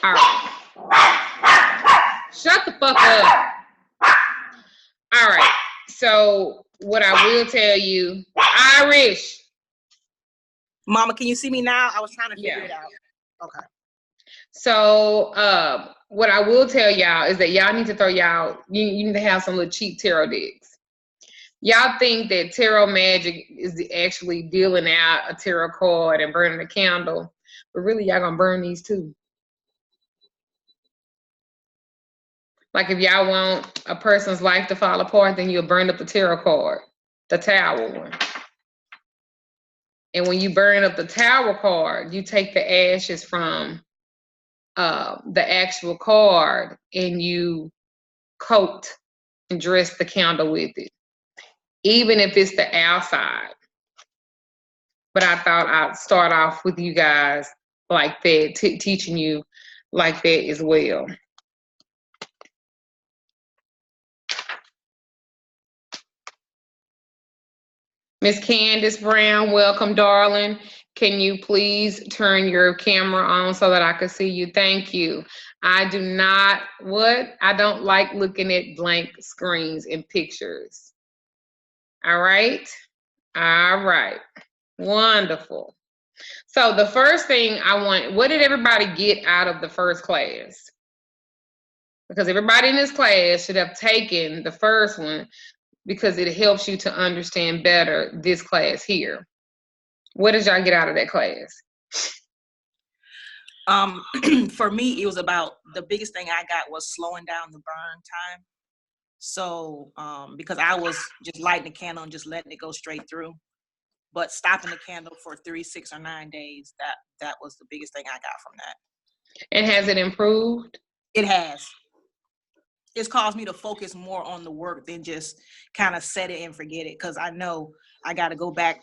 All right. Shut the fuck up. All right. So what I will tell you, Irish. Mama, can you see me now? I was trying to figure it out. Okay. So what I will tell y'all is that y'all need to you need to have some little cheap tarot decks. Y'all think that tarot magic is actually dealing out a tarot card and burning a candle, but really y'all gonna burn these too. Like if y'all want a person's life to fall apart, then you'll burn up the tarot card, the tower one. And when you burn up the tower card, you take the ashes from the actual card and you coat and dress the candle with it, even if it's the outside. But I thought I'd start off with you guys like that, teaching you like that as well. Miss Candace Brown, welcome, darling. Can you please turn your camera on so that I can see you? Thank you. I don't like looking at blank screens and pictures. All right. All right. Wonderful. So the first thing what did everybody get out of the first class? Because everybody in this class should have taken the first one because it helps you to understand better this class here. What did y'all get out of that class? For me, it was about, the biggest thing I got was slowing down the burn time. So, because I was just lighting the candle and just letting it go straight through, but stopping the candle for 3, 6, or 9 days, that was the biggest thing I got from that. And has it improved? It has. It's caused me to focus more on the work than just kind of set it and forget it. Cause I know I got to go back,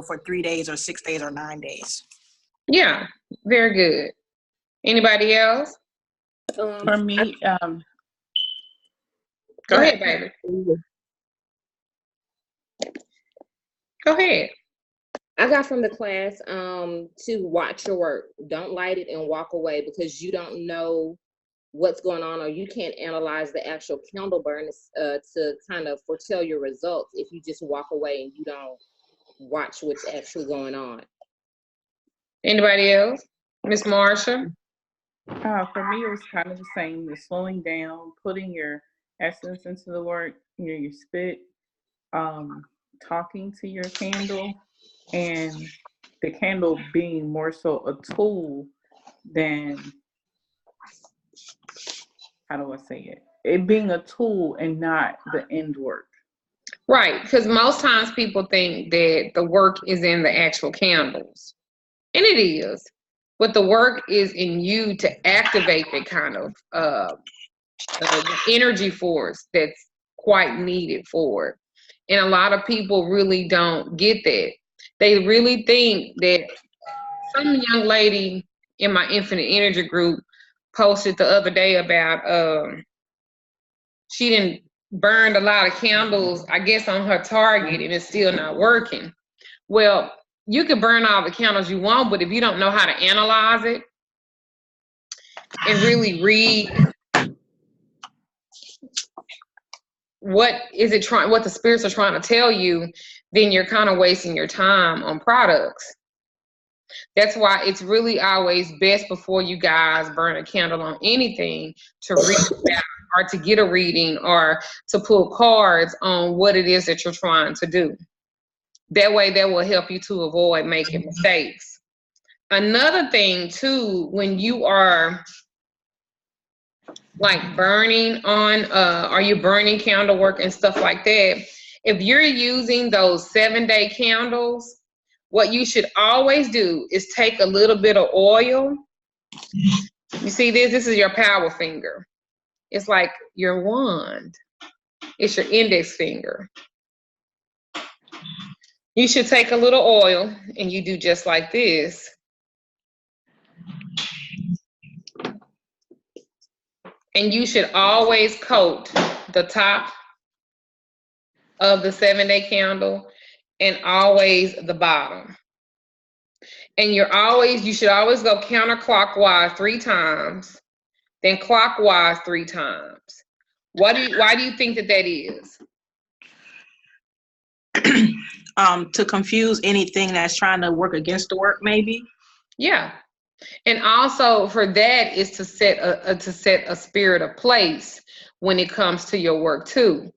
for 3 days or 6 days or 9 days. Yeah, very good. Anybody else? For me, go ahead, baby. Go ahead. I got from the class to watch your work. Don't light it and walk away because you don't know what's going on, or you can't analyze the actual candle burn to kind of foretell your results if you just walk away and you don't watch what's actually going on. Anybody else? Miss Marsha? For me, it was kind of the same. The slowing down, putting your essence into the work, your spit, talking to your candle, and the candle being more so a tool than, how do I say it? It being a tool and not the end work. Right, because most times people think that the work is in the actual candles. And it is. But the work is in you to activate that kind of energy force that's quite needed for it. And a lot of people really don't get that. They really think that some young lady in my Infinite Energy group posted the other day about she didn't burned a lot of candles, I guess, on her target, and it's still not working. Well, you can burn all the candles you want, but if you don't know how to analyze it and really read what the spirits are trying to tell you, then you're kind of wasting your time on products. That's why it's really always best before you guys burn a candle on anything to read about or to get a reading or to pull cards on what it is that you're trying to do. That way, that will help you to avoid making mistakes. Another thing too, when you are like burning on, are you burning candle work and stuff like that? If you're using those 7-day candles, what you should always do is take a little bit of oil. You see this? This is your power finger. It's like your wand. It's your index finger. You should take a little oil and you do just like this. And you should always coat the top of the 7-day candle and always the bottom. And you should always go counterclockwise 3 times, then clockwise 3 times. Why do you think that is? To confuse anything that's trying to work against the work, maybe. Yeah. And also for that is to set a spirit of place when it comes to your work too.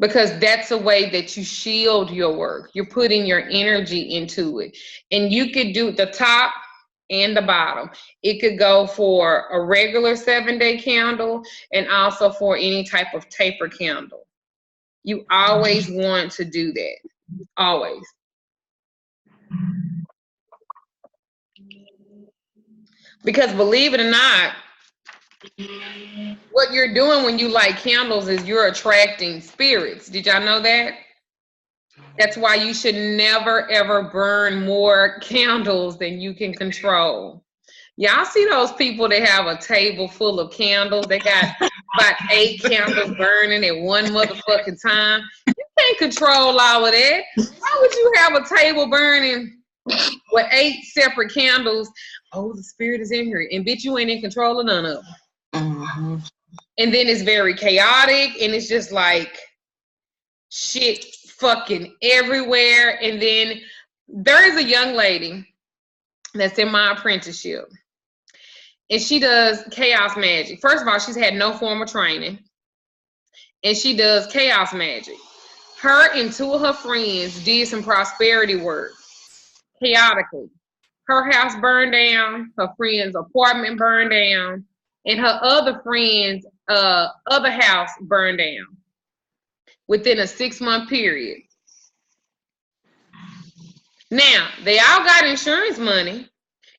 Because that's a way that you shield your work. You're putting your energy into it. And you could do the top and the bottom. It could go for a regular 7-day candle and also for any type of taper candle. You always want to do that. Always. Because believe it or not, what you're doing when you light candles is you're attracting spirits. Did y'all know that? That's why you should never, ever burn more candles than you can control. Y'all see those people that have a table full of candles? They got about 8 candles burning at one motherfucking time. You can't control all of that. Why would you have a table burning with 8 separate candles? Oh, the spirit is in here. And bitch, you ain't in control of none of them. Mm-hmm. And then it's very chaotic and it's just like shit fucking everywhere. And then there is a young lady that's in my apprenticeship and she does chaos magic. First of all, she's had no formal training and she does chaos magic. Her and 2 of her friends did some prosperity work chaotically. Her house burned down, her friend's apartment burned down, and her other friend's other house burned down within a 6-month period. Now, they all got insurance money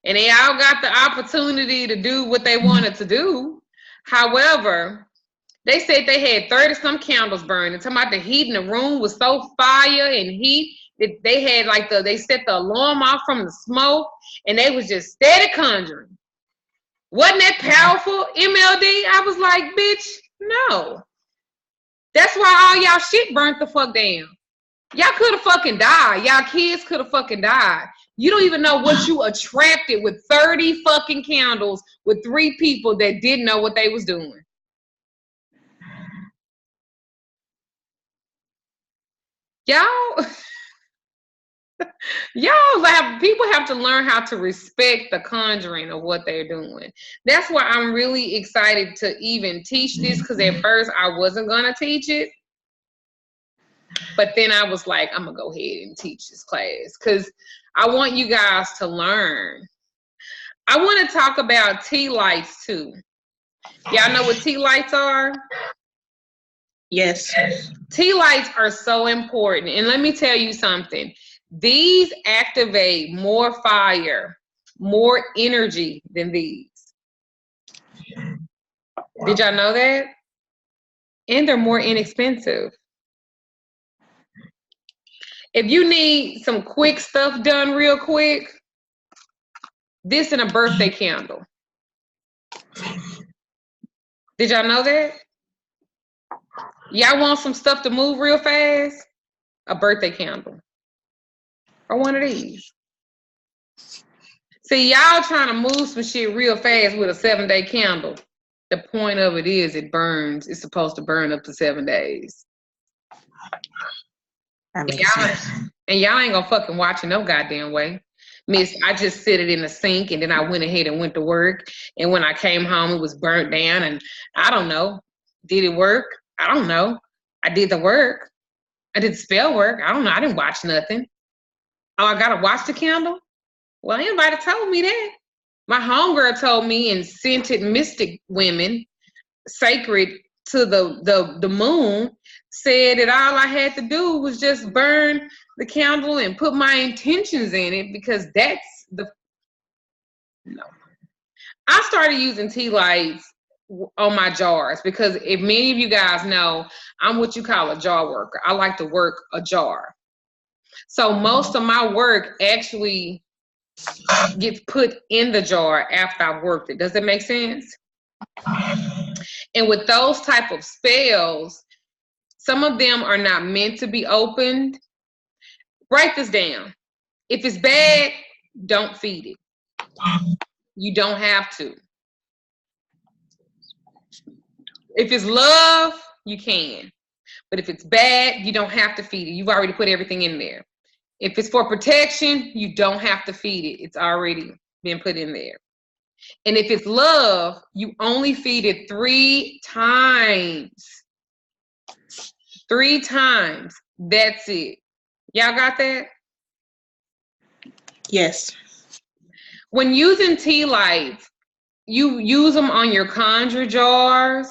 and they all got the opportunity to do what they wanted to do. However, they said they had 30-some candles burning. Talking about the heat in the room was so fire and heat that they had like they set the alarm off from the smoke and they was just steady conjuring. Wasn't that powerful, MLD? I was like, bitch, no. That's why all y'all shit burnt the fuck down. Y'all could have fucking died. Y'all kids could have fucking died. You don't even know what you attracted with 30 fucking candles with 3 people that didn't know what they was doing. Y'all people have to learn how to respect the conjuring of what they're doing. That's why I'm really excited to even teach this, because at first I wasn't gonna teach it. But then I was like, I'm gonna go ahead and teach this class because I want you guys to learn. I want to talk about tea lights too. Y'all know what tea lights are? Yes. Tea lights are so important. And let me tell you something. These activate more fire, more energy than these. Did y'all know that? And they're more inexpensive. If you need some quick stuff done real quick, this and a birthday candle. Did y'all know that? Y'all want some stuff to move real fast? A birthday candle. Or one of these. See, y'all trying to move some shit real fast with a 7-day candle. The point of it is it burns. It's supposed to burn up to 7 days. That makes sense. And y'all ain't gonna fucking watch it no goddamn way. Miss, I just set it in the sink and then I went ahead and went to work. And when I came home, it was burnt down. And I don't know. Did it work? I don't know. I did the work. I did the spell work. I don't know. I didn't watch nothing. Oh, I gotta watch the candle? Well, anybody told me that. My homegirl told me in Scented Mystic Women, sacred to the moon, said that all I had to do was just burn the candle and put my intentions in it, because that's no. I started using tea lights on my jars because if many of you guys know, I'm what you call a jar worker. I like to work a jar. So most of my work actually gets put in the jar after I've worked it. Does that make sense? And with those type of spells, some of them are not meant to be opened. Write this down. If it's bad, don't feed it. You don't have to. If it's love, you can. But if it's bad, you don't have to feed it. You've already put everything in there. If it's for protection, you don't have to feed it. It's already been put in there. And if it's love, you only feed it 3 times. 3 times. That's it. Y'all got that? Yes. When using tea lights, you use them on your conjure jars,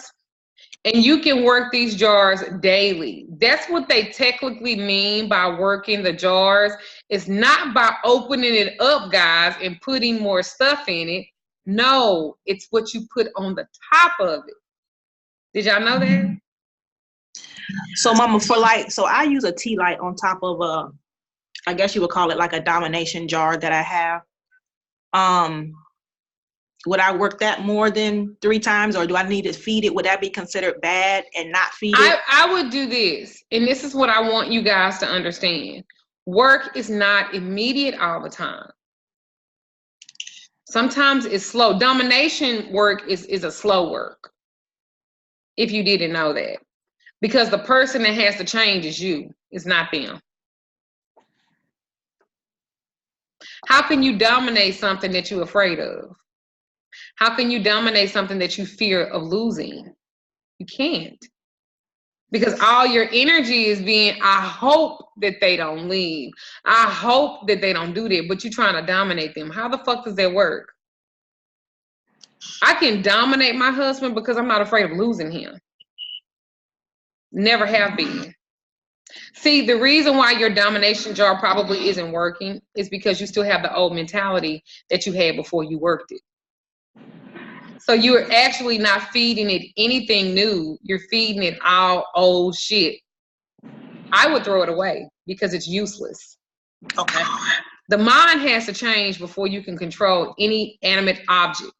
and you can work these jars daily. That's what they technically mean by working the jars. It's not by opening it up, guys, and putting more stuff in it. No, it's what you put on the top of it. Did y'all know that? So Mama, so I use a tea light on top of I guess you would call it like a domination jar that I have. Would I work that more than 3 times, or do I need to feed it? Would that be considered bad and not feed it? I would do this, and this is what I want you guys to understand. Work is not immediate all the time. Sometimes it's slow. Domination work is a slow work, if you didn't know that. Because the person that has to change is you. It's not them. How can you dominate something that you're afraid of? How can you dominate something that you fear of losing? You can't. Because all your energy is being, I hope that they don't leave. I hope that they don't do that, but you're trying to dominate them. How the fuck does that work? I can dominate my husband because I'm not afraid of losing him. Never have been. See, the reason why your domination jar probably isn't working is because you still have the old mentality that you had before you worked it. So you're actually not feeding it anything new. You're feeding it all old shit. I would throw it away because it's useless. Okay. The mind has to change before you can control any animate object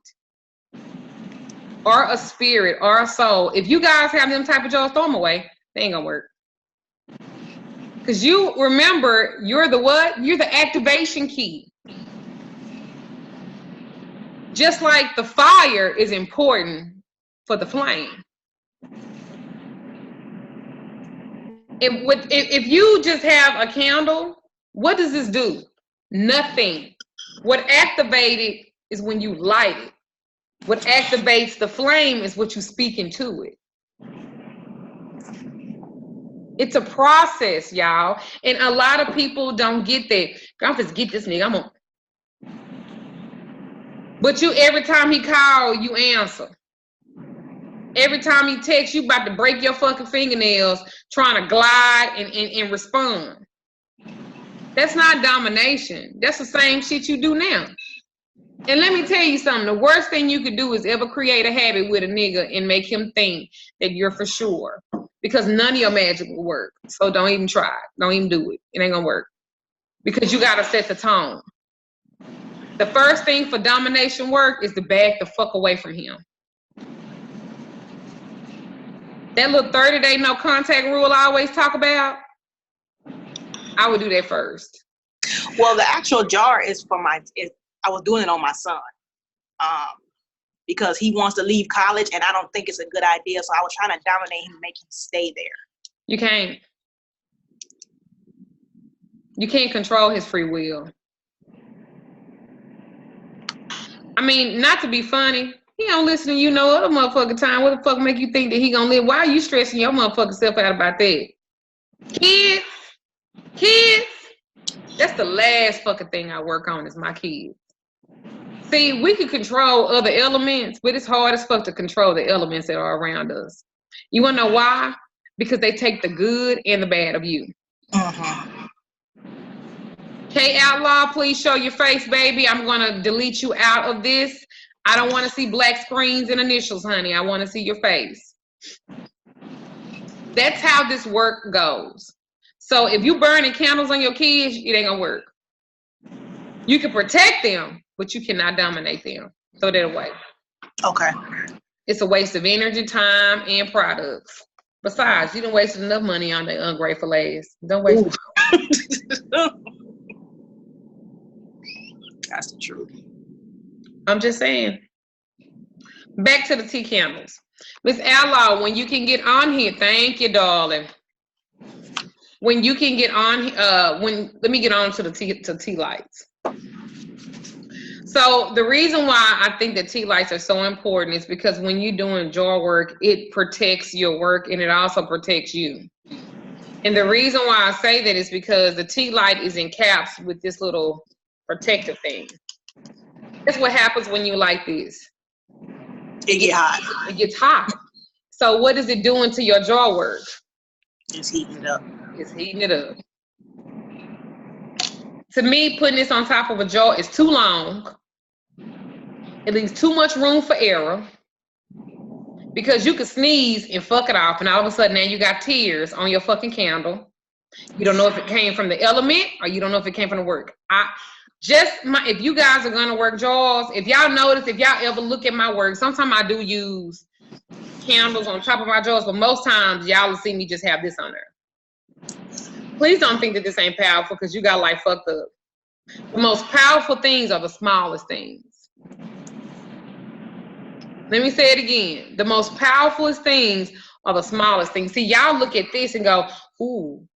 or a spirit or a soul. If you guys have them type of jars, throw them away. They ain't gonna work. Because you remember, you're the what? You're the activation key. Just like the fire is important for the flame. If you just have a candle, what does this do? Nothing. What activated is when you light it. What activates the flame is what you speak into it. It's a process, y'all. And a lot of people don't get that. I'm just get this nigga. I'm on. But you, every time he call, you answer. Every time he texts, you about to break your fucking fingernails trying to glide and respond. That's not domination. That's the same shit you do now. And let me tell you something. The worst thing you could do is ever create a habit with a nigga and make him think that you're for sure. Because none of your magic will work. So don't even try. Don't even do it. It ain't gonna work. Because you gotta set the tone. The first thing for domination work is to back the fuck away from him. That little 30-day no contact rule I always talk about, I would do that first. Well, the actual jar is for I was doing it on my son. Because he wants to leave college and I don't think it's a good idea. So I was trying to dominate him and make him stay there. You can't. You can't control his free will. I mean, not to be funny, he don't listen to you no other motherfucking time. What the fuck make you think that he gonna live? Why are you stressing your motherfucking self out about that? Kids, that's the last fucking thing I work on is my kids. See, we can control other elements, but it's hard as fuck to control the elements that are around us. You wanna know why? Because they take the good and the bad of you. Hey, Outlaw, please show your face, baby. I'm gonna delete you out of this. I don't wanna see black screens and initials, honey. I wanna see your face. That's how this work goes. So if you burning candles on your kids, it ain't gonna work. You can protect them, but you cannot dominate them. Throw that away. Okay. It's a waste of energy, time, and products. Besides, you done wasted enough money on the ungrateful ass. Don't waste it. That's the truth. I'm just saying. Back to the tea candles. Miss Ella, when you can get on here, thank you, darling. When you can get on, let me get on to the tea lights. So the reason why I think that tea lights are so important is because when you're doing jar work, it protects your work and it also protects you. And the reason why I say that is because the tea light is encapped with this little protective thing. That's what happens when you light this. It gets hot. It gets hot. So what is it doing to your jar work? It's heating it up. It's heating it up. To me, putting this on top of a jar is too long. It leaves too much room for error because you could sneeze and fuck it off, and all of a sudden now you got tears on your fucking candle. You don't know if it came from the element or you don't know if it came from the work. If you guys are gonna work jars, if y'all notice, if y'all ever look at my work, sometimes I do use candles on top of my jars, but most times y'all will see me just have this on there. Please don't think that this ain't powerful because you got like fucked up. The most powerful things are the smallest things. Let me say it again. The most powerful things are the smallest things. See, y'all look at this and go, ooh,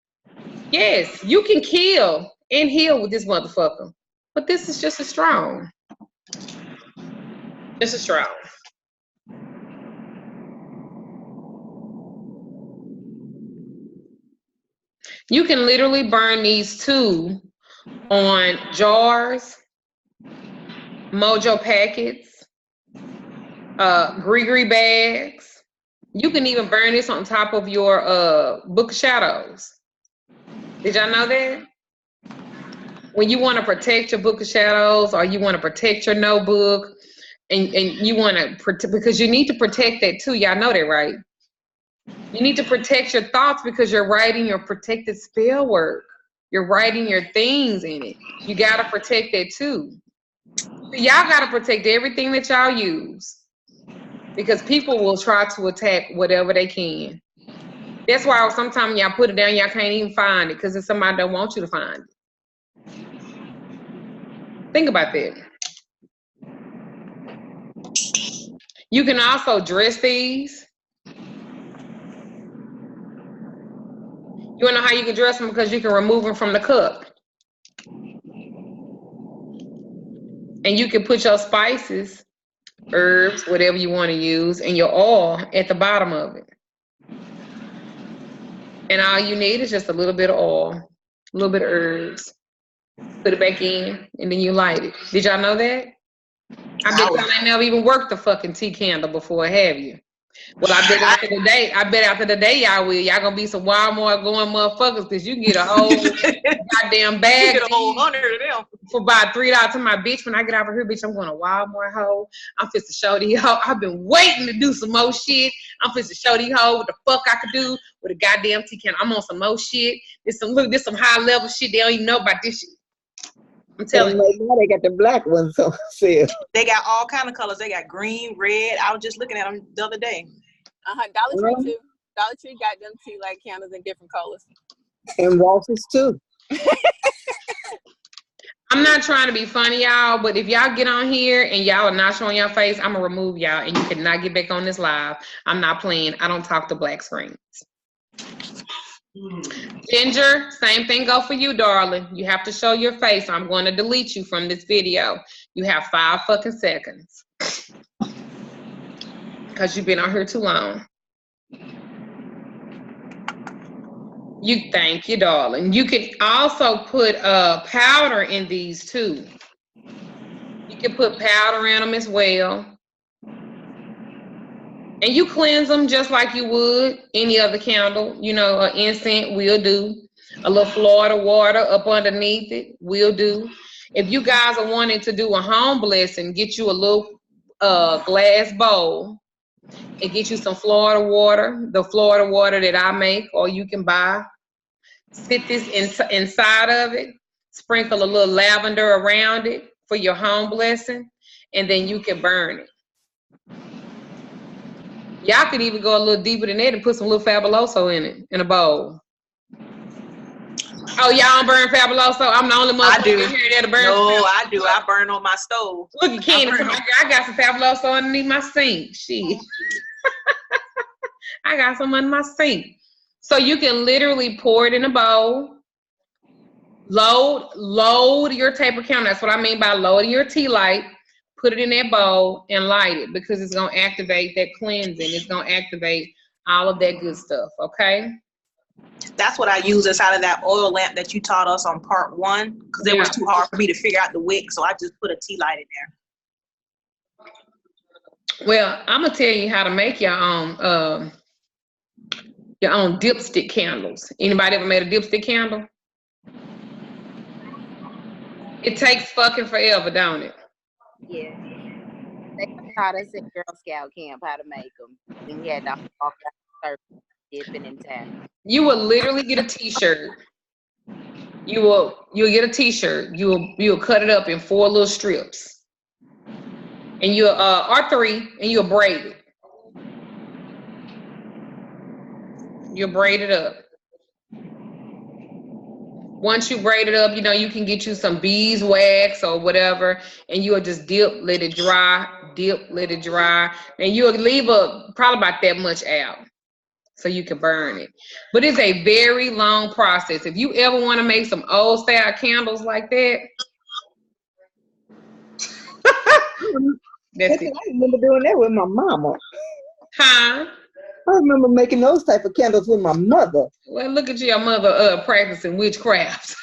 yes, you can kill and heal with this motherfucker. But this is just as strong. Just as strong. You can literally burn these two on jars, Mojo packets, Gree bags. You can even burn this on top of your Book of Shadows. Did y'all know that? When you want to protect your Book of Shadows or you want to protect your notebook and you want to, because you need to protect that too. Y'all know that, right? You need to protect your thoughts because you're writing your protected spell work. You're writing your things in it. You got to protect that too. So y'all got to protect everything that y'all use because people will try to attack whatever they can. That's why sometimes y'all put it down, y'all can't even find it because if somebody don't want you to find it. Think about that. You can also dress these. You wanna know how you can dress them? Because you can remove them from the cup. And you can put your spices, herbs, whatever you want to use, and your oil at the bottom of it. And all you need is just a little bit of oil, a little bit of herbs. Put it back in, and then you light it. Did y'all know that? I bet y'all ain't never even worked the fucking tea candle before, have you? Well, I bet after the day y'all will. Y'all gonna be some Walmart going motherfuckers because you can get a whole goddamn bag. You get a whole 100 of them. For about $3 to my bitch. When I get out of here, bitch, I'm going to Walmart, hoe. I'm finna show these hoe. I've been waiting to do some more shit. I'm finna show these hoe what the fuck I could do with a goddamn tea candle. I'm on some more shit. This some high level shit. They don't even know about this shit. I'm telling you. Now they got the black ones on sale. They got all kind of colors. They got green, red. I was just looking at them the other day. Dollar Tree too. Dollar Tree got them tea light candles in different colors. And Walters too. I'm not trying to be funny, y'all, but if y'all get on here and y'all are not showing your face, I'm gonna remove y'all and you cannot get back on this live. I'm not playing. I don't talk to black screens. Ginger, same thing go for you, darling. You have to show your face. I'm going to delete you from this video. You have 5 fucking seconds. Because you've been on here too long. Thank you, darling. You can also put powder in these too. You can put powder in them as well. And you cleanse them just like you would any other candle. You know, an incense will do. A little Florida water up underneath it will do. If you guys are wanting to do a home blessing, get you a little glass bowl and get you some Florida water, the Florida water that I make or you can buy. Sit this inside of it, sprinkle a little lavender around it for your home blessing, and then you can burn it. Y'all could even go a little deeper than that and put some little Fabuloso in it, in a bowl. Oh, y'all don't burn Fabuloso? I'm the only I motherfucker do. in here that'll burn. No, I do. I burn on my stove. Look at Candy. burn I got some Fabuloso underneath my sink. Shit. I got some under my sink. So you can literally pour it in a bowl. Load your taper counter. That's what I mean by loading your tea light. Put it in that bowl and light it because it's gonna activate that cleansing. It's gonna activate all of that good stuff. Okay. That's what I use inside of that oil lamp that you taught us on part 1 because it was too hard for me to figure out the wick, so I just put a tea light in there. Well, I'm gonna tell you how to make your own dipstick candles. Anybody ever made a dipstick candle? It takes fucking forever, don't it? Yeah. They taught us at Girl Scout camp how to make them. We had to walk out dipping in time. You will literally get a t-shirt. You'll get a t-shirt. You'll cut it up in 4 little strips. And you'll or 3, and you'll braid it. You'll braid it up. Once you braid it up, you can get you some beeswax or whatever, and you'll just dip, let it dry, dip, let it dry. And you'll leave probably about that much out so you can burn it. But it's a very long process. If you ever want to make some old style candles like that, that's it. I remember doing that with my mama. Huh? I remember making those type of candles with my mother. Well, look at your mother practicing witchcraft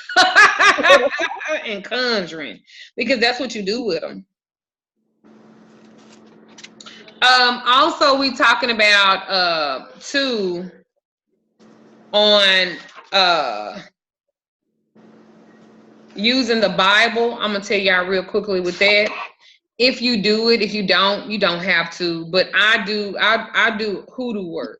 and conjuring, because that's what you do with them. Also, we talking about too on using the Bible. I'm gonna tell y'all real quickly with that. If you do it, if you don't, you don't have to. But I do hoodoo work.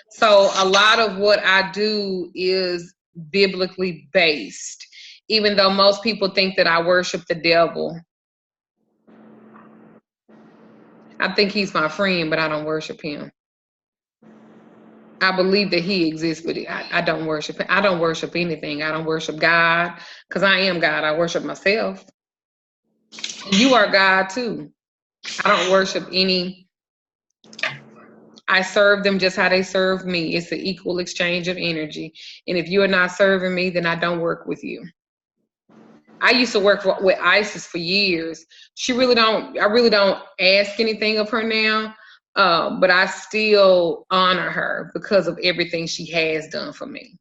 So a lot of what I do is biblically based, even though most people think that I worship the devil. I think he's my friend, but I don't worship him. I believe that he exists, but I don't worship him. I don't worship anything. I don't worship God because I am God. I worship myself. You are God too. I don't worship any. I serve them just how they serve me. It's an equal exchange of energy. And if you're not serving me, then I don't work with you. I used to work with Isis for years. I really don't ask anything of her now, but I still honor her because of everything she has done for me,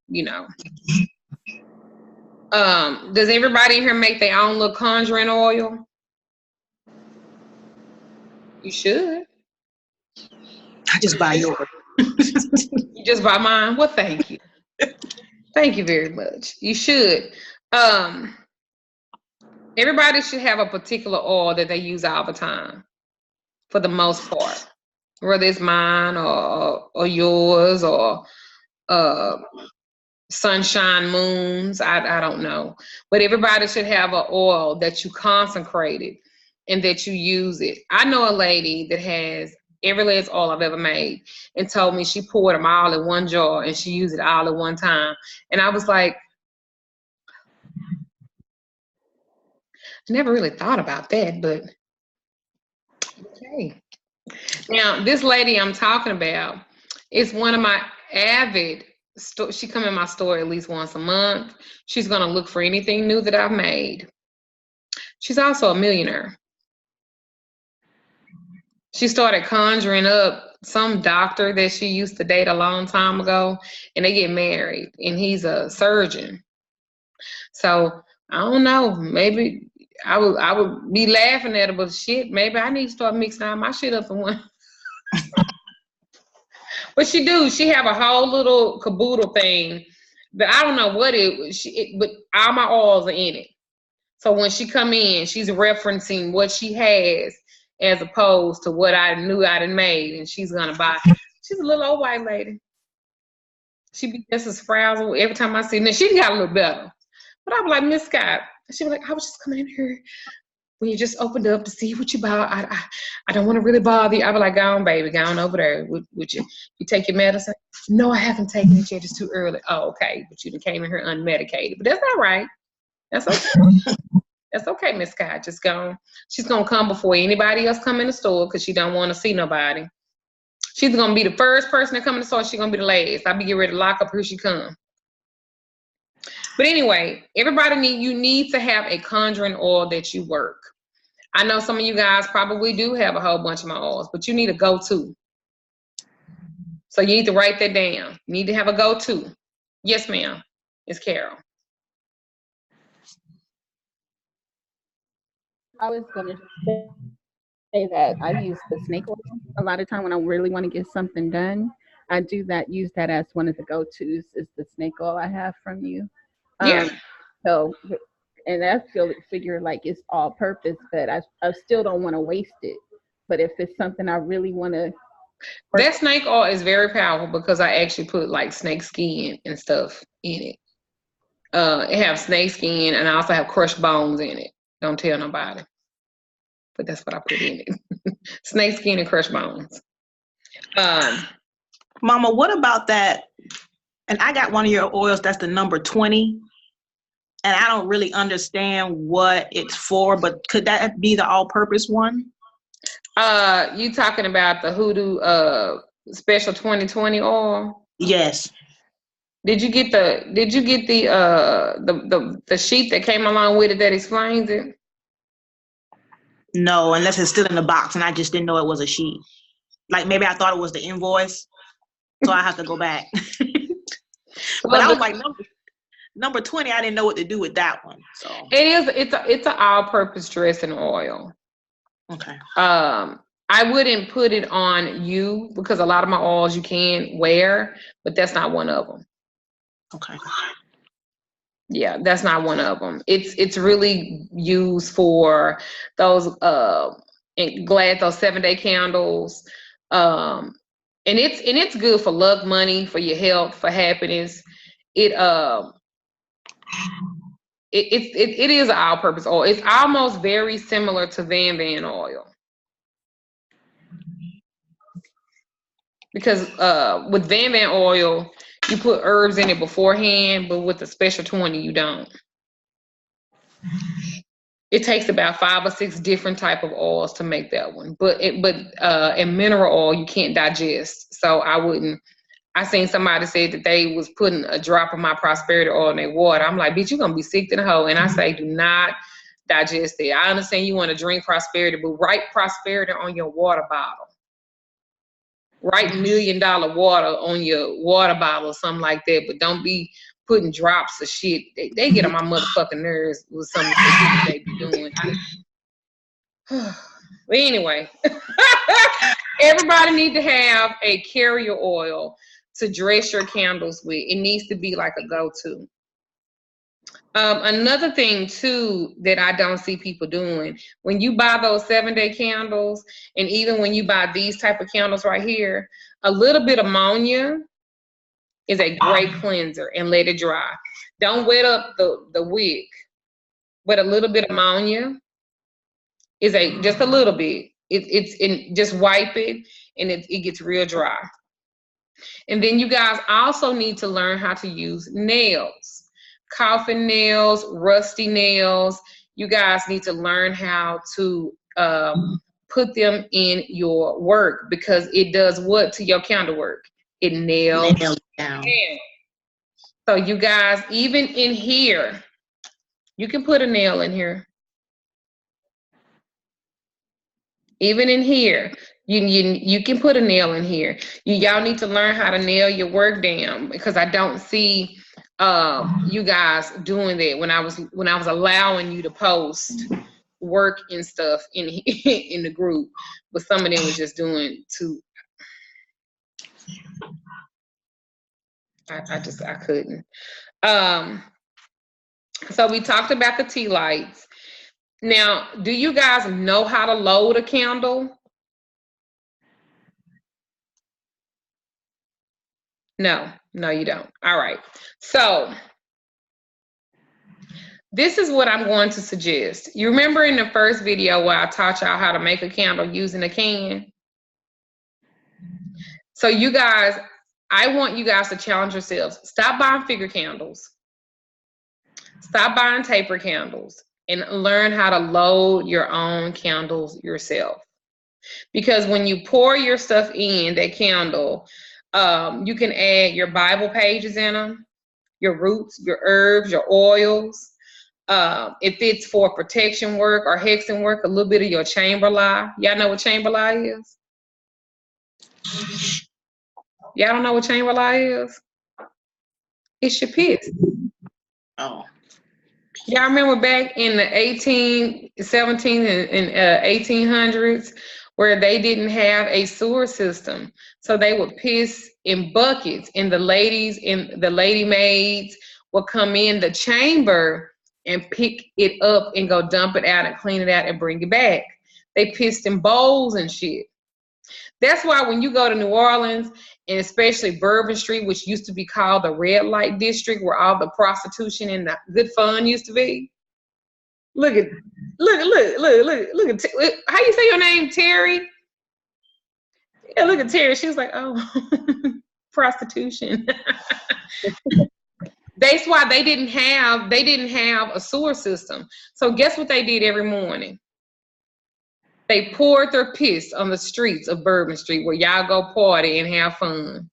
Does everybody in here make their own little conjuring oil? You should. I just buy yours. You just buy mine? Well, thank you. Thank you very much. You should. Everybody should have a particular oil that they use all the time, for the most part. Whether it's mine or yours or sunshine moons, I don't know. But everybody should have an oil that you consecrated and that you use it. I know a lady that has every last oil I've ever made and told me she poured them all in one jar and she used it all at one time. And I was like, I never really thought about that, but okay. Now, this lady I'm talking about is one of my avid, she come in my store at least once a month. She's gonna look for anything new that I've made. She's also a millionaire. She started conjuring up some doctor that she used to date a long time ago, and they get married, and he's a surgeon. So I don't know, maybe I would be laughing at her, but shit, maybe I need to start mixing all my shit up in one. But she have a whole little caboodle thing, but I don't know what but all my oils are in it. So when she come in, she's referencing what she has as opposed to what I knew I done made, and she's gonna buy. She's a little old white lady. She be just as frazzled every time I see her. Now she got a little better, but I was like, Miss Scott. She was like, I was just coming in here when you just opened up to see what you bought, I don't want to really bother you. I be like, go on, baby, go on over there. Would you take your medicine? No, I haven't taken it yet. It's too early. Oh, okay. But you done came in here unmedicated. But that's all right. That's okay. That's okay, Miss Kai. Just go. She's gonna come before anybody else come in the store because she don't want to see nobody. She's gonna be the first person to come in the store. She's gonna be the last. I'll be getting ready to lock up. Here she come. But anyway, you need to have a conjuring oil that you work. I know some of you guys probably do have a whole bunch of my oils, but you need a go-to. So you need to write that down. You need to have a go-to. Yes, ma'am. It's Carol. I was gonna say that I use the snake oil a lot of time when I really want to get something done. I do that. Use that as one of the go-tos. Is the snake oil I have from you. Yeah. So, and I figure like it's all purpose, but I still don't want to waste it. But if it's something I really want to, that snake oil is very powerful because I actually put like snake skin and stuff in it. It has snake skin and I also have crushed bones in it. Don't tell nobody. But that's what I put in it. Snake skin and crushed bones. Mama, what about that? And I got one of your oils that's the number 20. And I don't really understand what it's for, but could that be the all-purpose one? You talking about the Hoodoo special 2020 oil? Yes. Did you get the sheet that came along with it that explains it? No, unless it's still in the box and I just didn't know it was a sheet. Like maybe I thought it was the invoice, so I have to go back. But I was like, number 20, I didn't know what to do with that one. So it's an all-purpose dressing oil. Okay. I wouldn't put it on you because a lot of my oils you can wear, but that's not one of them. Okay. Yeah, that's not one of them. It's really used for those those 7-day candles. And it's good for luck, money, for your health, for happiness. It is an all-purpose oil. It's almost very similar to Van oil. Because with Van oil, you put herbs in it beforehand, but with the special 20, you don't. It takes about 5 or 6 different type of oils to make that one. But in mineral oil, you can't digest. So I wouldn't. I seen somebody said that they was putting a drop of my prosperity oil in their water. I'm like, bitch, you're gonna be sick to the hoe. And I say, do not digest it. I understand you want to drink prosperity, but write prosperity on your water bottle. Write $1 million water on your water bottle or something like that, but don't be putting drops of shit. They get on my motherfucking nerves with some of the shit they be doing. But anyway, everybody need to have a carrier oil to dress your candles with. It needs to be like a go-to. Another thing too that I don't see people doing, when you buy those 7-day candles, and even when you buy these type of candles right here, a little bit of ammonia is a great cleanser, and let it dry. Don't wet up the wick, but a little bit of ammonia is just a little bit. Just wipe it, and it gets real dry. And then you guys also need to learn how to use nails. Coffin nails, rusty nails. You guys need to learn how to put them in your work, because it does what to your candle work? It nails down. So you guys, even in here, you can put a nail in here. Even in here, you can put a nail in here. Y'all need to learn how to nail your work down, because I don't see you guys doing that when I was allowing you to post work and stuff in in the group, but some of them was just doing too. I couldn't. So we talked about the tea lights. Now, do you guys know how to load a candle? No, you don't. All right. So This is what I'm going to suggest. You remember in the first video where I taught y'all how to make a candle using a can? So you guys, I want you guys to challenge yourselves. Stop buying figure candles. Stop buying taper candles and learn how to load your own candles yourself. Because when you pour your stuff in that candle, you can add your Bible pages in them, your roots, your herbs, your oils. If it's for protection work or hexing work, a little bit of your chamber lye. Y'all know what chamber lye is? Y'all don't know what chamber lye is? It's your piss. Oh. Y'all remember back in the 17 and 1800s where they didn't have a sewer system. So they would piss in buckets, and the ladies and the lady maids would come in the chamber and pick it up and go dump it out and clean it out and bring it back. They pissed in bowls and shit. That's why when you go to New Orleans, and especially Bourbon Street, which used to be called the red light district, where all the prostitution and the good fun used to be. Look at how you say your name, Terry? Yeah, look at Terry. She was like, oh, prostitution. That's why they didn't have a sewer system. So guess what they did every morning? They poured their piss on the streets of Bourbon Street where y'all go party and have fun.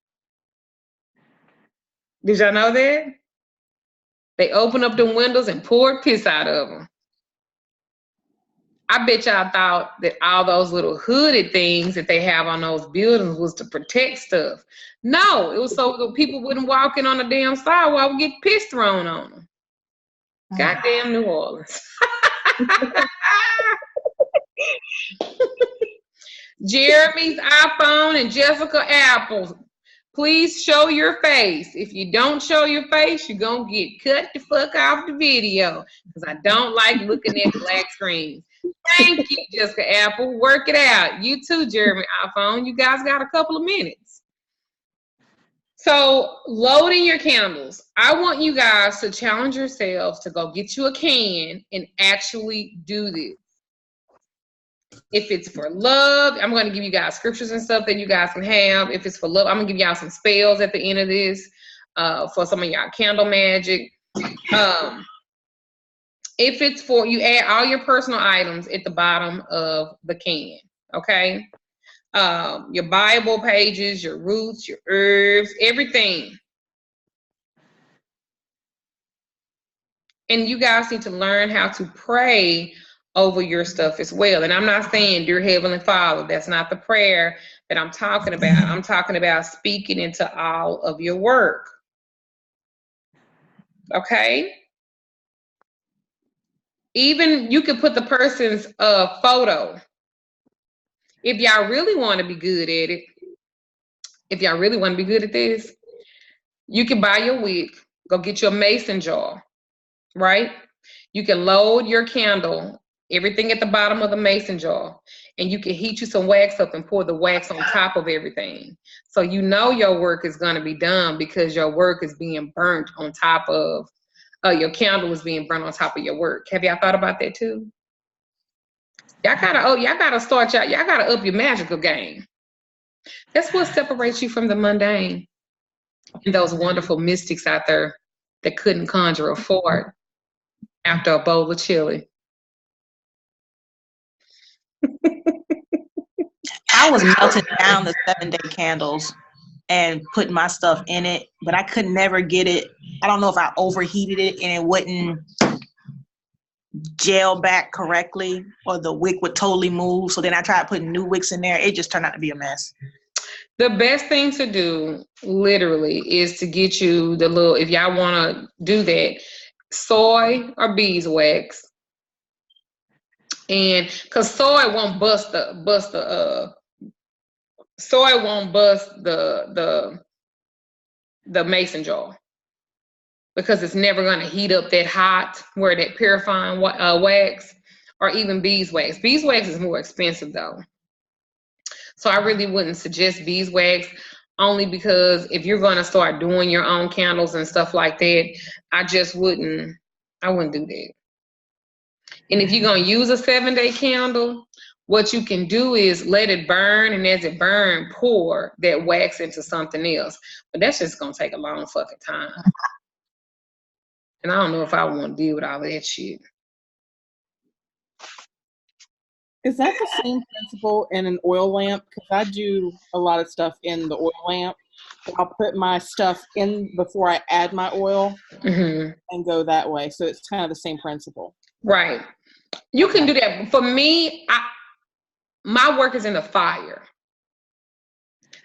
Did y'all know that? They opened up the windows and poured piss out of them. I bet y'all thought that all those little hooded things that they have on those buildings was to protect stuff. No, it was so that people wouldn't walk in on the damn sidewalk and get piss thrown on them. Goddamn New Orleans. Jeremy's iPhone and Jessica Apple's. Please show your face. If you don't show your face, you're going to get cut the fuck off the video because I don't like looking at black screens. Thank you, Jessica Apple. Work it out. You too, Jeremy iPhone. You guys got a couple of minutes. So loading your candles. I want you guys to challenge yourselves to go get you a can and actually do this. If it's for love, I'm going to give you guys scriptures and stuff that you guys can have. If it's for love, I'm going to give y'all some spells at the end of this for some of y'all candle magic. If it's for, you add all your personal items at the bottom of the can, okay? Your Bible pages, your roots, your herbs, everything. And you guys need to learn how to pray over your stuff as well. And I'm not saying, dear Heavenly Father, that's not the prayer that I'm talking about. I'm talking about speaking into all of your work. Okay? Even you could put the person's photo. If y'all really want to be good at it, if y'all really want to be good at this, you can buy your wick, go get your mason jar, right? You can load your candle, everything at the bottom of the mason jar, and you can heat you some wax up and pour the wax on top of everything. So you know your work is going to be done because your work is being burnt on top of, your candle is being burnt on top of your work. Have y'all thought about that too? Y'all gotta start, y'all gotta up your magical game. That's what separates you from the mundane and those wonderful mystics out there that couldn't conjure a fort after a bowl of chili. I was melting down the 7-day candles and putting my stuff in it, but I could never get it. I don't know if I overheated it and it wouldn't gel back correctly, or the wick would totally move. So then I tried putting new wicks in there. It just turned out to be a mess. The best thing to do, literally, is to get you the little, if y'all want to do that, soy or beeswax. And because soy won't bust the mason jar, because it's never going to heat up that hot where that purifying wax, or even beeswax. Beeswax is more expensive though. So I really wouldn't suggest beeswax, only because if you're going to start doing your own candles and stuff like that, I just wouldn't I wouldn't do that. And if you're going to use a 7-day candle, what you can do is let it burn, and as it burns, pour that wax into something else. But that's just going to take a long fucking time. And I don't know if I want to deal with all that shit. Is that the same principle in an oil lamp? Because I do a lot of stuff in the oil lamp. I'll put my stuff in before I add my oil and go that way. So it's kind of the same principle. Right. You can do that. For me, my work is in the fire.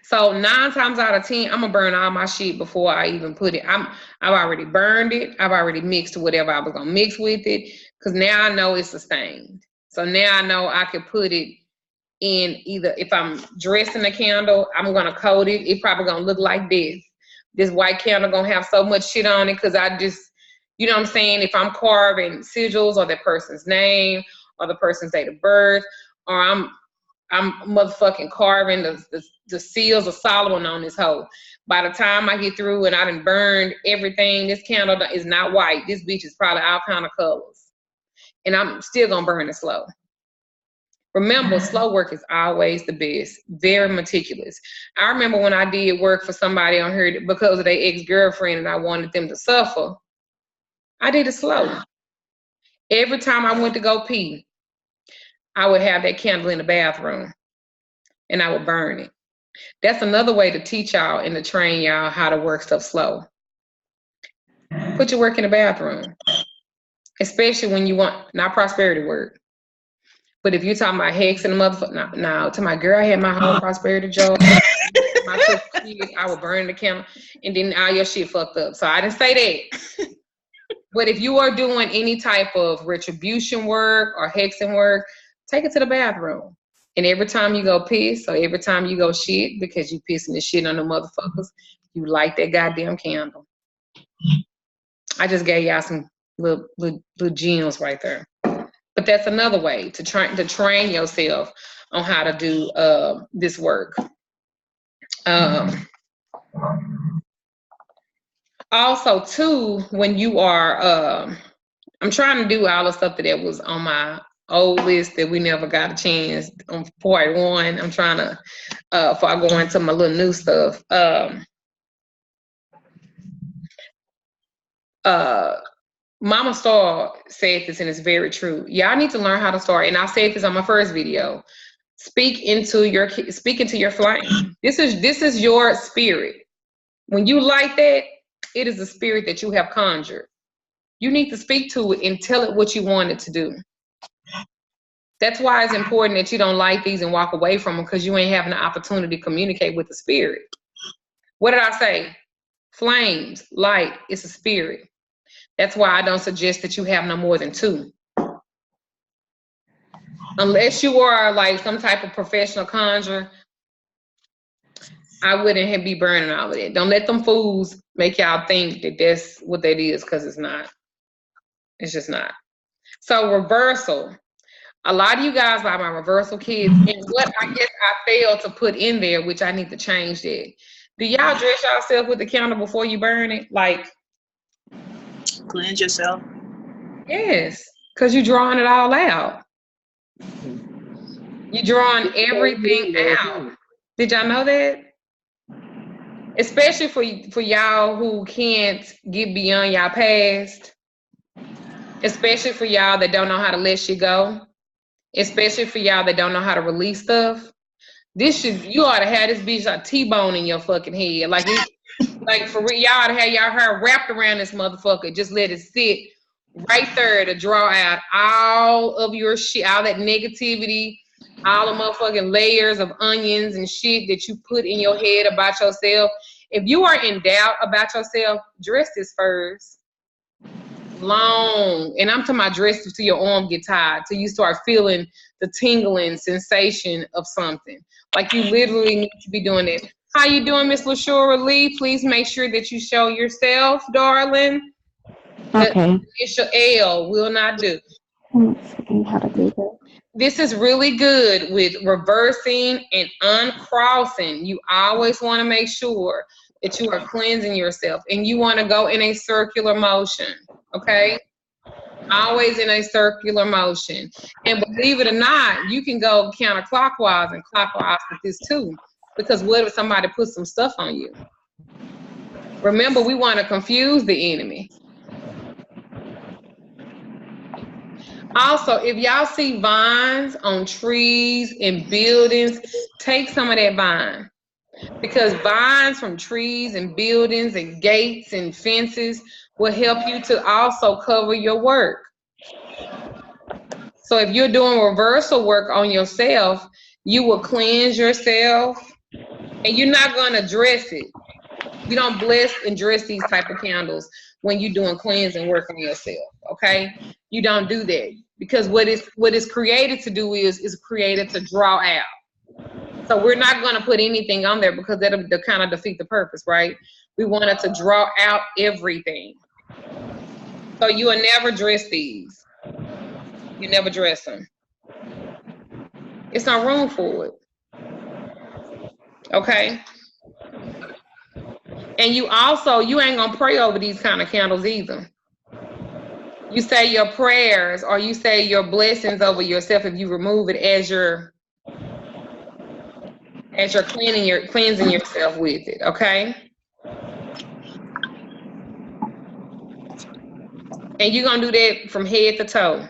So 9 times out of 10, I'm gonna burn all my shit before I even put it. I've already burned it. I've already mixed whatever I was gonna mix with it, because now I know it's sustained. So now I know I can put it in either, if I'm dressing the candle, I'm gonna coat it. It's probably gonna look like this. This white candle gonna have so much shit on it because I just, you know what I'm saying? If I'm carving sigils or the person's name or the person's date of birth, or I'm motherfucking carving the seals of Solomon on this hoe. By the time I get through and I done burned everything, this candle is not white. This bitch is probably all kind of colors. And I'm still gonna burn it slow. Remember, slow work is always the best. Very meticulous. I remember when I did work for somebody on here because of their ex-girlfriend and I wanted them to suffer, I did it slow. Every time I went to go pee, I would have that candle in the bathroom and I would burn it. That's another way to teach y'all and to train y'all how to work stuff slow. Put your work in the bathroom, especially when you want, not prosperity work. But if you're talking about hex and the motherfucker, no, to my girl, I had my whole prosperity job. I would burn the candle, and then all your shit fucked up. So I didn't say that. But if you are doing any type of retribution work or hexing work, take it to the bathroom. And every time you go piss or every time you go shit, because you pissing the shit on the motherfuckers, you light that goddamn candle. I just gave y'all some little gems right there. But that's another way to train yourself on how to do this work. Also, too, when you are, I'm trying to do all the stuff that was on my old list that we never got a chance on part 1. I'm trying to, before I go into my little new stuff. Mama Star said this, and it's very true. Y'all need to learn how to start. And I said this on my first video. Speak into your flame. This is your spirit. When you light that, it is the spirit that you have conjured. You need to speak to it and tell it what you want it to do. That's why it's important that you don't light these and walk away from them, because you ain't having the opportunity to communicate with the spirit. What did I say? Flames, light, it's a spirit. That's why I don't suggest that you have no more than 2. Unless you are like some type of professional conjurer, I wouldn't be burning all of that. Don't let them fools make y'all think that that's what that is, because it's not. It's just not. So reversal. A lot of you guys buy my reversal kits, and what I guess I failed to put in there, which I need to change that. Do y'all dress yourself with the candle before you burn it? Like, cleanse yourself. Yes, because you're drawing it all out. You're drawing everything out. Did y'all know that? Especially for y'all who can't get beyond y'all past. Especially for y'all that don't know how to let shit go. Especially for y'all that don't know how to release stuff. You ought to have this bitch like T-bone in your fucking head. Like for real, y'all ought to have y'all hair wrapped around this motherfucker. Just let it sit right there to draw out all of your shit, all that negativity, all the motherfucking layers of onions and shit that you put in your head about yourself. If you are in doubt about yourself, dress this first. Long. And I'm talking about dress till your arm get tired, till you start feeling the tingling sensation of something. Like you literally need to be doing it. How you doing, Miss LaShura Lee? Please make sure that you show yourself, darling. Okay. The initial L will not do. Let's see how to do this. This is really good with reversing and uncrossing. You always want to make sure that you are cleansing yourself, and you want to go in a circular motion, okay? Always in a circular motion. And believe it or not, you can go counterclockwise and clockwise with this too. Because what if somebody puts some stuff on you? Remember, we want to confuse the enemy. Also, if y'all see vines on trees and buildings, take some of that vine. Because vines from trees and buildings and gates and fences will help you to also cover your work. So if you're doing reversal work on yourself, you will cleanse yourself, and you're not going to dress it. You don't bless and dress these type of candles when you're doing cleansing work on yourself, okay? You don't do that, because what is created to do is created to draw out. So we're not going to put anything on there because that'll kind of defeat the purpose, right? We want it to draw out everything. So you will never dress these. You never dress them. It's not room for it. Okay? And you ain't gonna pray over these kind of candles either. You say your prayers or you say your blessings over yourself if you remove it as you're cleansing yourself with it, okay? And you're gonna do that from head to toe.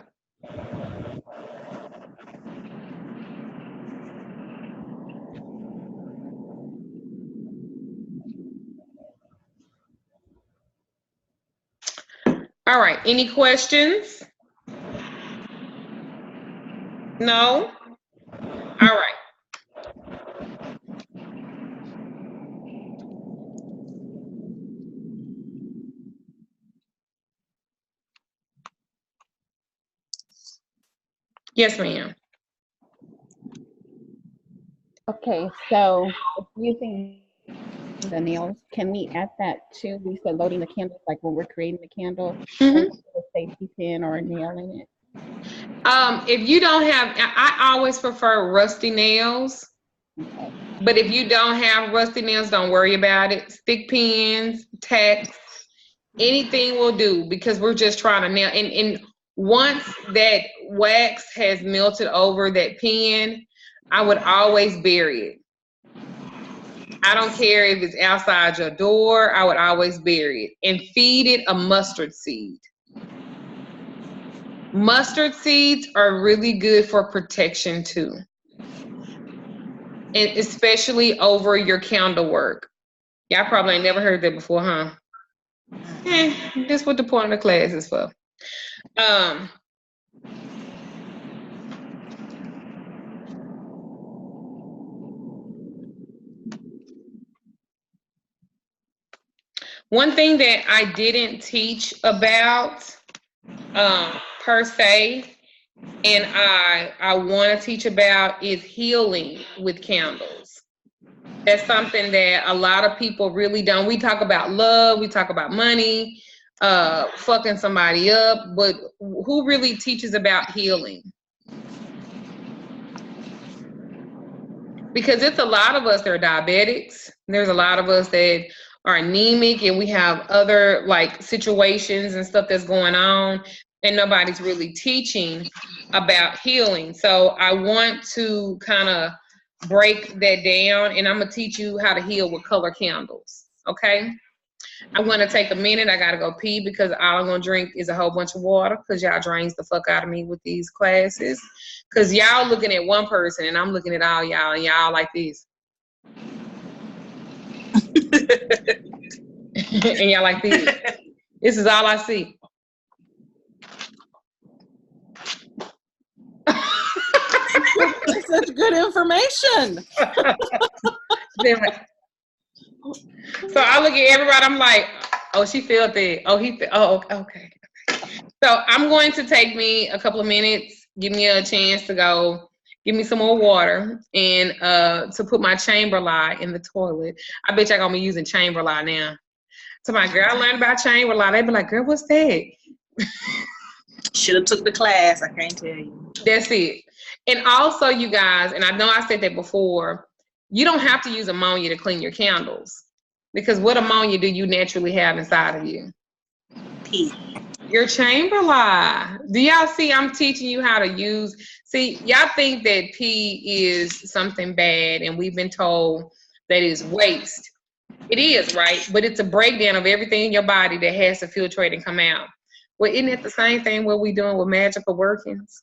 All right, any questions? No? All right. Yes, ma'am. Okay, so if using the nails, can we add that to, we said loading the candles, like when we're creating the candle, and put a safety pin or a nail in it? If you don't have, I always prefer rusty nails. Okay. But if you don't have rusty nails, don't worry about it. Stick pins, tacks, anything will do, because we're just trying to nail. And once that wax has melted over that pin, I would always bury it. I don't care if it's outside your door, I would always bury it. And feed it a mustard seed. Mustard seeds are really good for protection too. And especially over your candle work. Y'all probably ain't never heard that before, huh? That's what the point of the class is for. One thing that I didn't teach about per se, and I want to teach about, is healing with candles. That's something that a lot of people really don't. We talk about love, we talk about money, fucking somebody up, but who really teaches about healing? Because it's a lot of us that are diabetics. There's a lot of us that are anemic, and we have other like situations and stuff that's going on, and nobody's really teaching about healing. So I want to kind of break that down, and I'm gonna teach you how to heal with color candles, okay? I'm gonna take a minute. I gotta go pee, because all I'm gonna drink is a whole bunch of water, because y'all drains the fuck out of me with these classes. Because y'all looking at one person and I'm looking at all y'all, and y'all like this. And y'all like this. This is all I see. That's such good information. So I look at everybody, I'm like, oh, she felt that. Oh, oh, okay. So I'm going to take me a couple of minutes, give me a chance to go, give me some more water, and to put my chamber lie in the toilet. I bet y'all gonna be using chamber lie now. So my girl, I learned about chamber lie. They be like, girl, what's that? Should have took the class, I can't tell you. That's it. And also, you guys, and I know I said that before, you don't have to use ammonia to clean your candles, because what ammonia do you naturally have inside of you? Pee. Your chamber lie. Do y'all see? I'm teaching you how to use. See, y'all think that pee is something bad, and we've been told that it's waste. It is, right? But it's a breakdown of everything in your body that has to filtrate and come out. Well, isn't it the same thing what we doing with magical workings?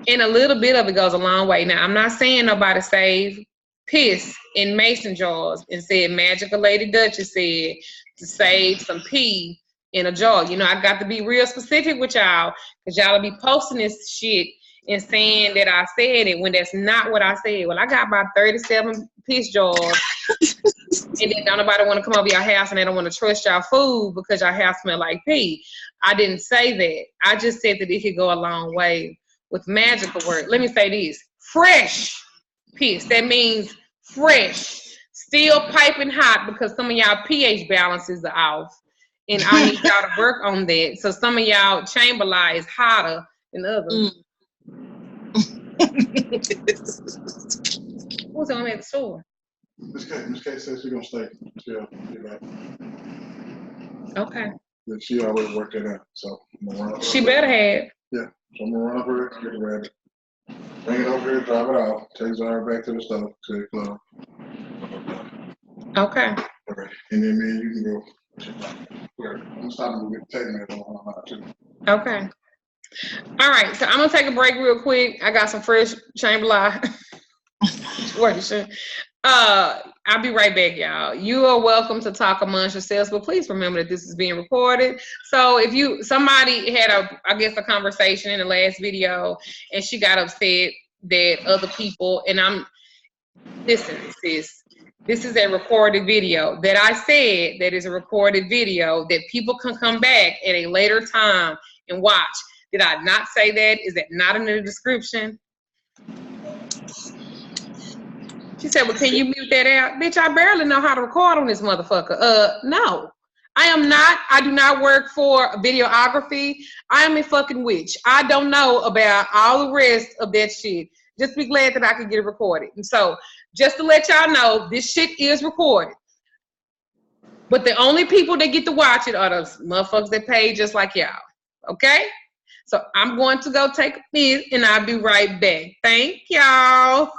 And a little bit of it goes a long way. Now, I'm not saying nobody save piss in mason jars and said Magical Lady Duchess said to save some pee in a jar. You know, I got to be real specific with y'all because y'all will be posting this shit and saying that I said it when that's not what I said. Well, I got about 37 piss jars. And then don't nobody want to come over your house and they don't want to trust y'all food because your house smell like pee. I didn't say that. I just said that it could go a long way with magical work. Let me say this. Fresh piss. That means fresh. Still piping hot because some of y'all pH balances are off. And I need y'all to work on that. So some of y'all chamber lie is hotter than others. Who's on at the store? Miss K says she's gonna stay. She'll be back. Okay. Yeah, she always worked it out. So I'm gonna run up She better have. Yeah. So I'm gonna run up her, get ready. Bring it over here, drop it off, take Zara back to the stove, to the club. Okay. Okay. And then me and you can go. I'm gonna stop and get the tape measure on too. Okay. All right. So I'm gonna take a break real quick. I got some fresh chamber lie. I'll be right back, y'all. You are welcome to talk amongst yourselves, but please remember that this is being recorded. So if somebody had a conversation in the last video and she got upset that other people, and listen, sis, this is a recorded video that I said that is a recorded video that people can come back at a later time and watch. Did I not say that? Is that not in the description? She said, well, can you mute that out? Bitch, I barely know how to record on this motherfucker. No. I do not work for videography. I am a fucking witch. I don't know about all the rest of that shit. Just be glad that I could get it recorded. And so, just to let y'all know, this shit is recorded. But the only people that get to watch it are those motherfuckers that pay just like y'all. Okay? So, I'm going to go take a piss and I'll be right back. Thank y'all.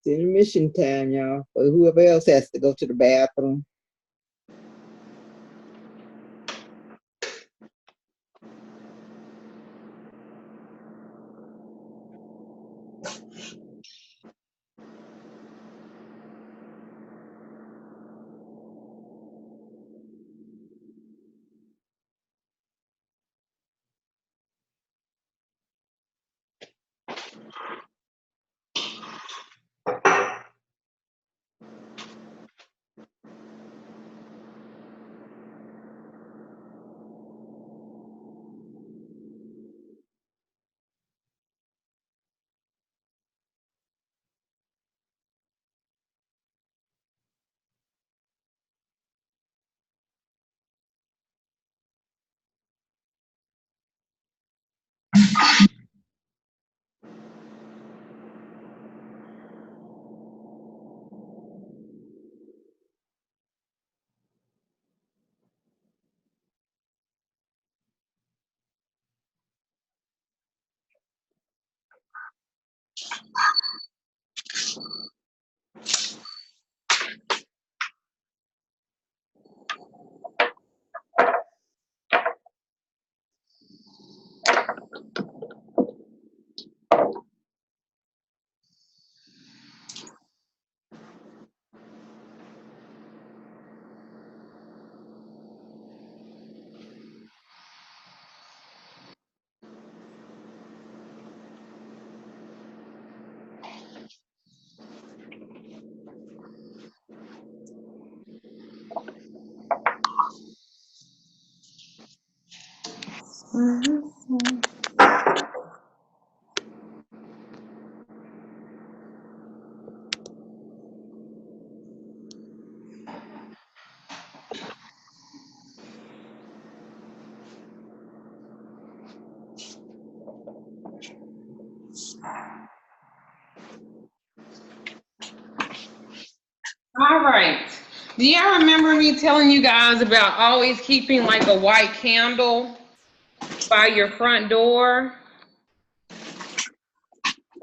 It's intermission time, y'all. Or whoever else has to go to the bathroom. All right. Do y'all remember me telling you guys about always keeping like a white candle by your front door?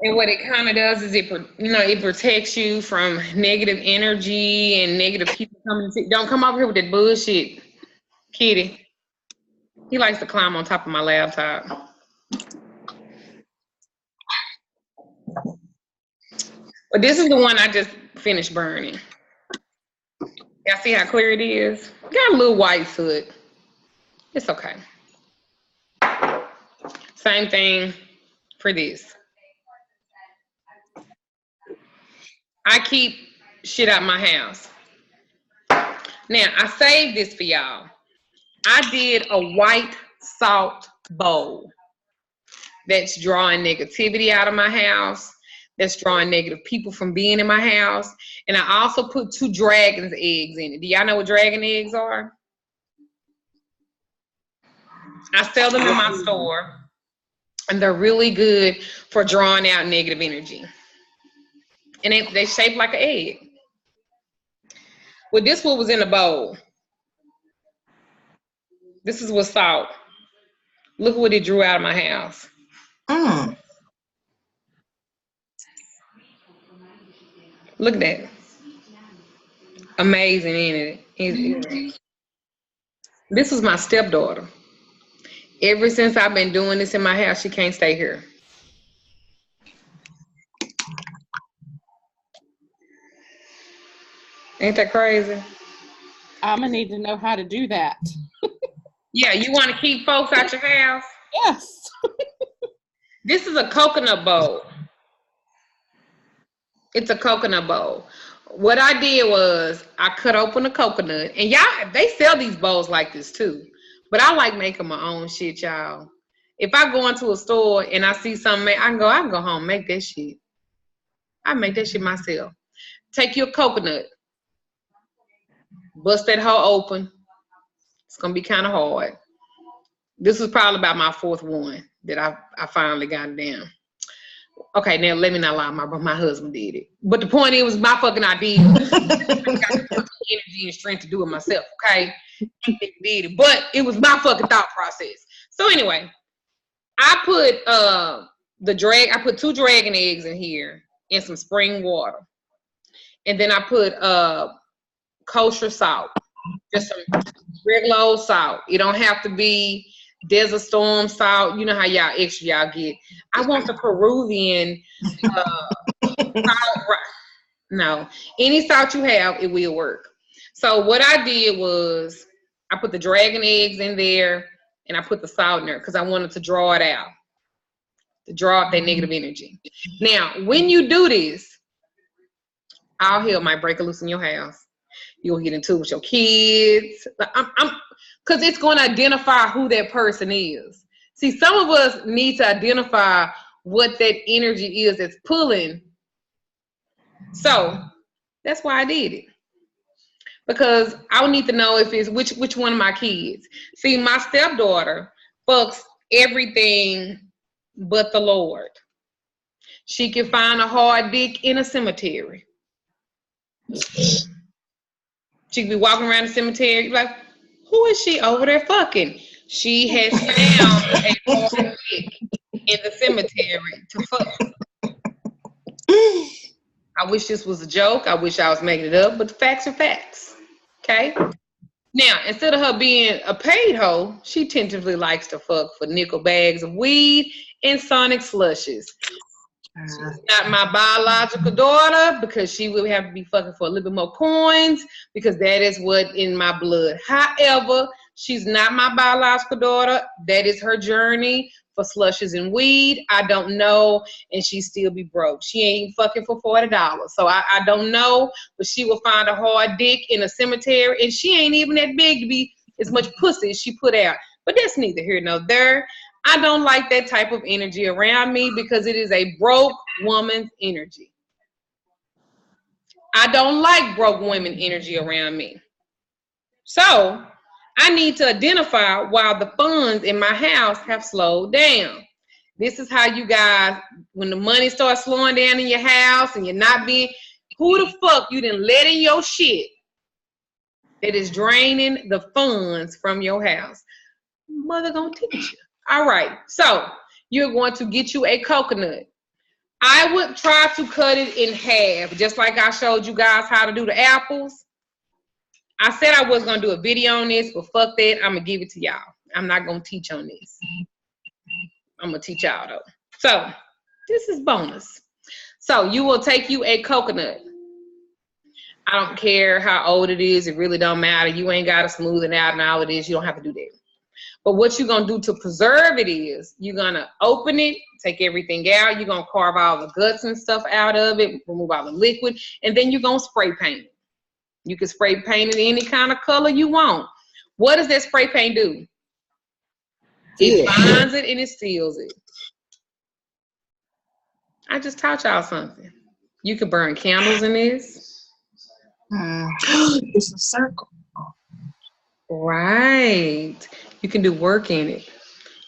And what it kind of does is it protects you from negative energy and negative people coming to. Don't come over here with that bullshit, Kitty. He likes to climb on top of my laptop. But this is the one I just finished burning. Y'all see how clear it is? Got a little white soot. It's okay. Same thing for this. I keep shit out my house. Now, I saved this for y'all. I did a white salt bowl that's drawing negativity out of my house, that's drawing negative people from being in my house. And I also put 2 dragon's eggs in it. Do y'all know what dragon eggs are? I sell them in my store, and they're really good for drawing out negative energy. And they shape like an egg. Well, this one was in a bowl. This is with salt. Look what it drew out of my house. Look at that. Amazing, ain't it? This was my stepdaughter. Ever since I've been doing this in my house, she can't stay here. Ain't that crazy? I'm gonna need to know how to do that. Yeah, you want to keep folks out your house? Yes. This is a coconut bowl. It's a coconut bowl. What I did was I cut open a coconut, and y'all, they sell these bowls like this too. But I like making my own shit, y'all. If I go into a store and I see something, I can go home and make that shit. I make that shit myself. Take your coconut, bust that hoe open. It's gonna be kind of hard. This was probably about my 4th one that I finally got it down. Okay, now let me not lie, my husband did it. But the point is, it was my fucking idea. I got the energy and strength to do it myself, okay? He did it, but it was my fucking thought process. So anyway, I put I put 2 dragon eggs in here and some spring water. And then I put kosher salt, just some regular old salt. It don't have to be Desert Storm salt. You know how y'all extra y'all get. I want the Peruvian salt. No, any salt you have, it will work. So what I did was I put the dragon eggs in there and I put the salt in there because I wanted to draw it out, to draw out that negative energy. Now, when you do this, all hell might break loose in your house. You'll get into it with your kids. Because it's going to identify who that person is. See, some of us need to identify what that energy is that's pulling. So that's why I did it. Because I would need to know if it's which one of my kids. See, my stepdaughter fucks everything but the Lord. She can find a hard dick in a cemetery. She could be walking around the cemetery like, who is she over there fucking? She has found a hard dick in the cemetery to fuck. I wish this was a joke. I wish I was making it up, but the facts are facts. Okay? Now, instead of her being a paid hoe, she tentatively likes to fuck for nickel bags of weed and Sonic slushes. She's not my biological daughter because she will have to be fucking for a little bit more coins because that is what in my blood. However, she's not my biological daughter. That is her journey for slushes and weed. I don't know, and she still be broke. She ain't fucking for $40. So I don't know, but she will find a hard dick in a cemetery, and she ain't even that big to be as much pussy as she put out. But that's neither here nor there. I don't like that type of energy around me because it is a broke woman's energy. I don't like broke women energy around me. So I need to identify why the funds in my house have slowed down. This is how you guys, when the money starts slowing down in your house and you're not being, Who the fuck you done let in your shit that is draining the funds from your house? Mother gonna teach you. All right, so you're going to get you a coconut. I would try to cut it in half, just like I showed you guys how to do the apples. I said I was gonna do a video on this, but fuck that, I'm gonna give it to y'all. I'm not gonna teach on this. I'm gonna teach y'all though. So this is bonus. So you will take you a coconut. I don't care how old it is, it really don't matter. You ain't gotta smooth it out and all of this, you don't have to do that. But what you're gonna do to preserve it is you're gonna open it, take everything out, you're gonna carve all the guts and stuff out of it, remove all the liquid, and then you're gonna spray paint it. You can spray paint it any kind of color you want. What does that spray paint do? It binds it and it seals it. I just taught y'all something. You could burn candles in this. It's a circle. Right. You can do work in it.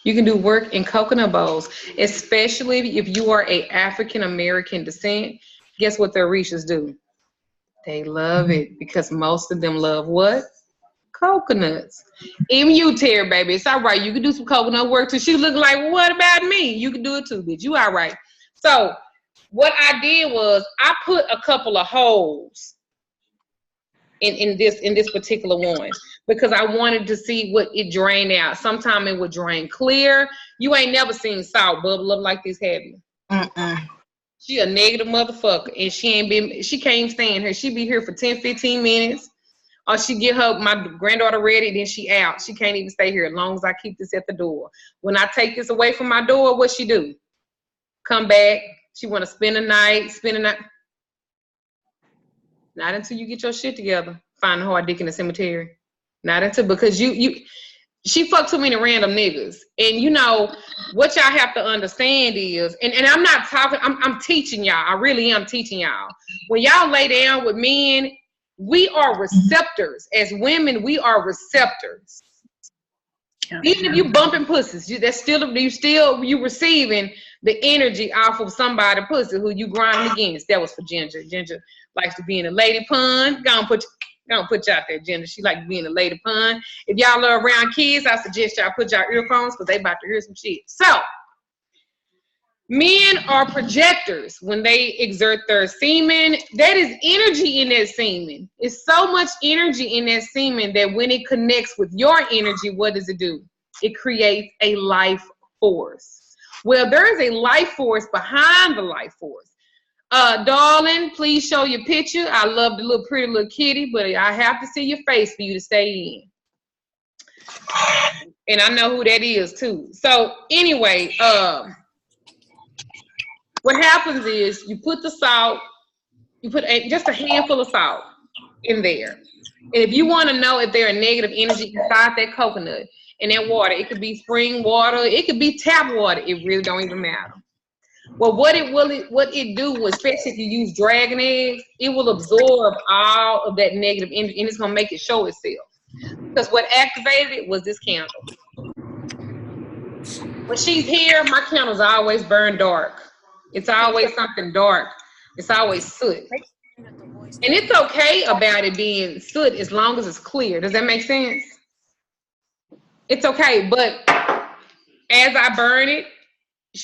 You can do work in coconut bowls, especially if you are a African American descent. Guess what their Orishas do? They love it because most of them love what? Coconuts. Even you, Terry, baby, it's all right. You can do some coconut work too. She look like, well, what about me? You can do it too, bitch. You all right. So what I did was I put a couple of holes in this particular one because I wanted to see what it drained out. Sometimes it would drain clear. You ain't never seen salt bubble up like this, have you? She a negative motherfucker, and she can't stand her. She be here for 10, 15 minutes, or she get my granddaughter ready, then she out. She can't even stay here as long as I keep this at the door. When I take this away from my door, what she do? Come back. She want to spend the night. Not until you get your shit together. Find a hard dick in the cemetery. Not until, because she fucked too many random niggas. And you know, what y'all have to understand is, and I'm not talking, I'm teaching y'all. I really am teaching y'all. When y'all lay down with men, we are receptors. As women, we are receptors. Even if you bumping pussies, you receiving the energy off of somebody pussy who you grinding against. That was for Ginger. Ginger likes to be in a lady pun. Gonna put you out there, Ginger. She like to be in a lady pun. If y'all are around kids, I suggest y'all put y'all earphones because they about to hear some shit. So men are projectors. When they exert their semen, that is energy in that semen. It's so much energy in that semen that when it connects with your energy, what does it do? It creates a life force. Well, there is a life force behind the life force. Darling, please show your picture. I love the little pretty little kitty, but I have to see your face for you to stay in. And I know who that is too. So anyway, what happens is you put the salt, you put just a handful of salt in there. And if you want to know if there are negative energy inside that coconut and that water, it could be spring water, it could be tap water, it really don't even matter. Well, what it do, especially if you use dragon eggs, it will absorb all of that negative energy and it's gonna make it show itself. Because what activated it was this candle. When she's here, my candles always burn dark. It's always something dark. It's always soot. And it's okay about it being soot as long as it's clear. Does that make sense? It's okay, but as I burn it,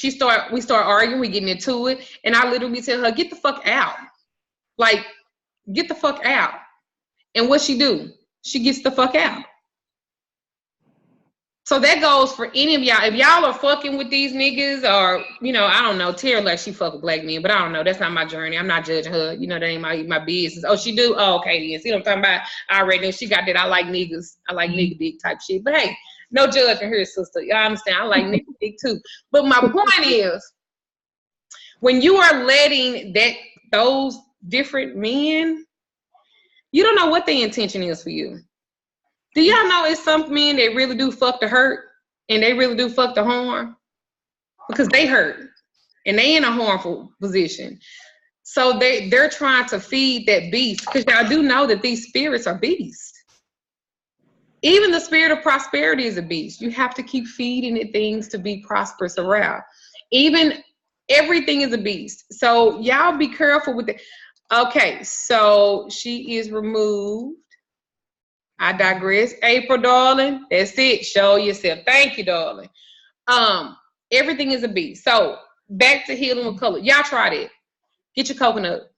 we start arguing, we getting into it, and I literally tell her, get the fuck out. Like, get the fuck out. And what she do? She gets the fuck out. So that goes for any of y'all. If y'all are fucking with these niggas, or, you know, I don't know, Tara like she fuck with black men, but I don't know. That's not my journey. I'm not judging her. You know, that ain't my business. Oh, she do? Oh, okay, then. See what I'm talking about? I already know she got that I like niggas. I like nigga dick type shit. But hey, no judging here, sister. Y'all understand? I like nigga dick too. But my point is, when you are letting those different men, you don't know what the intention is for you. Do y'all know it's some men that really do fuck to hurt and they really do fuck to harm? Because they hurt and they in a harmful position. So they're trying to feed that beast, because y'all do know that these spirits are beasts. Even the spirit of prosperity is a beast. You have to keep feeding it things to be prosperous around. Even everything is a beast. So y'all be careful with it. Okay, so she is removed. I digress. April, darling, that's it. Show yourself. Thank you, darling. Everything is a B. So back to healing with color. Y'all try it. Get your coconut,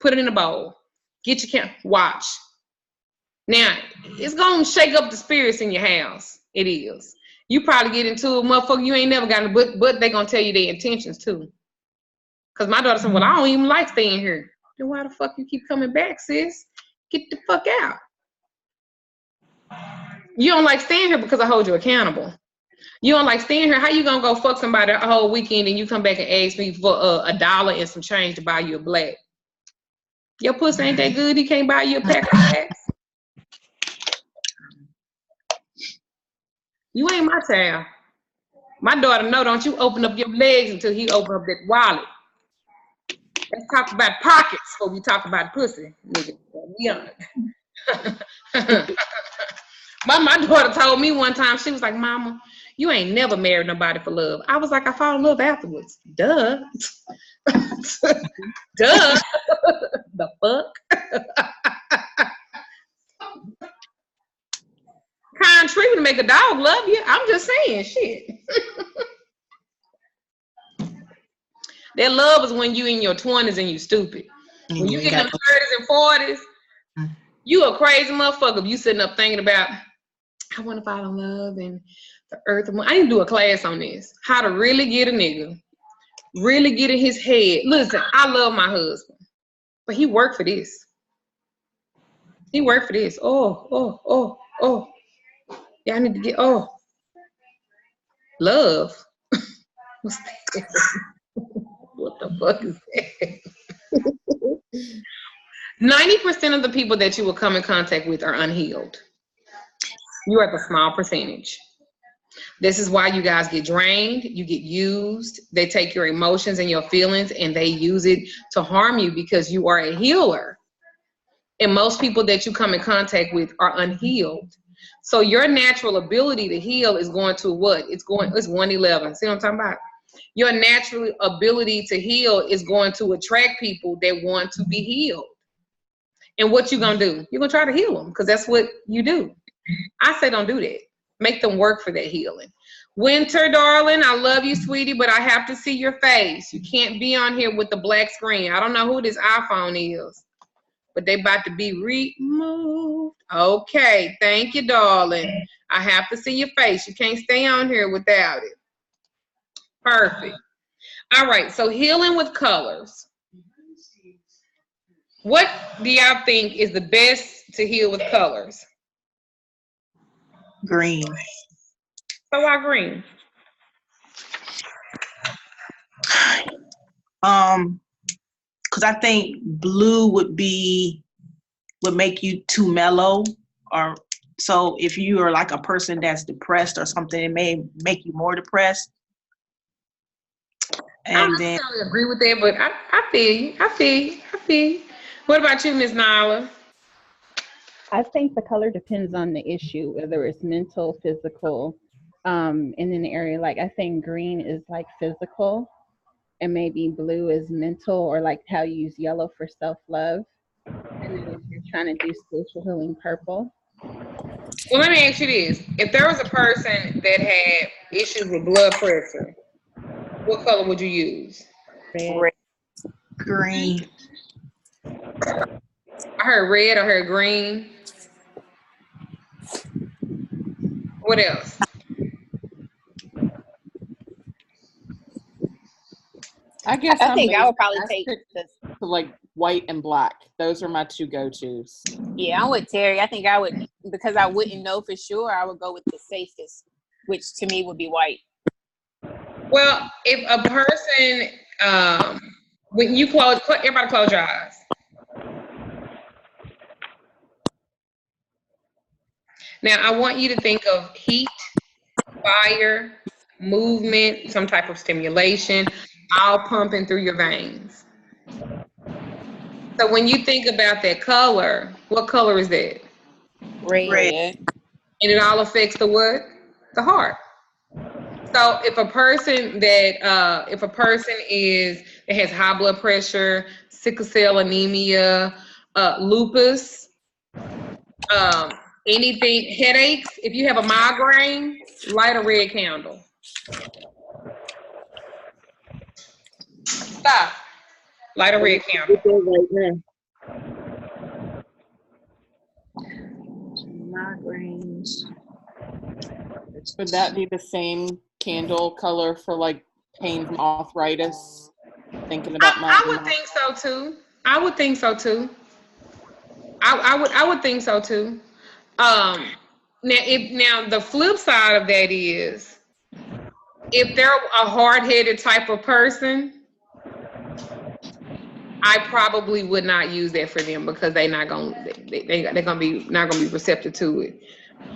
put it in a bowl. Get your watch. Now it's gonna shake up the spirits in your house. It is. You probably get into a motherfucker you ain't never gotten, but they gonna tell you their intentions too. Cause my daughter said, "Well, I don't even like staying here." Then why the fuck you keep coming back, sis? Get the fuck out. You don't like staying here because I hold you accountable. You don't like staying here. How you gonna go fuck somebody a whole weekend and you come back and ask me for $1 and some change to buy you a black? Your pussy ain't that good. He can't buy you a pack of blacks. You ain't my child. My daughter know. Don't you open up your legs until he open up that wallet. Let's talk about pockets before we talk about pussy, nigga. My daughter told me one time, she was like, "Mama, you ain't never married nobody for love." I was like, "I fall in love afterwards." Duh. Duh. The fuck? Kind tree would make a dog love you. I'm just saying, shit. That love is when you in your 20s and you stupid. When you get in them 30s and 40s, you a crazy motherfucker. You sitting up thinking about, I want to fall in love and the earth. I need to do a class on this. How to really get a nigga. Really get in his head. Listen, I love my husband, but he worked for this. He worked for this. Oh. Yeah, I need to get, love. What's that? What the fuck is that? 90% of the people that you will come in contact with are unhealed. You're at the small percentage. This is why you guys get drained, you get used. They take your emotions and your feelings and they use it to harm you because you are a healer. And most people that you come in contact with are unhealed. So your natural ability to heal is going to what? It's 111. See what I'm talking about? Your natural ability to heal is going to attract people that want to be healed. And what you gonna do? You're gonna try to heal them because that's what you do. I say don't do that. Make them work for that healing. Winter, darling, I love you, sweetie, but I have to see your face. You can't be on here with the black screen. I don't know who this iPhone is, but they about to be removed. Okay, thank you, darling. I have to see your face. You can't stay on here without it. Perfect. All right, so healing with colors. What do y'all think is the best to heal with colors? Green. So why green? Because I think blue would make you too mellow, or so if you are like a person that's depressed or something, it may make you more depressed. And I don't necessarily agree with that, but I feel you. What about you, Ms. Nyla? I think the color depends on the issue, whether it's mental, physical, and in the area, like I think green is like physical and maybe blue is mental, or like how you use yellow for self-love. And then if you're trying to do spiritual healing, purple. Well, let me ask you this. If there was a person that had issues with blood pressure, what color would you use? Red. Green. I heard red, I heard green. What else? I guess I think I would probably take to like white and black. Those are my two go-tos. Yeah, I'm with Terry. I think I would, because I wouldn't know for sure, I would go with the safest, which to me would be white. Well, if a person, when you everybody close your eyes. Now, I want you to think of heat, fire, movement, some type of stimulation, all pumping through your veins. So when you think about that color, what color is that? Red. And it all affects the what? The heart. So if a person that has high blood pressure, sickle cell anemia, lupus, anything, headaches. If you have a migraine, light a red candle. Stop. Light a red candle. Right now. Migraines. Would that be the same candle color for like pain from arthritis? Thinking about I would think so too. I would think so too. I would think so too. Now the flip side of that is, if they're a hard-headed type of person, I probably would not use that for them, because they're not gonna they're gonna be not gonna be receptive to it.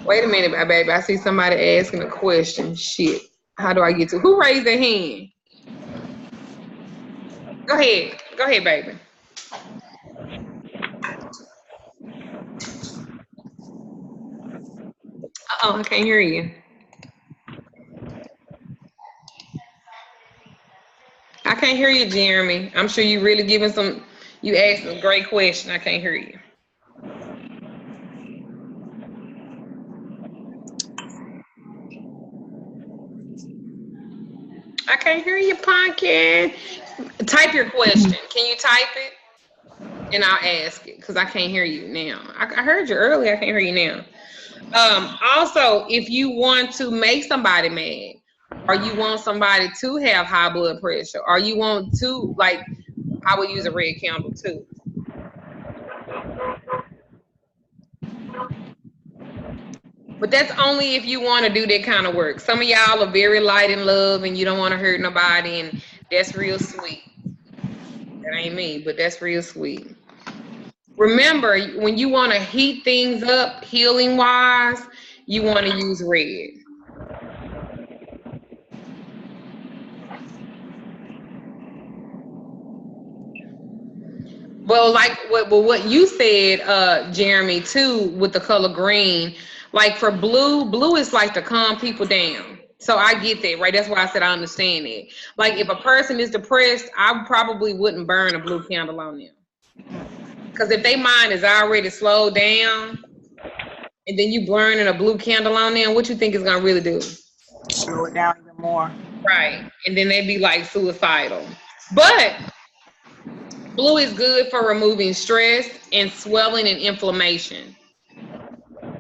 Wait a minute, baby. I see somebody asking a question. Shit. How do I get to? Who raised their hand? Go ahead. Go ahead, baby. I can't hear you. I can't hear you, Jeremy. I'm sure you really giving some. You asked a great question. I can't hear you. I can't hear you, Pumpkin. Type your question. Can you type it? And I'll ask it, because I can't hear you now. I heard you earlier. I can't hear you now. Also, if you want to make somebody mad, or you want somebody to have high blood pressure, or you want to, like, I would use a red candle too. But that's only if you want to do that kind of work. Some of y'all are very light in love and you don't want to hurt nobody, and that's real sweet. That ain't me, but that's real sweet. Remember, when you want to heat things up healing wise, you want to use red. Well, like what you said, Jeremy, too, with the color green, like for blue is like to calm people down. So I get that, right? That's why I said I understand it. Like if a person is depressed, I probably wouldn't burn a blue candle on them. Because if their mind is already slowed down, and then you burning a blue candle on them, what you think is going to really do? Slow it down even more. Right. And then they be like suicidal. But blue is good for removing stress and swelling and inflammation.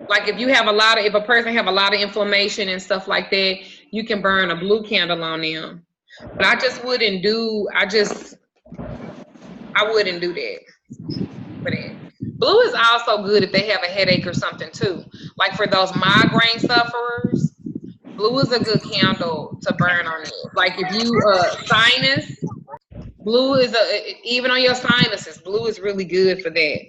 Like if a person have a lot of inflammation and stuff like that, you can burn a blue candle on them. But I wouldn't do that for that. Blue is also good if they have a headache or something too. Like for those migraine sufferers, blue is a good candle to burn on it. Like if you sinus, blue is even on your sinuses, blue is really good for that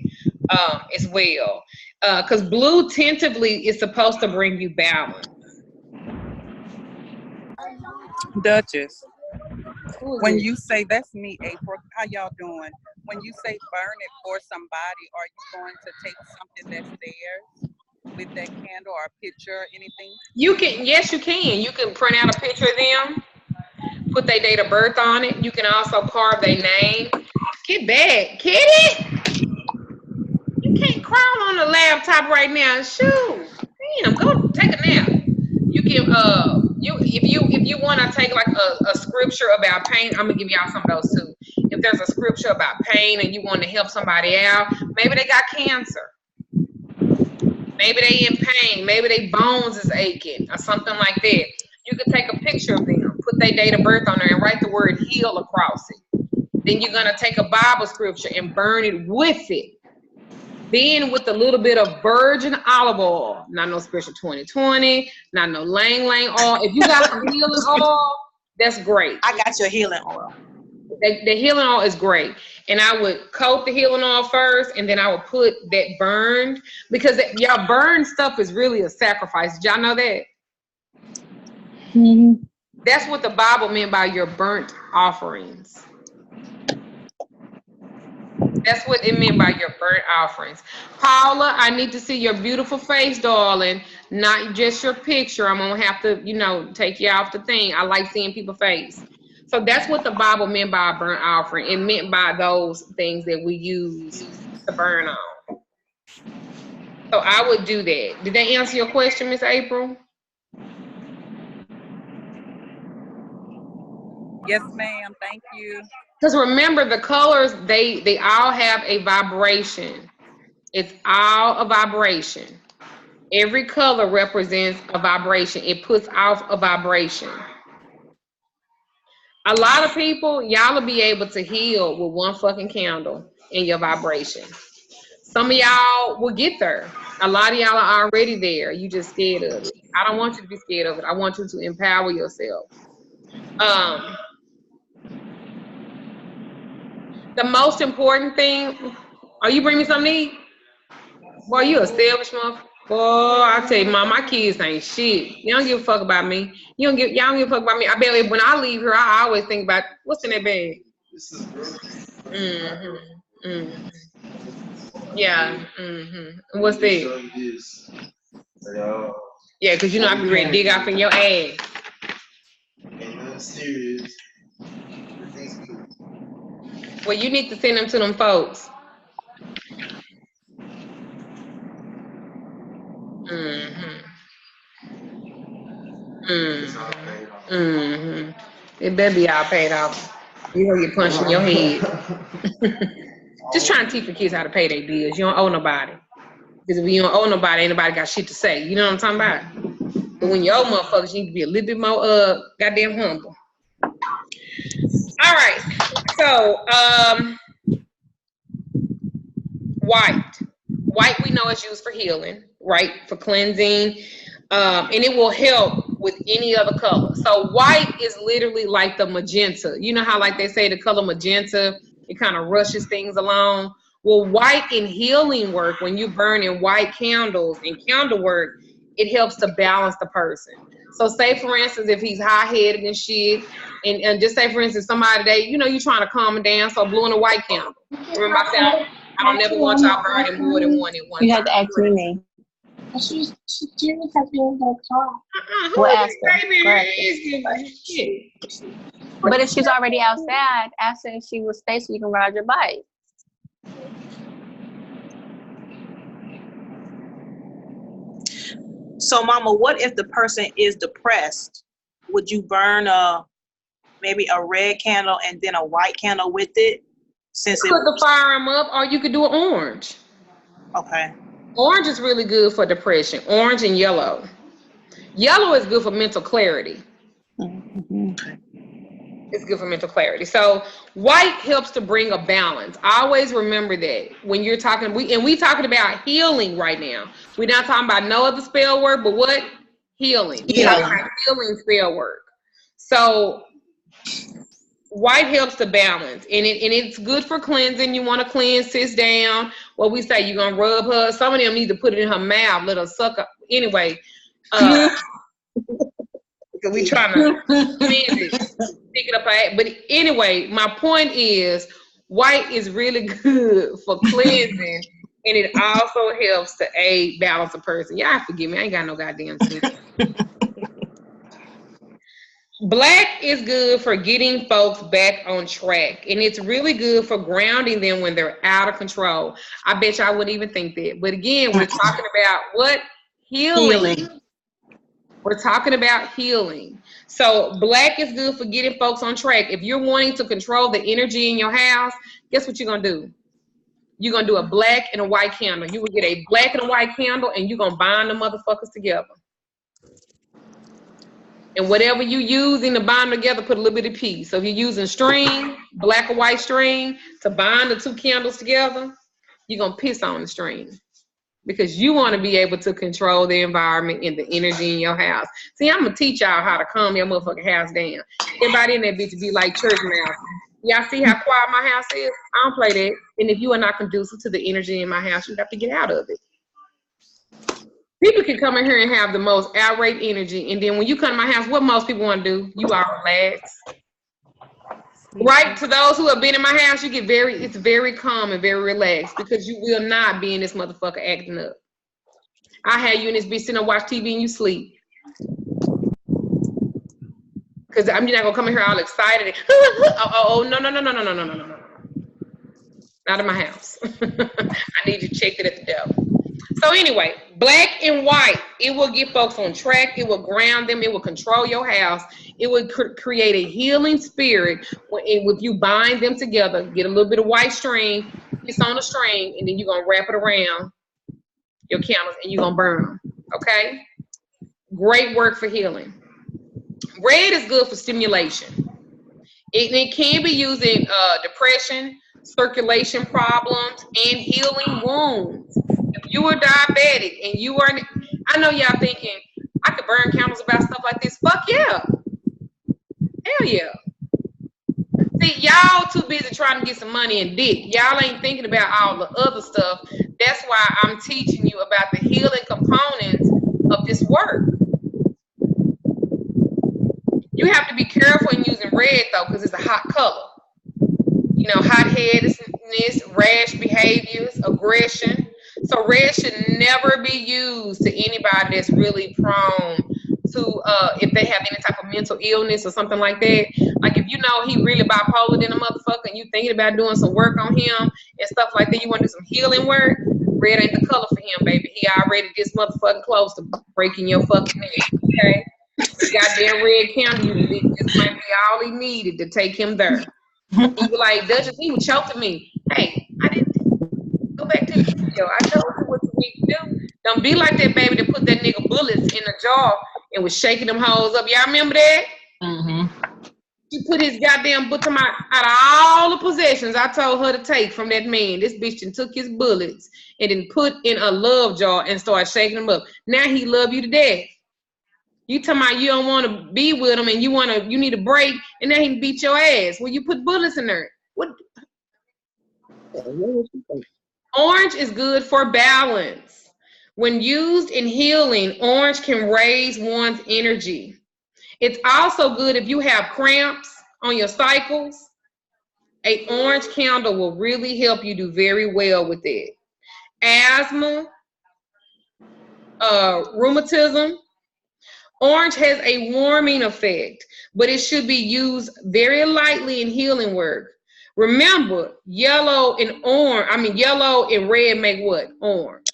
as well. Because blue tentatively is supposed to bring you balance. Duchess, when you say, that's me, April, how y'all doing? When you say burn it for somebody, are you going to take something that's theirs with that candle, or a picture or anything? Yes, you can. You can print out a picture of them, put their date of birth on it. You can also carve their name. Get back, kitty. You can't crawl on the laptop right now. Shoot. Damn, go take a nap. You can if you want to take like a scripture about pain, I'm gonna give y'all some of those too. If there's a scripture about pain and you want to help somebody out, maybe they got cancer, maybe they in pain, maybe their bones is aching or something like that. You could take a picture of them, put their date of birth on there, and write the word heal across it. Then you're gonna take a Bible scripture and burn it with it. Then with a little bit of virgin olive oil, not no special 2020, not no Lang Lang oil. If you got some healing oil, that's great. I got your healing oil. The healing oil is great. And I would coat the healing oil first, and then I would put that burned, because y'all burned stuff is really a sacrifice. Did y'all know that? Mm-hmm. That's what the Bible meant by your burnt offerings. That's what it meant by your burnt offerings. Paula, I need to see your beautiful face, darling, not just your picture. I'm going to have to, take you off the thing. I like seeing people's face. So that's what the Bible meant by a burnt offering. It meant by those things that we use to burn on. So I would do that. Did that answer your question, Miss April? Yes, ma'am. Thank you. Because remember, the colors, they all have a vibration. It's all a vibration. Every color represents a vibration. It puts off a vibration. A lot of people, y'all will be able to heal with one fucking candle in your vibration. Some of y'all will get there. A lot of y'all are already there. You just scared of it. I don't want you to be scared of it. I want you to empower yourself. The most important thing, are you bringing me something to eat? Boy, you a selfish motherfucker. Boy, I tell you, Mom, my kids ain't shit. You don't give a fuck about me. Y'all don't give a fuck about me. I bet when I leave here, I always think about what's in that bag. Yeah. And what's that? Yeah, because you know I be ready to dig off in your ass. Well, you need to send them to them folks. It better be all paid off. You're gonna get punched in your head. Just trying to teach the kids how to pay their bills. You don't owe nobody. Because if you don't owe nobody, ain't nobody got shit to say. You know what I'm talking about? But when you owe motherfuckers, you need to be a little bit more goddamn humble. All right. So white. White we know is used for healing, right? For cleansing. And it will help with any other color. So white is literally like the magenta. You know how like they say the color magenta, it kind of rushes things along. Well, white in healing work, when you burn in white candles and candle work, it helps to balance the person. So say for instance, if he's high-headed and shit, and just say for instance, somebody today, you know, you're trying to calm him down, so blue in a white candle. Remember I said, I don't never want y'all burning more than one at one time. You had to ask me. She didn't have to in the car. We'll ask her. But if she's already outside, ask her if she will stay so you can ride your bike. So, Mama, what if the person is depressed? Would you burn maybe a red candle and then a white candle with it? Since you could fire them up, or you could do an orange. Okay. Orange is really good for depression. Orange and yellow. Yellow is good for mental clarity. It's good for mental clarity. So white helps to bring a balance. Always remember that when you're talking, we talking about healing right now. We're not talking about no other spell work, but what? Healing. We're talking about healing spell work. So white helps to balance, and it's good for cleansing. You want to cleanse, sit down. What we say, you're gonna rub her. Some of them need to put it in her mouth, let her suck up. Anyway, because we trying to cleanse it, stick it up her ass. But anyway, my point is, white is really good for cleansing, and it also helps to aid balance a person. Y'all forgive me, I ain't got no goddamn sense. Black is good for getting folks back on track, and it's really good for grounding them when they're out of control. I bet y'all wouldn't even think that. But again, we're talking about what? Healing. We're talking about healing. So black is good for getting folks on track. If you're wanting to control the energy in your house, guess what you're going to do? You're going to do a black and a white candle. You will get a black and a white candle, and you're going to bind the motherfuckers together. And whatever you using to bind them together, put a little bit of peace. So if you're using string, black or white string, to bind the two candles together, you're going to piss on the string. Because you want to be able to control the environment and the energy in your house. See, I'm going to teach y'all how to calm your motherfucking house down. Everybody in that bitch be like church mouse. Y'all see how quiet my house is? I don't play that. And if you are not conducive to the energy in my house, you have to get out of it. People can come in here and have the most outrage energy, and then when you come to my house, what most people want to do? You are relaxed. Right? To those who have been in my house, you get it's very calm and very relaxed, because you will not be in this motherfucker acting up. I had you in this bitch sitting and watch TV and you sleep. Because I'm not gonna come in here all excited. Oh, no. Not in my house. I need you checked it at the door. So anyway, black and white, it will get folks on track. It will ground them. It will control your house. It will create a healing spirit if you bind them together. Get a little bit of white string, it's on a string, and then you're gonna wrap it around your candles and you're gonna burn them. Okay? Great work for healing. Red is good for stimulation. It can be used in depression, circulation problems, and healing wounds. If you are diabetic and you are, I know y'all thinking, I could burn candles about stuff like this. Fuck yeah. Hell yeah. See, y'all too busy trying to get some money and dick. Y'all ain't thinking about all the other stuff. That's why I'm teaching you about the healing components of this work. You have to be careful in using red though, because it's a hot color. You know, hot-headedness, rash behaviors, aggression. So red should never be used to anybody that's really prone to, if they have any type of mental illness or something like that. Like if you know he really bipolar than a motherfucker and you thinking about doing some work on him and stuff like that, you want to do some healing work, red ain't the color for him, baby. He already this motherfucking close to breaking your fucking neck, okay? Goddamn red candle, this might be all he needed to take him there. He was like, Duchess, he was choking me. Hey, I didn't go back to the video. I told you what you need to do. Don't be like that baby that put that nigga bullets in a jar and was shaking them hoes up. Y'all remember that? Mm-hmm. She put his goddamn butt out of all the possessions I told her to take from that man. This bitch and took his bullets and then put in a love jar and started shaking them up. Now he love you to death. You talking about you don't want to be with him and you need a break, and then he beat your ass. Well, you put bullets in there. What? Orange is good for balance. When used in healing, orange can raise one's energy. It's also good if you have cramps on your cycles. An orange candle will really help you do very well with it. Asthma, rheumatism. Orange has a warming effect, but it should be used very lightly in healing work. Remember, yellow and red make what? Orange.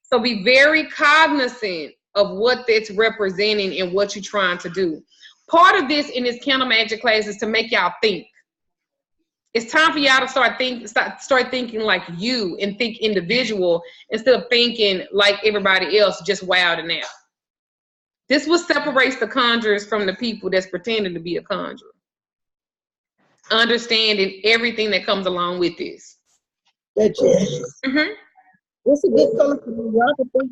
So be very cognizant of what that's representing and what you're trying to do. Part of this in this candle magic class is to make y'all think. It's time for y'all to start thinking like you and think individual instead of thinking like everybody else, just wilding out. This what separates the conjurers from the people that's pretending to be a conjurer. Understanding everything that comes along with this. Mm-hmm. What's a good color for neuropathy?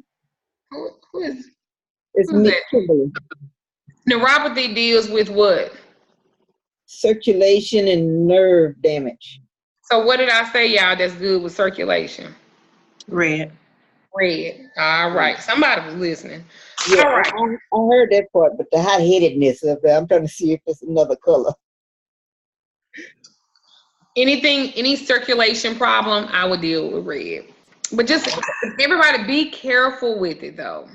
Who is that? Kimberly. Neuropathy deals with what? Circulation and nerve damage. So what did I say, y'all, that's good with circulation? Red. Red. All right. Somebody was listening. Yeah, all right. I heard that part, but the hot-headedness of it, I'm trying to see if it's another color. Any circulation problem, I would deal with red. But just everybody be careful with it though.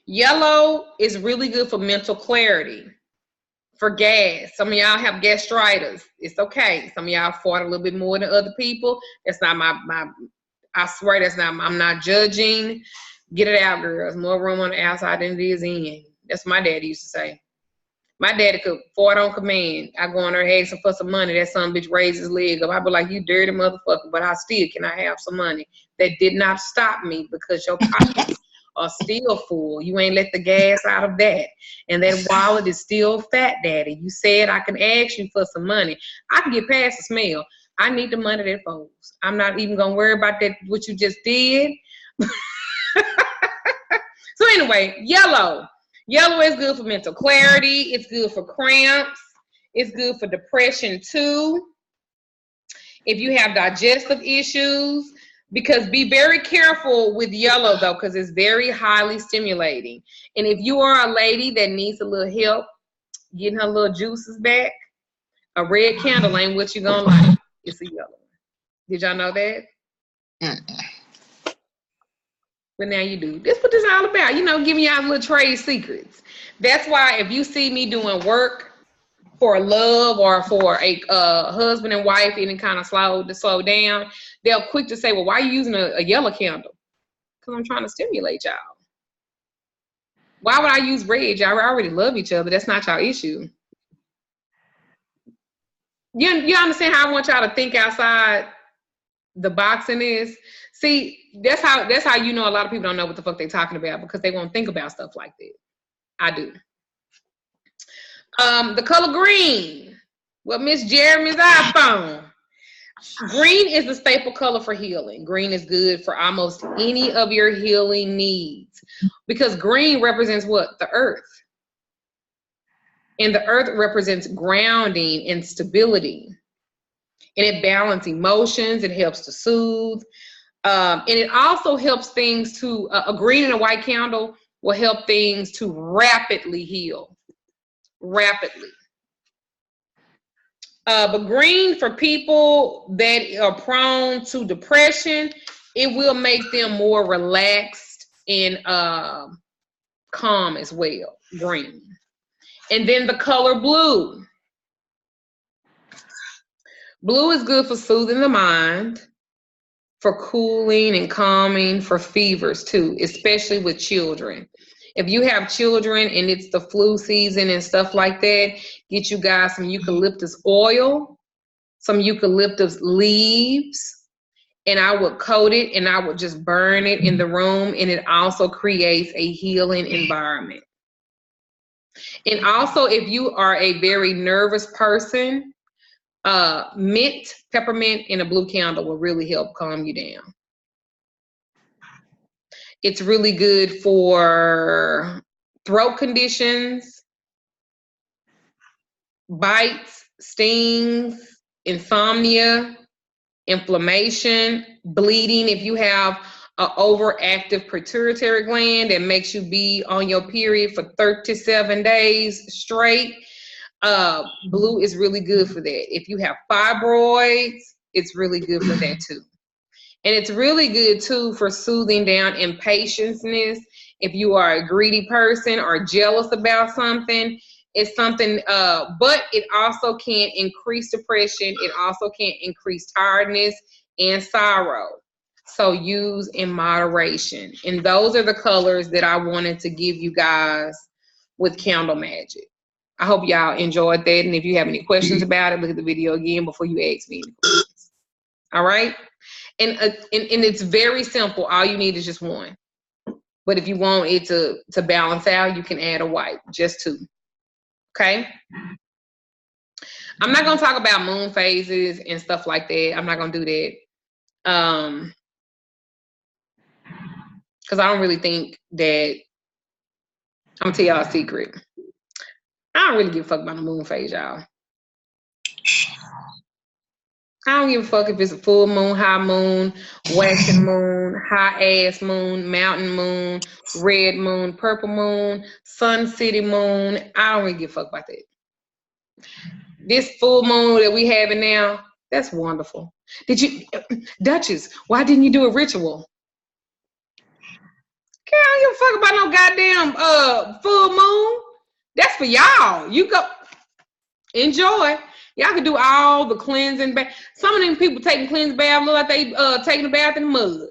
Yellow is really good for mental clarity, for gas. Some of y'all have gastritis. It's okay. Some of y'all fought a little bit more than other people. That's not I swear that's not, I'm not judging. Get it out, girls. More room on the outside than it is in. That's what my daddy used to say. My daddy could fart on command. I go on there asking for some money. That son bitch raised his leg up. I be like, you dirty motherfucker, but can I have some money? That did not stop me because your pockets are still full. You ain't let the gas out of that. And that wallet is still fat, daddy. You said I can ask you for some money. I can get past the smell. I need the money that folds. I'm not even gonna worry about that, what you just did. So anyway, yellow. Yellow is good for mental clarity. It's good for cramps. It's good for depression too. If you have digestive issues, because be very careful with yellow though, because it's very highly stimulating. And if you are a lady that needs a little help getting her little juices back, a red candle ain't what you're gonna like. It's a yellow one. Did y'all know that? But now you do. That's what this is all about. You know, giving y'all little trade secrets. That's why if you see me doing work for love or for a husband and wife, any kind of slow down, they're quick to say, well, why are you using a yellow candle? Because I'm trying to stimulate y'all. Why would I use red? Y'all already love each other. That's not y'all issue. You understand how I want y'all to think outside the box in this? See, that's how you know a lot of people don't know what the fuck they're talking about, because they won't think about stuff like that. I do. The color green. Well, Miss Jeremy's iPhone. Green is the staple color for healing. Green is good for almost any of your healing needs, because green represents what? The earth. And the earth represents grounding and stability. And it balances emotions. It helps to soothe. And it also helps things to, a green and a white candle will help things to rapidly heal. Rapidly. But green, for people that are prone to depression, it will make them more relaxed and calm as well. Green. And then the color blue. Blue is good for soothing the mind, for cooling and calming, for fevers too, especially with children. If you have children and it's the flu season and stuff like that, get you guys some eucalyptus oil, some eucalyptus leaves, and I would coat it and I would just burn it in the room, and it also creates a healing environment. And also, if you are a very nervous person, mint, peppermint, and a blue candle will really help calm you down. It's really good for throat conditions, bites, stings, insomnia, inflammation, bleeding. If you have an overactive pituitary gland that makes you be on your period for 37 days straight, blue is really good for that. If you have fibroids, it's really good for that too. And it's really good too for soothing down impatience-ness. If you are a greedy person or jealous about something, it's something, but it also can increase depression. It also can increase tiredness and sorrow. So use in moderation. And those are the colors that I wanted to give you guys with Candle Magic. I hope y'all enjoyed that. And if you have any questions about it, look at the video again before you ask me any questions. All right? And it's very simple. All you need is just one. But if you want it to balance out, you can add a white, just two. Okay? I'm not going to talk about moon phases and stuff like that. I'm not going to do that. Because I don't really think that, I'm going to tell y'all a secret. I don't really give a fuck about the moon phase, y'all. I don't give a fuck if it's a full moon, high moon, waxing moon, high ass moon, mountain moon, red moon, purple moon, sun city moon. I don't really give a fuck about that. This full moon that we having now, that's wonderful. Did you, Duchess, why didn't you do a ritual? Girl, I don't give a fuck about no goddamn full moon. That's for y'all. You go enjoy. Y'all can do all the cleansing bath. Some of them people taking cleansing bath look like they taking a bath in mud.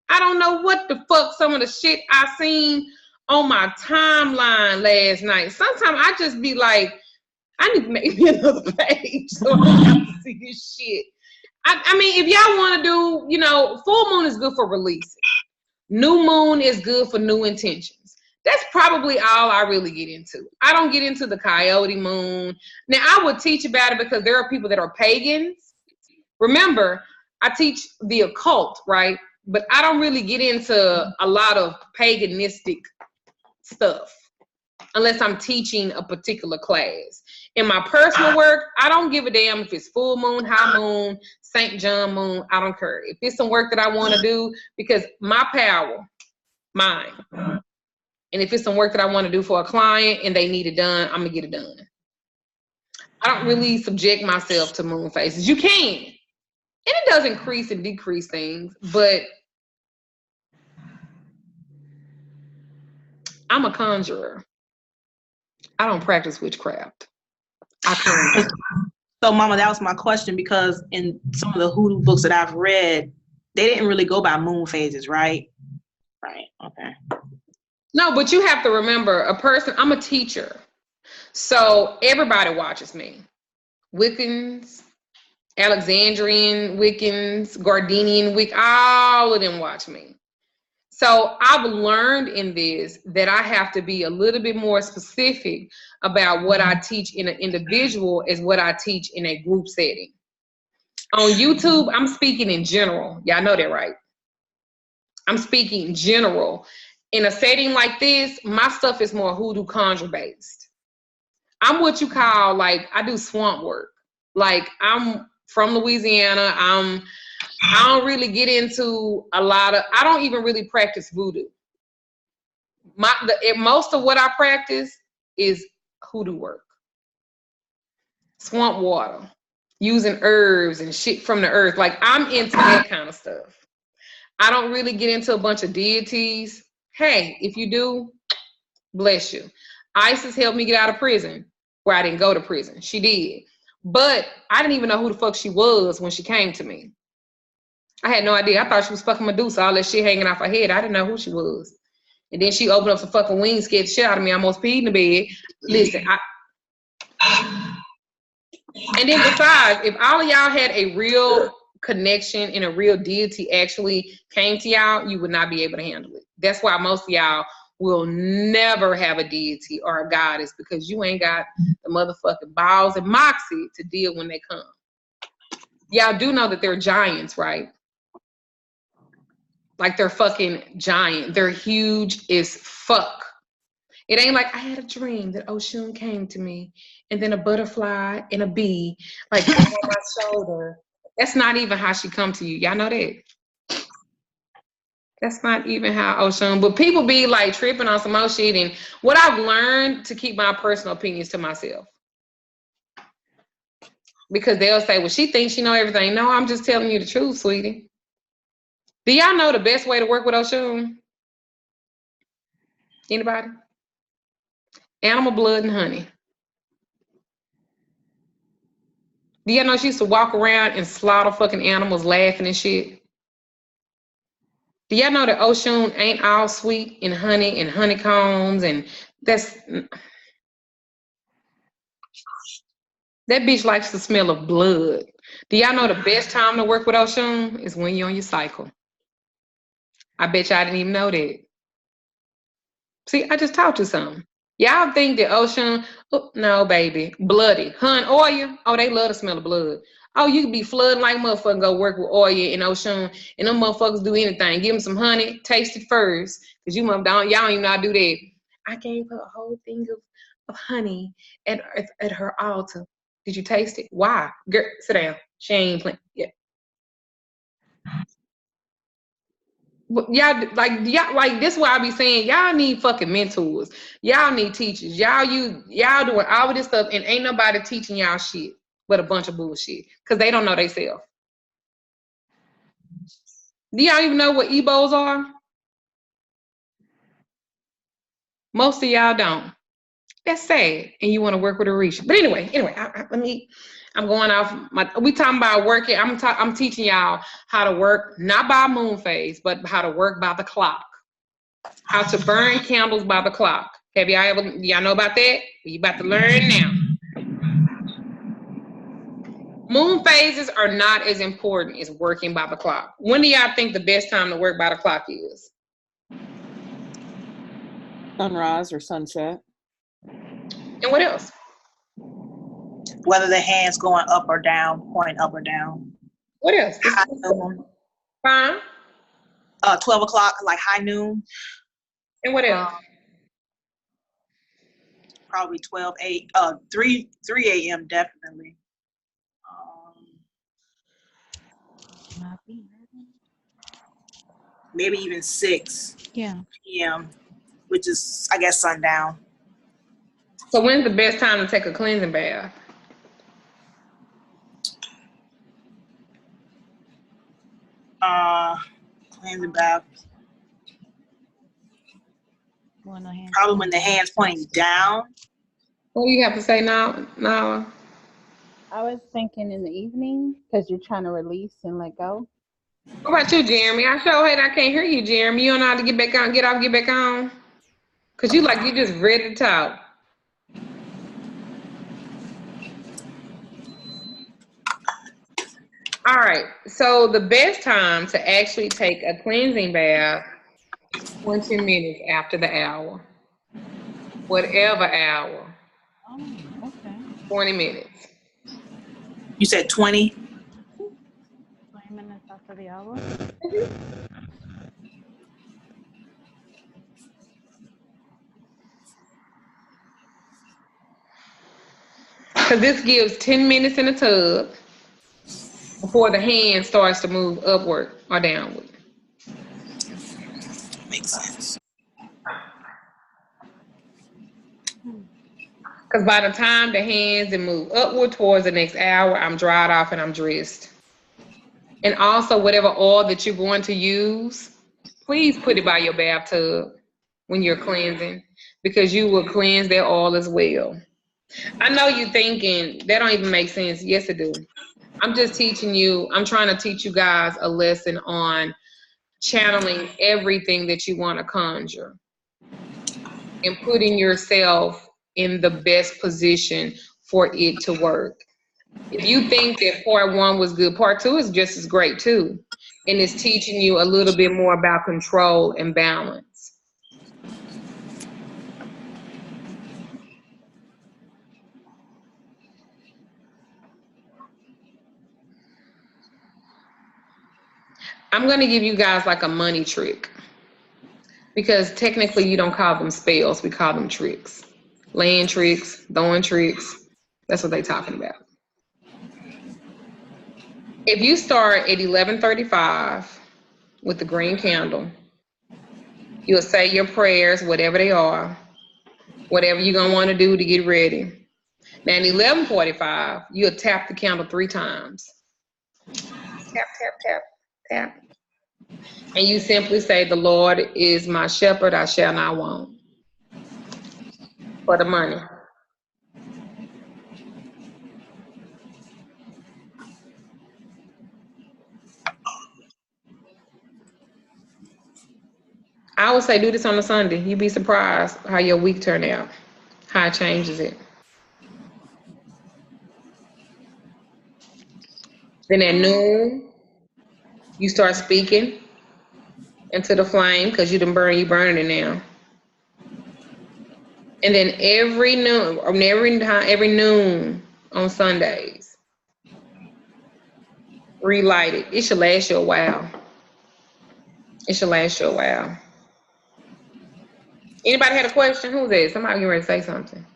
I don't know what the fuck some of the shit I seen on my timeline last night. Sometimes I just be like, I need to make me another page so I can see this shit. I mean, if y'all want to do, you know, full moon is good for releasing. New moon is good for new intentions. That's probably all I really get into. I don't get into the coyote moon. Now, I would teach about it because there are people that are pagans. Remember, I teach the occult, right? But I don't really get into a lot of paganistic stuff unless I'm teaching a particular class. In my personal work, I don't give a damn if it's full moon, high moon, St. John moon. I don't care. If it's some work that I want to do, because my power, mine. And if it's some work that I want to do for a client and they need it done, I'm going to get it done. I don't really subject myself to moon phases. You can. And it does increase and decrease things, but I'm a conjurer. I don't practice witchcraft. I conjure. So, Mama, that was my question, because in some of the hoodoo books that I've read, they didn't really go by moon phases, right? Right. Okay. No, but you have to remember, I'm a teacher. So everybody watches me. Wiccans, Alexandrian Wiccans, Gardenian all of them watch me. So I've learned in this that I have to be a little bit more specific about what I teach in an individual as what I teach in a group setting. On YouTube, I'm speaking in general. Y'all know that, right? I'm speaking general. In a setting like this, my stuff is more hoodoo conjure based. I'm what you call, like, I do swamp work. Like, I'm from Louisiana. I don't really get into I don't even really practice voodoo. Most of what I practice is hoodoo work. Swamp water, using herbs and shit from the earth. Like, I'm into that kind of stuff. I don't really get into a bunch of deities. Hey, if you do, bless you. Isis helped me get out of prison, where I didn't go to prison. She did. But I didn't even know who the fuck she was when she came to me. I had no idea. I thought she was fucking Medusa, all that shit hanging off her head. I didn't know who she was. And then she opened up some fucking wings, scared the shit out of me. I almost peed in the bed. Listen, and then besides, if all of y'all had a real connection and a real deity actually came to y'all, you would not be able to handle it. That's why most of y'all will never have a deity or a goddess, because you ain't got the motherfucking balls and moxie to deal when they come. Y'all do know that they're giants, right? Like, they're fucking giant. They're huge as fuck. It ain't like I had a dream that Oshun came to me and then a butterfly and a bee like on my shoulder. That's not even how she come to you. Y'all know that? That's not even how Oshun, but people be like tripping on some more shit. And what I've learned to keep my personal opinions to myself. Because they'll say, well, she thinks she know everything. No, I'm just telling you the truth, sweetie. Do y'all know the best way to work with Oshun? Anybody? Animal blood and honey. Do y'all know she used to walk around and slaughter fucking animals laughing and shit? Do y'all know that Oshun ain't all sweet and honey and honeycombs and that bitch likes the smell of blood. Do y'all know the best time to work with Oshun is when you're on your cycle? I bet y'all didn't even know that. See, I just taught you something. Y'all think that Oshun, oh, no, baby, bloody. Hun, oil, oh, they love the smell of blood. Oh, you could be flooding like motherfucker and go work with oil and Oshun, and them motherfuckers do anything. Give them some honey, taste it first, because y'all don't even know how to do that. I gave her a whole thing of honey at her altar. Did you taste it? Why? Girl, sit down. She ain't playing. Yeah. Y'all like this is why I be saying y'all need fucking mentors. Y'all need teachers. Y'all doing all of this stuff and ain't nobody teaching y'all shit but a bunch of bullshit because they don't know they self. Do y'all even know what Ebos are? Most of y'all don't. That's sad. And you want to work with a Orisha. But anyway, I'm going off we talking about working. I'm teaching y'all how to work not by moon phase, but how to work by the clock. How to burn candles by the clock. Have y'all know about that? You about to learn now. Moon phases are not as important as working by the clock. When do y'all think the best time to work by the clock is? Sunrise or sunset. And what else? Whether the hand's going up or down, point up or down. What else? High noon. Fine. 12 o'clock, like high noon. And what else? Probably 3 a.m. definitely. Maybe even 6 p.m., which is, I guess, sundown. So when's the best time to take a cleansing bath? Cleansing bath. Probably when the hand's pointing down. What do you have to say now, Nala? I was thinking in the evening because you're trying to release and let go. What about you, Jeremy? I sure hate I can't hear you, Jeremy. You don't know how to get back on, get off, get back on? Because you just ready to talk. All right. So the best time to actually take a cleansing bath, 20 minutes after the hour. Whatever hour. Oh, okay. 20 minutes. You said 20? 20 minutes after the hour? Because this gives 10 minutes in the tub before the hand starts to move upward or downward. Makes sense. Because by the time the hands move upward towards the next hour, I'm dried off and I'm dressed. And also, whatever oil that you're going to use, please put it by your bathtub when you're cleansing, because you will cleanse that oil as well. I know you're thinking, that don't even make sense. Yes, it do. I'm just teaching you, I'm trying to teach you guys a lesson on channeling everything that you want to conjure and putting yourself in the best position for it to work. If you think that part one was good, part two is just as great too. And it's teaching you a little bit more about control and balance. I'm going to give you guys like a money trick, because technically you don't call them spells, we call them tricks. Land tricks, throwing tricks, that's what they're talking about. If you start at 11:35 with the green candle, you'll say your prayers, whatever they are, whatever you're going to want to do to get ready. Now at 11:45, you'll tap the candle 3 times. Tap, tap, tap, tap. And you simply say, the Lord is my shepherd, I shall not want. For the money. I would say do this on a Sunday. You'd be surprised how your week turned out, how it changes it. Then at noon, you start speaking into the flame, because you burning it now. And then every noon on Sundays, relight it. It should last you a while. It should last you a while. Anybody had a question? Who's that? Somebody getting ready to say something.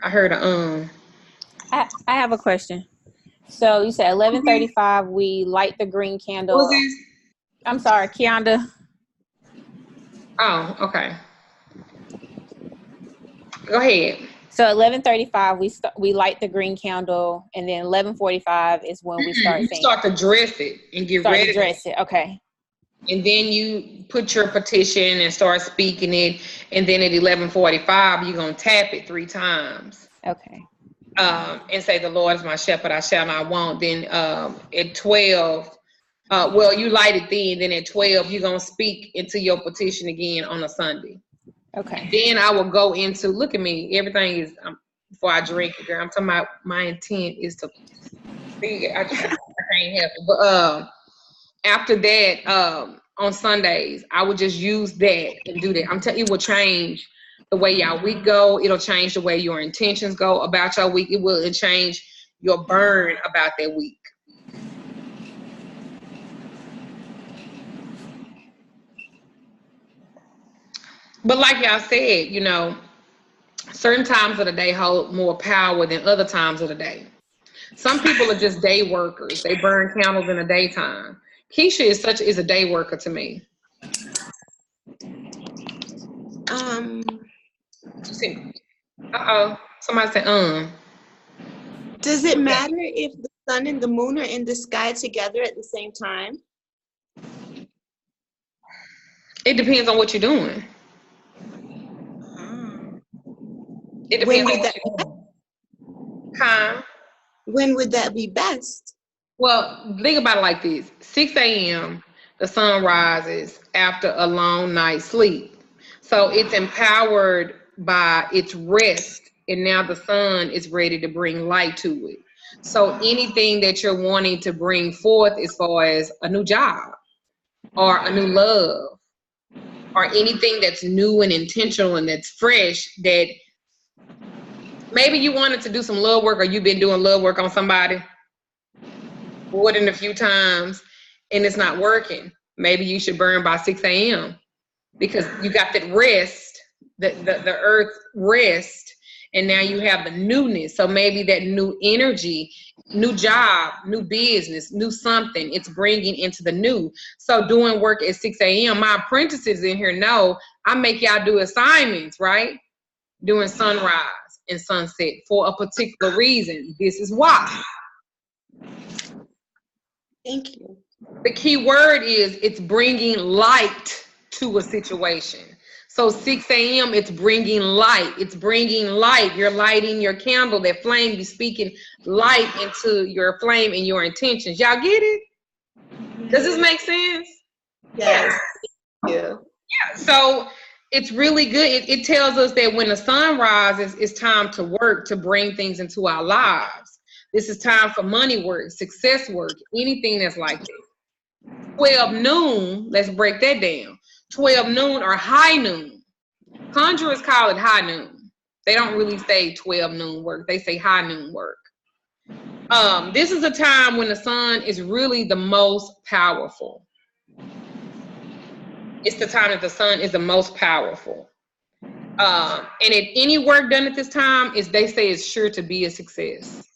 I heard a I have a question. So you said 11:35, we light the green candle. Who's this? I'm sorry, Kianda. Oh, okay. Go ahead. So 11:35, we light the green candle, and then 11:45 is when we start saying. You start to dress it and get ready to dress it. Okay. And then you put your petition and start speaking it, and then at 11:45, you're gonna tap it 3 times. Okay. And say, the Lord is my shepherd, I shall not want. Then at 12, well, you light it then at 12, you're gonna speak into your petition again on a Sunday. Okay. Then I will go into, look at me, everything is, before I drink it, girl, I'm talking about my intent is to, I can't help it. But after that, on Sundays, I would just use that and do that. I'm telling you, it will change the way y'all week go. It'll change the way your intentions go about your week. It will change your burn about that week. But like y'all said, you know, certain times of the day hold more power than other times of the day. Some people are just day workers. They burn candles in the daytime. Keisha is a day worker to me. Somebody said, Does it matter if the sun and the moon are in the sky together at the same time? It depends on what you're doing. It When depends would on that what. Huh? when would that be best? Well, think about it like this. 6 a.m., the sun rises after a long night's sleep. So it's empowered by its rest, and now the sun is ready to bring light to it. So anything that you're wanting to bring forth as far as a new job or a new love or anything that's new and intentional and that's fresh, that maybe you wanted to do some love work or you've been doing love work on somebody more than a few times and it's not working. Maybe you should burn by 6 a.m. because you got that rest, the earth rest, and now you have the newness. So maybe that new energy, new job, new business, new something, it's bringing into the new. So doing work at 6 a.m., my apprentices in here know I make y'all do assignments, right? Doing sunrise and sunset for a particular reason. This is why. Thank you. The key word is it's bringing light to a situation. So 6 a.m., it's bringing light. It's bringing light. You're lighting your candle, that flame, you're speaking light into your flame and your intentions. Y'all get it? Does this make sense? Yes. Yeah. Yeah. So it's really good. It tells us that when the sun rises, it's time to work to bring things into our lives. This is time for money work, success work, anything that's like that. 12 noon, let's break that down. 12 noon or high noon. Conjurers call it high noon. They don't really say 12 noon work. They say high noon work. This is a time when the sun is really the most powerful. It's the time that the sun is the most powerful. And if any work done at this time, they say it's sure to be a success.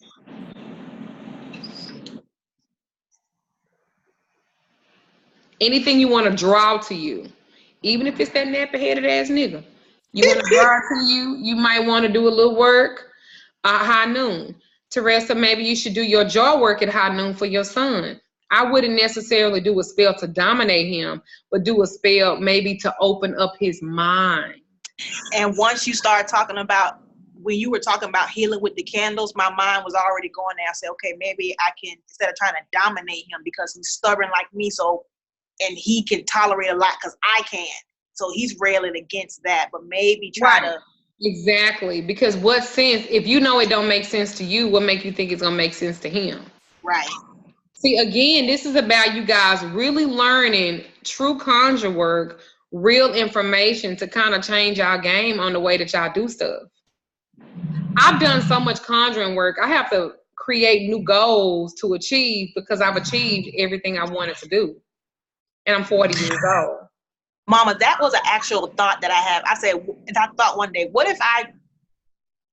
Anything you want to draw to you, even if it's that nappy-headed ass nigga, you want to draw to you, you might want to do a little work high noon. Teresa, maybe you should do your jaw work at high noon for your son. I wouldn't necessarily do a spell to dominate him, but do a spell maybe to open up his mind. And once you start talking about, when you were talking about healing with the candles, my mind was already going there. I said, okay, maybe I can, instead of trying to dominate him because he's stubborn like me, and he can tolerate a lot because I can't. So he's railing against that, but maybe try to. Exactly, because what sense, if you know it don't make sense to you, what make you think it's gonna make sense to him? Right. See, again, this is about you guys really learning true conjure work, real information to kind of change our game on the way that y'all do stuff. I've done so much conjuring work, I have to create new goals to achieve because I've achieved everything I wanted to do. And I'm 40 years old. Mama, that was an actual thought that I have. I said, and I thought one day, what if I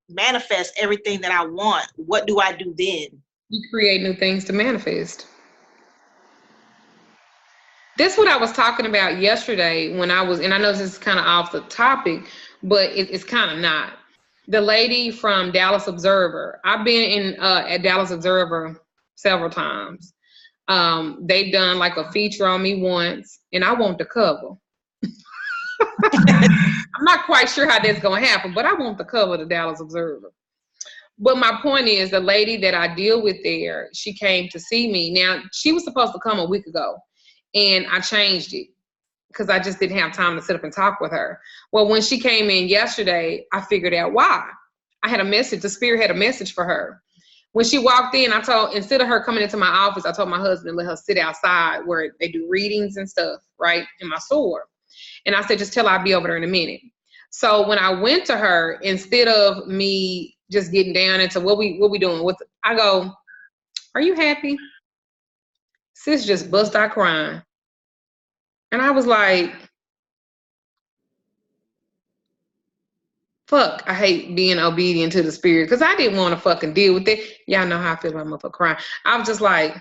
manifest everything that I want? What do I do then? You create new things to manifest. This is what I was talking about yesterday when I was, and I know this is kind of off the topic, but it's kind of not. The lady from Dallas Observer, I've been at Dallas Observer several times. They've done like a feature on me once, and I want the cover. I'm not quite sure how that's going to happen, but I want the cover of the Dallas Observer. But my point is, the lady that I deal with there, she came to see me. Now, she was supposed to come a week ago, and I changed it because I just didn't have time to sit up and talk with her. Well, when she came in yesterday, I figured out why. I had a message. The spirit had a message for her. When she walked in, instead of her coming into my office, I told my husband to let her sit outside where they do readings and stuff, right, in my store. And I said, just tell her I'll be over there in a minute. So when I went to her, instead of me just getting down into what we doing, I go, are you happy? Sis just bust out crying. And I was like, fuck, I hate being obedient to the spirit because I didn't want to fucking deal with it. Y'all know how I feel about my fucking crying. I was just like,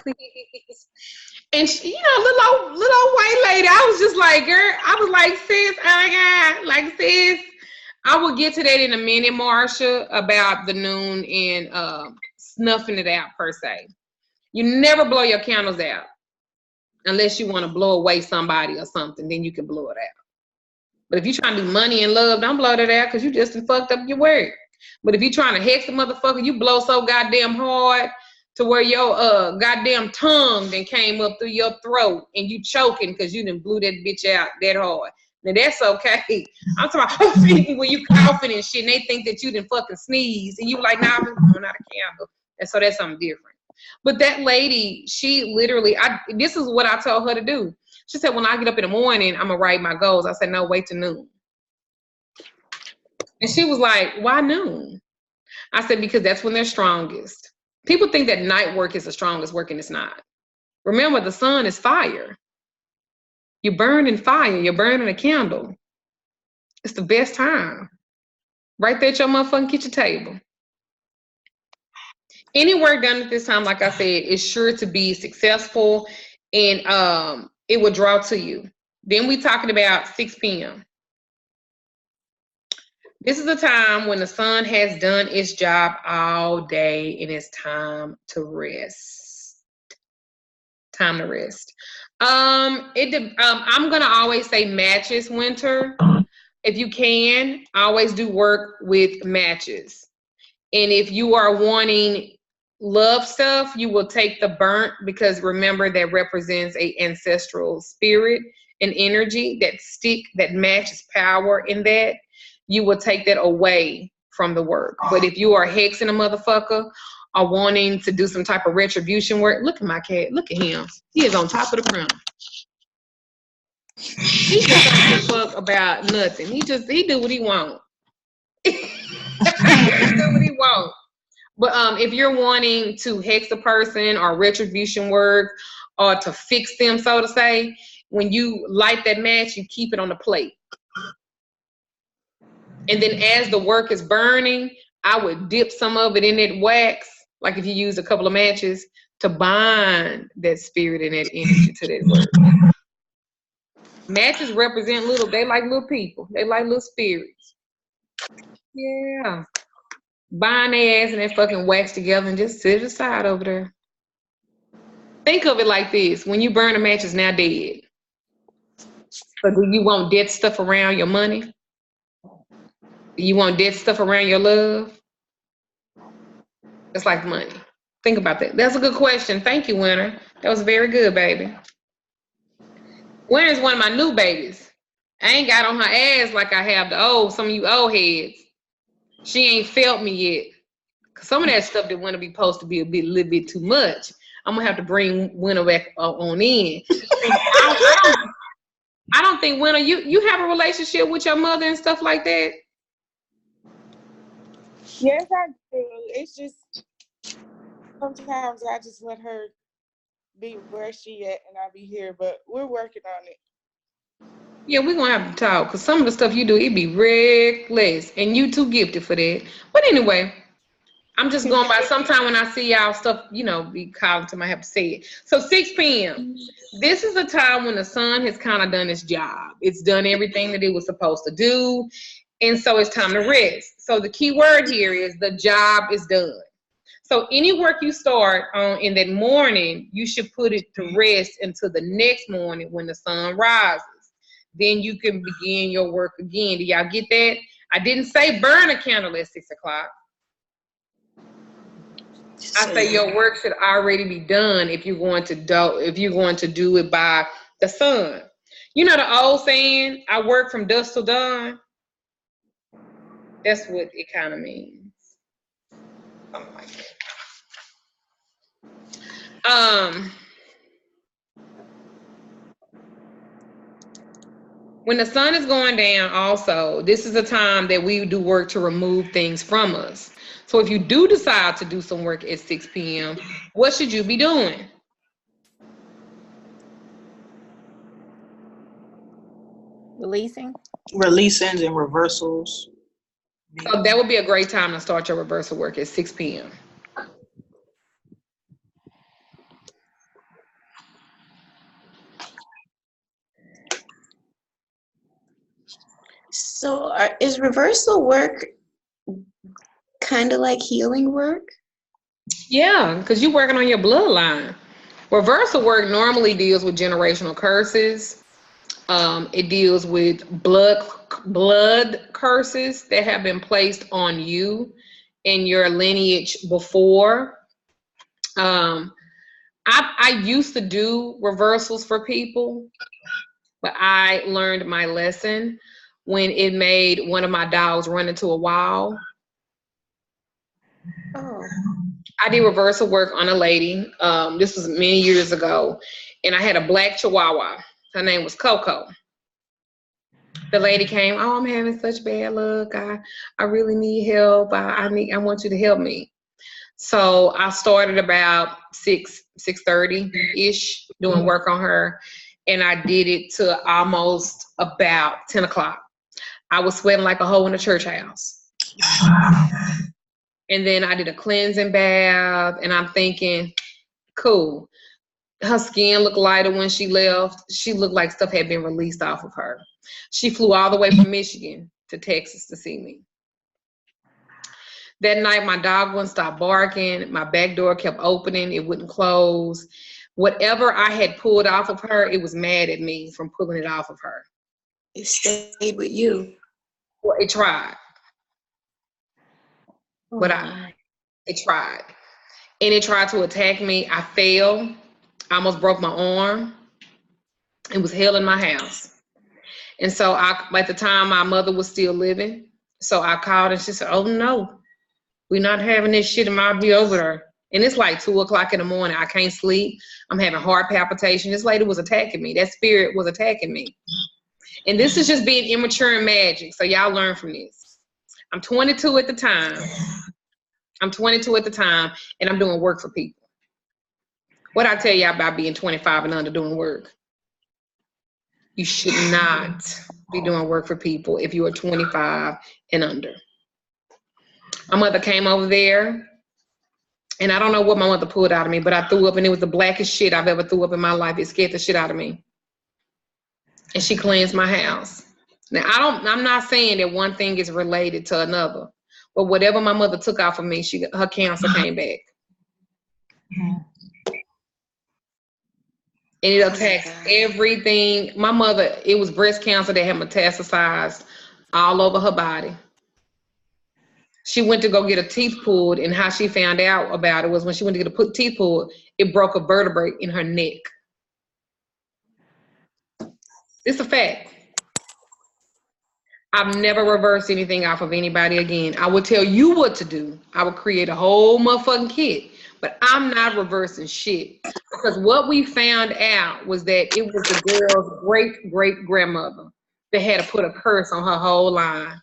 please. And she, little old white lady, I was just like, girl, I was like, sis, oh my God, like, sis, I will get to that in a minute, Marsha, about the noon and snuffing it out per se. You never blow your candles out unless you want to blow away somebody or something, then you can blow it out. But if you're trying to do money and love, don't blow that out because you just done fucked up your work. But if you're trying to hex a motherfucker, you blow so goddamn hard to where your goddamn tongue then came up through your throat and you choking because you done blew that bitch out that hard. Now that's okay. I'm talking about when you coughing and shit and they think that you done fucking sneeze and you like, nah, I'm just blowing out a candle. And so that's something different. But that lady, she literally, this is what I told her to do. She said, when I get up in the morning, I'm gonna write my goals. I said, no, wait till noon. And she was like, why noon? I said, because that's when they're strongest. People think that night work is the strongest work, and it's not. Remember, the sun is fire. You're burning fire. You're burning a candle. It's the best time. Right there at your motherfucking kitchen table. Any work done at this time, like I said, is sure to be successful, and it will draw to you. Then we talking about 6 p.m. This is a time when the sun has done its job all day and it's time to rest. Time to rest. I'm gonna always say matches, Winter. If you can, always do work with matches. And if you are wanting love stuff, you will take the burnt, because remember that represents a ancestral spirit and energy, that stick, that matches power in that. You will take that away from the work. But if you are hexing a motherfucker or wanting to do some type of retribution work, look at my cat, look at him. He is on top of the printer. He just don't give a fuck about nothing. He do what he want. He do what he want. But if you're wanting to hex a person or retribution work or to fix them, so to say, when you light that match, you keep it on the plate. And then as the work is burning, I would dip some of it in that wax, like if you use a couple of matches, to bind that spirit and that energy to that work. Matches represent they like little people. They like little spirits. Yeah. Bind their ass and that fucking wax together and just sit aside over there. Think of it like this. When you burn a match, it's now dead. So do you want dead stuff around your money? Do you want dead stuff around your love? It's like money. Think about that. That's a good question. Thank you, Winter. That was very good, baby. Winter's one of my new babies. I ain't got on her ass like I have some of you old heads. She ain't felt me yet. Some of that stuff that Winter be supposed to be a little bit too much. I'm gonna have to bring Winter back on in. I don't think, Winter, you have a relationship with your mother and stuff like that? Yes, I do. It's just sometimes I just let her be where she at and I be here, but we're working on it. Yeah, we're gonna have to talk, because some of the stuff you do, it be reckless, and you too gifted for that. But anyway, I'm just going by sometime when I see y'all stuff, be calling to me, I have to say it. So 6 p.m. This is a time when the sun has kind of done its job. It's done everything that it was supposed to do. And so it's time to rest. So the key word here is the job is done. So any work you start on in that morning, you should put it to rest until the next morning when the sun rises. Then you can begin your work again. Do y'all get that? I didn't say burn a candle at 6 o'clock. I say your work should already be done if you're going to do it by the sun. You know the old saying, I work from dusk till dawn? That's what it kind of means. Something like that. When the sun is going down also, this is a time that we do work to remove things from us. So if you do decide to do some work at 6 p.m., what should you be doing? Releasing and reversals. So that would be a great time to start your reversal work at 6 p.m. So is reversal work kind of like healing work? Yeah, because you're working on your bloodline. Reversal work normally deals with generational curses, It deals with blood curses that have been placed on you and your lineage before. I used to do reversals for people, but I learned my lesson when it made one of my dogs run into a wall. Oh. I did reversal work on a lady. This was many years ago, and I had a black Chihuahua. Her name was Coco. The lady came, oh, I'm having such bad luck. I really need help. I want you to help me. So I started about 6:30-ish doing work on her, and I did it to almost about 10 o'clock. I was sweating like a hoe in a church house. And then I did a cleansing bath, and I'm thinking, cool. Her skin looked lighter when she left. She looked like stuff had been released off of her. She flew all the way from Michigan to Texas to see me. That night, my dog wouldn't stop barking. My back door kept opening. It wouldn't close. Whatever I had pulled off of her, it was mad at me from pulling it off of her. It stayed with you. Well, it tried. Oh, But it tried. And it tried to attack me. I fell. I almost broke my arm. It was hell in my house. And so at the time, my mother was still living. So I called and she said, oh no, we're not having this shit, and I'll be over there. And it's like 2 o'clock in the morning. I can't sleep. I'm having heart palpitation. This lady was attacking me. That spirit was attacking me. And this is just being immature in magic. So y'all learn from this. I'm 22 at the time. And I'm doing work for people. What I tell y'all about being 25 and under doing work? You should not be doing work for people if you are 25 and under. My mother came over there, and I don't know what my mother pulled out of me, but I threw up, and it was the blackest shit I've ever threw up in my life. It scared the shit out of me. And she cleansed my house. Now, I'm not saying that one thing is related to another, but whatever my mother took out from me, her cancer came back. And it attacks everything. My mother, it was breast cancer that had metastasized all over her body. She went to go get her teeth pulled, and how she found out about it was when she went to get her teeth pulled, it broke a vertebrae in her neck. It's a fact. I've never reversed anything off of anybody again. I would tell you what to do. I would create a whole motherfucking kit, but I'm not reversing shit. Because what we found out was that it was the girl's great-great-grandmother that had to put a curse on her whole line.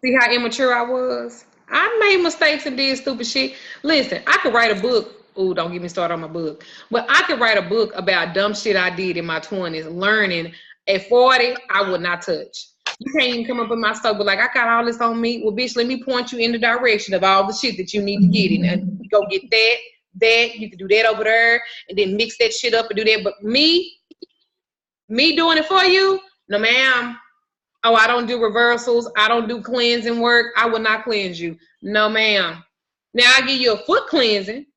See how immature I was? I made mistakes and did stupid shit. Listen, I could write a book. Ooh, don't get me started on my book. But I could write a book about dumb shit I did in my 20s, learning. At 40, I would not touch. You can't even come up with my stuff, but like, I got all this on me. Well, bitch, let me point you in the direction of all the shit that you need to get in. And go get that. You can do that over there, and then mix that shit up and do that. But me doing it for you? No, ma'am. Oh, I don't do reversals. I don't do cleansing work. I will not cleanse you. No, ma'am. Now, I give you a foot cleansing.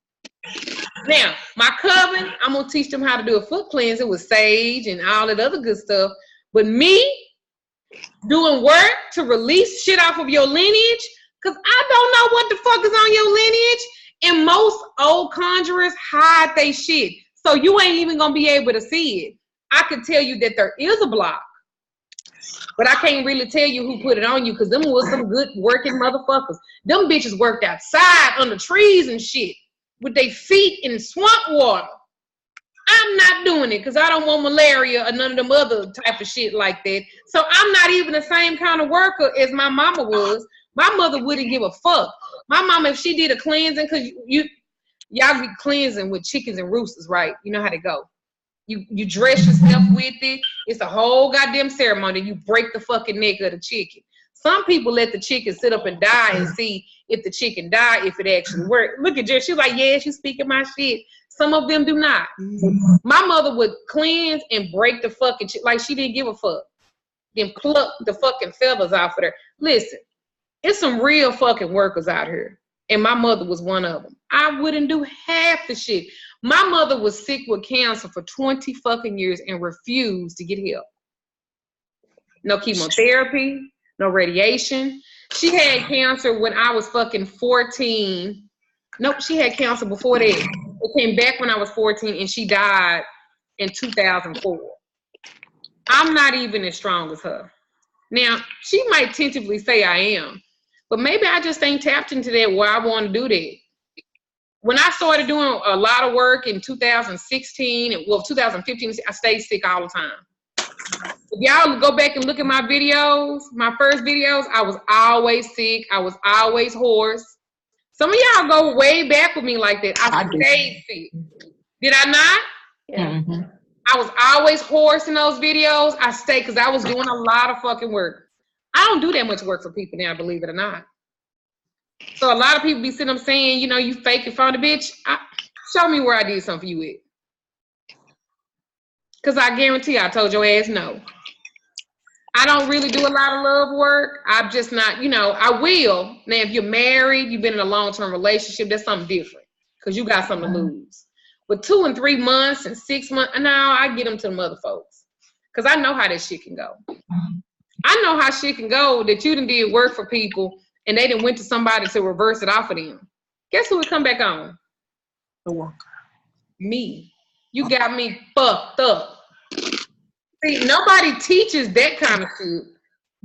Now, my coven, I'm going to teach them how to do a foot cleansing with sage and all that other good stuff. But me doing work to release shit off of your lineage, because I don't know what the fuck is on your lineage. And most old conjurers hide they shit. So you ain't even going to be able to see it. I could tell you that there is a block. But I can't really tell you who put it on you, because them was some good working motherfuckers. Them bitches worked outside under trees and shit with their feet in swamp water. I'm not doing it because I don't want malaria or none of them other type of shit like that. So I'm not even the same kind of worker as my mama was. My mother wouldn't give a fuck. My mama, if she did a cleansing, because y'all be cleansing with chickens and roosters, right? You know how they go. You dress yourself with it. It's a whole goddamn ceremony. You break the fucking neck of the chicken. Some people let the chicken sit up and die and see if the chicken die, if it actually worked. Look at Jess. She's like, yeah, she's speaking my shit. Some of them do not. My mother would cleanse and break the fucking like she didn't give a fuck. Then pluck the fucking feathers off of her. Listen, it's some real fucking workers out here. And my mother was one of them. I wouldn't do half the shit. My mother was sick with cancer for 20 fucking years and refused to get help. No chemotherapy, no radiation. She had cancer when I was fucking 14. Nope, she had cancer before that. It came back when I was 14 and she died in 2004. I'm not even as strong as her. Now, she might tentatively say I am, but maybe I just ain't tapped into that where I want to do that. When I started doing a lot of work in 2016, and well, 2015, I stayed sick all the time. If y'all go back and look at my videos, my first videos, I was always sick. I was always hoarse. Some of y'all go way back with me like that. I stayed sick. Did I not? Yeah. Mhm. I was always hoarse in those videos. I stayed because I was doing a lot of fucking work. I don't do that much work for people now, believe it or not. So a lot of people be sitting up saying, you know, you fake and phony, bitch. Show me where I did something for you with. Because I guarantee I told your ass no. I don't really do a lot of love work. I'm just not, you know, I will. Now, if you're married, you've been in a long-term relationship, that's something different. Because you got something to lose. But 2 and 3 months and 6 months, no, I get them to the mother folks. Because I know how that shit can go. I know how shit can go that you done did work for people and they done went to somebody to reverse it off of them. Guess who would come back on? The worker. Me. You got me fucked up. See, nobody teaches that kind of shit.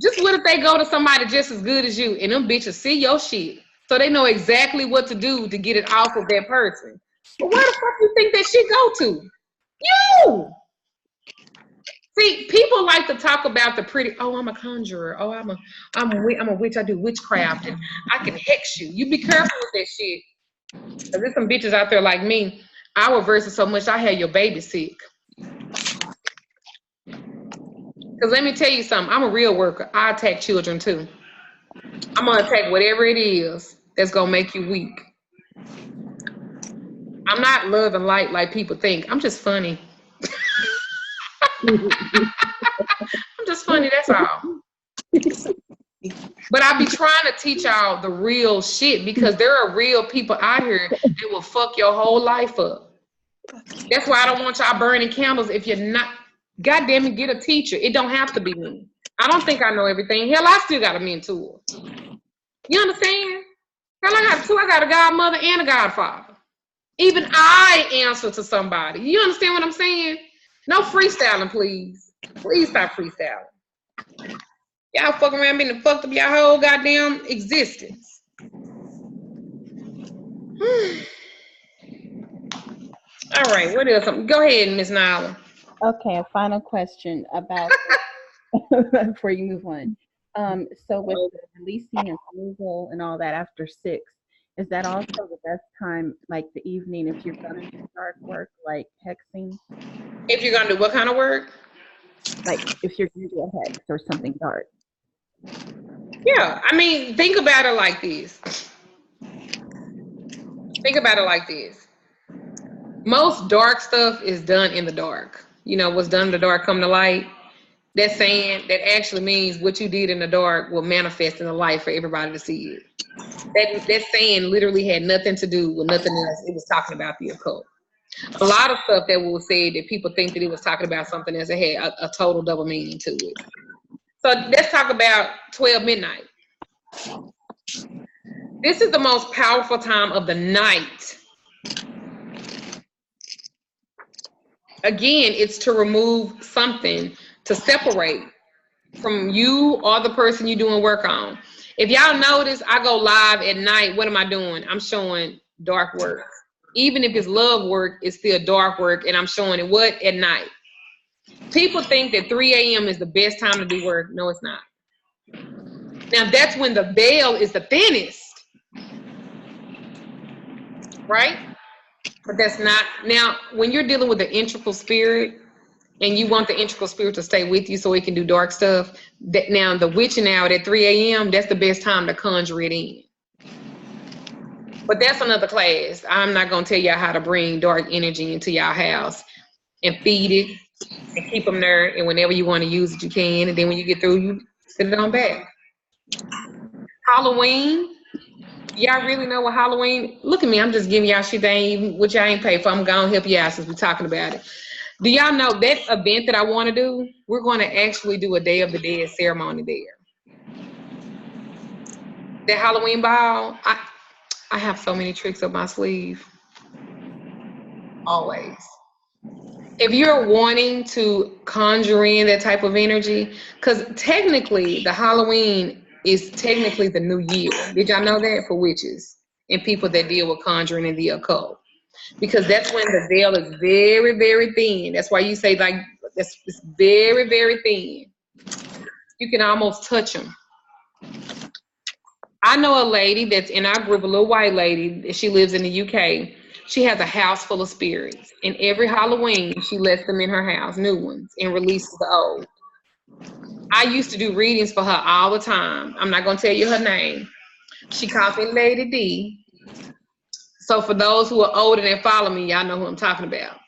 Just what if they go to somebody just as good as you and them bitches see your shit so they know exactly what to do to get it off of that person. But where the fuck you think that shit go to? You! See, people like to talk about the pretty, oh, I'm a conjurer. Oh, I'm a witch. I do witchcraft and I can hex you. You be careful with that shit. Because there's some bitches out there like me. I reverse it so much I had your baby sick. Because let me tell you something. I'm a real worker. I attack children too. I'm going to attack whatever it is that's going to make you weak. I'm not love and light like people think. I'm just funny. I'm just funny, that's all. But I be trying to teach y'all the real shit because there are real people out here that will fuck your whole life up. That's why I don't want y'all burning candles if you're not. God damn it, get a teacher. It don't have to be me. I don't think I know everything. Hell, I still got a mentor. You understand? Hell, I got two. I got a godmother and a godfather. Even I answer to somebody. You understand what I'm saying? No freestyling, please. Please stop freestyling. Y'all fucking around being and fucked up your whole goddamn existence. All right, what else? Go ahead, Miss Nyla. Okay, a final question about before you move on. So with the releasing and removal and all that after 6, is that also the best time, like the evening, if you're gonna do dark work, like hexing? If you're gonna do what kind of work? Like if you're gonna do a hex or something dark. Yeah, I mean, think about it like this. Think about it like this. Most dark stuff is done in the dark. You know, what's done in the dark come to light. That's saying that actually means what you did in the dark will manifest in the light for everybody to see it. That saying literally had nothing to do with nothing else. It was talking about the occult. A lot of stuff that was said that people think that it was talking about something else, it had a total double meaning to it. So let's talk about 12 midnight. This is the most powerful time of the night. Again, it's to remove something, to separate from you or the person you're doing work on. If y'all notice, I go live at night. What am I doing? I'm showing dark work. Even if it's love work, it's still dark work, and I'm showing it what? At night. People think that 3 a.m. is the best time to do work. No, it's not. Now, that's when the veil is the thinnest. Right? But that's not. Now, when you're dealing with the integral spirit and you want the integral spirit to stay with you so it can do dark stuff, that now the witching hour at 3 a.m., that's the best time to conjure it in. But that's another class. I'm not going to tell y'all how to bring dark energy into y'all house and feed it and keep them there. And whenever you want to use it, you can. And then when you get through, you sit it on back. Halloween, Y'all really know what Halloween? Look at me, I'm just giving y'all shit that ain't even, which I ain't paid for. I'm gonna help you out since we're talking about it. Do y'all know that event that I want to do? We're going to actually do a Day of the Dead ceremony there. That Halloween ball, I have so many tricks up my sleeve. Always. If you're wanting to conjure in that type of energy, because technically the Halloween is technically the new year. Did y'all know that? For witches and people that deal with conjuring and the occult. Because that's when the veil is very, very thin. That's why you say like, it's very, very thin. You can almost touch them. I know a lady that's in our group, a little white lady. She lives in the UK. She has a house full of spirits. And every Halloween, she lets them in her house, new ones, and releases the old. I used to do readings for her all the time. I'm not going to tell you her name. She calls me Lady D. So for those who are older and follow me, y'all know who I'm talking about.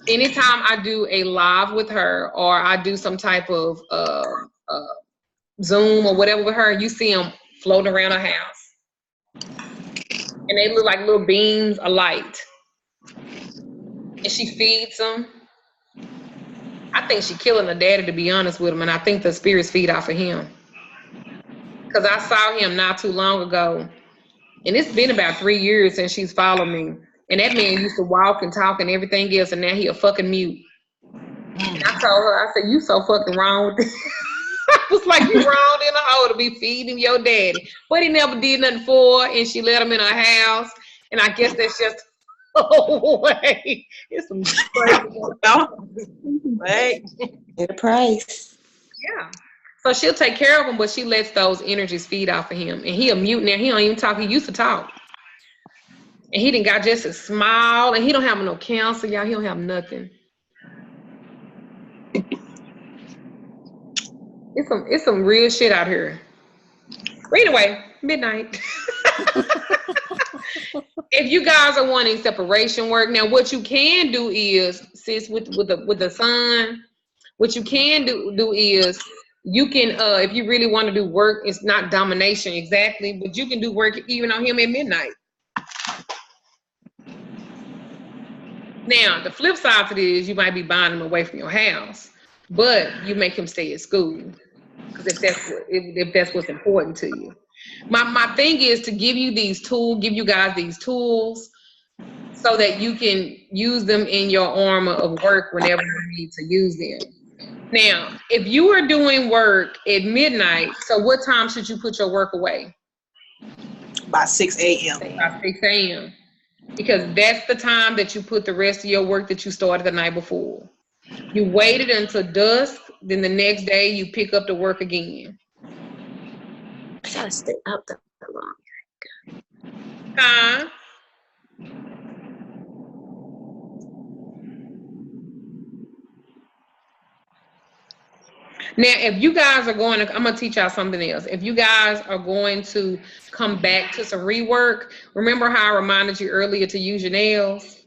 Anytime I do a live with her or I do some type of Zoom or whatever with her, you see them floating around her house. And they look like little beams of light. And she feeds them. I think she's killing the daddy, to be honest with him, and I think the spirits feed off of him. Because I saw him not too long ago, and it's been about 3 years since she's followed me. And that man used to walk and talk and everything else, and now he a fucking mute. And I told her, I said, you so fucking wrong with this. I was like, you wrong in the hole to be feeding your daddy. But he never did nothing for her, and she let him in her house. And I guess that's just oh wait. It's some crazy. Wait. At a price. Yeah. So she'll take care of him, but she lets those energies feed off of him. And he a mute now. He don't even talk. He used to talk. And he didn't got just a smile, and he don't have no counsel, y'all. He don't have nothing. It's some real shit out here. But anyway, midnight. If you guys are wanting separation work, now what you can do is, sis, with the sun, what you can do is you can if you really want to do work, it's not domination exactly, but you can do work even on him at midnight. Now the flip side to this, you might be bonding him away from your house, but you make him stay at school. Because if that's what's important to you. My thing is to give you guys these tools so that you can use them in your armor of work whenever you need to use them. Now, if you are doing work at midnight, so what time should you put your work away? By 6 a.m. By 6 a.m. Because that's the time that you put the rest of your work that you started the night before. You waited until dusk, then the next day you pick up the work again. I gotta stay up that long. Huh? Now, if you guys are going to, I'm going to teach y'all something else. If you guys are going to come back to some rework, remember how I reminded you earlier to use your nails?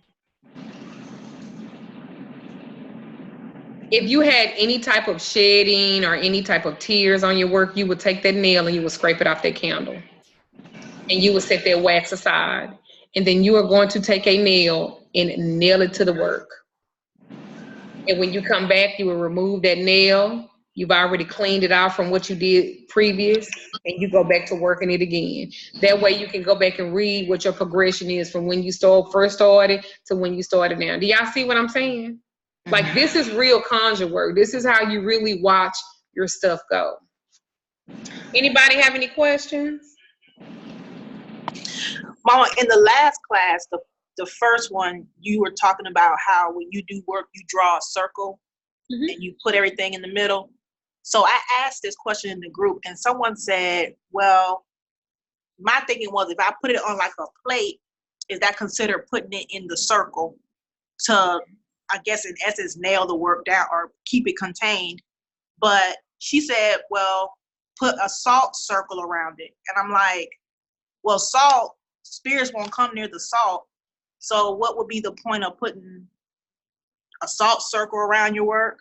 If you had any type of shedding or any type of tears on your work, you would take that nail and you would scrape it off that candle. And you would set that wax aside. And then you are going to take a nail and nail it to the work. And when you come back, you will remove that nail. You've already cleaned it out from what you did previous, and you go back to working it again. That way you can go back and read what your progression is from when you first started to when you started now. Do y'all see what I'm saying? Like, this is real conjure work. This is how you really watch your stuff go. Anybody have any questions? Mama, in the last class, the first one, you were talking about how when you do work, you draw a circle and you put everything in the middle. So I asked this question in the group, and someone said, well, my thinking was if I put it on like a plate, is that considered putting it in the circle to, I guess, in essence, nail the work down or keep it contained? But she said, well, put a salt circle around it. And I'm like, well, salt, spirits won't come near the salt. So what would be the point of putting a salt circle around your work?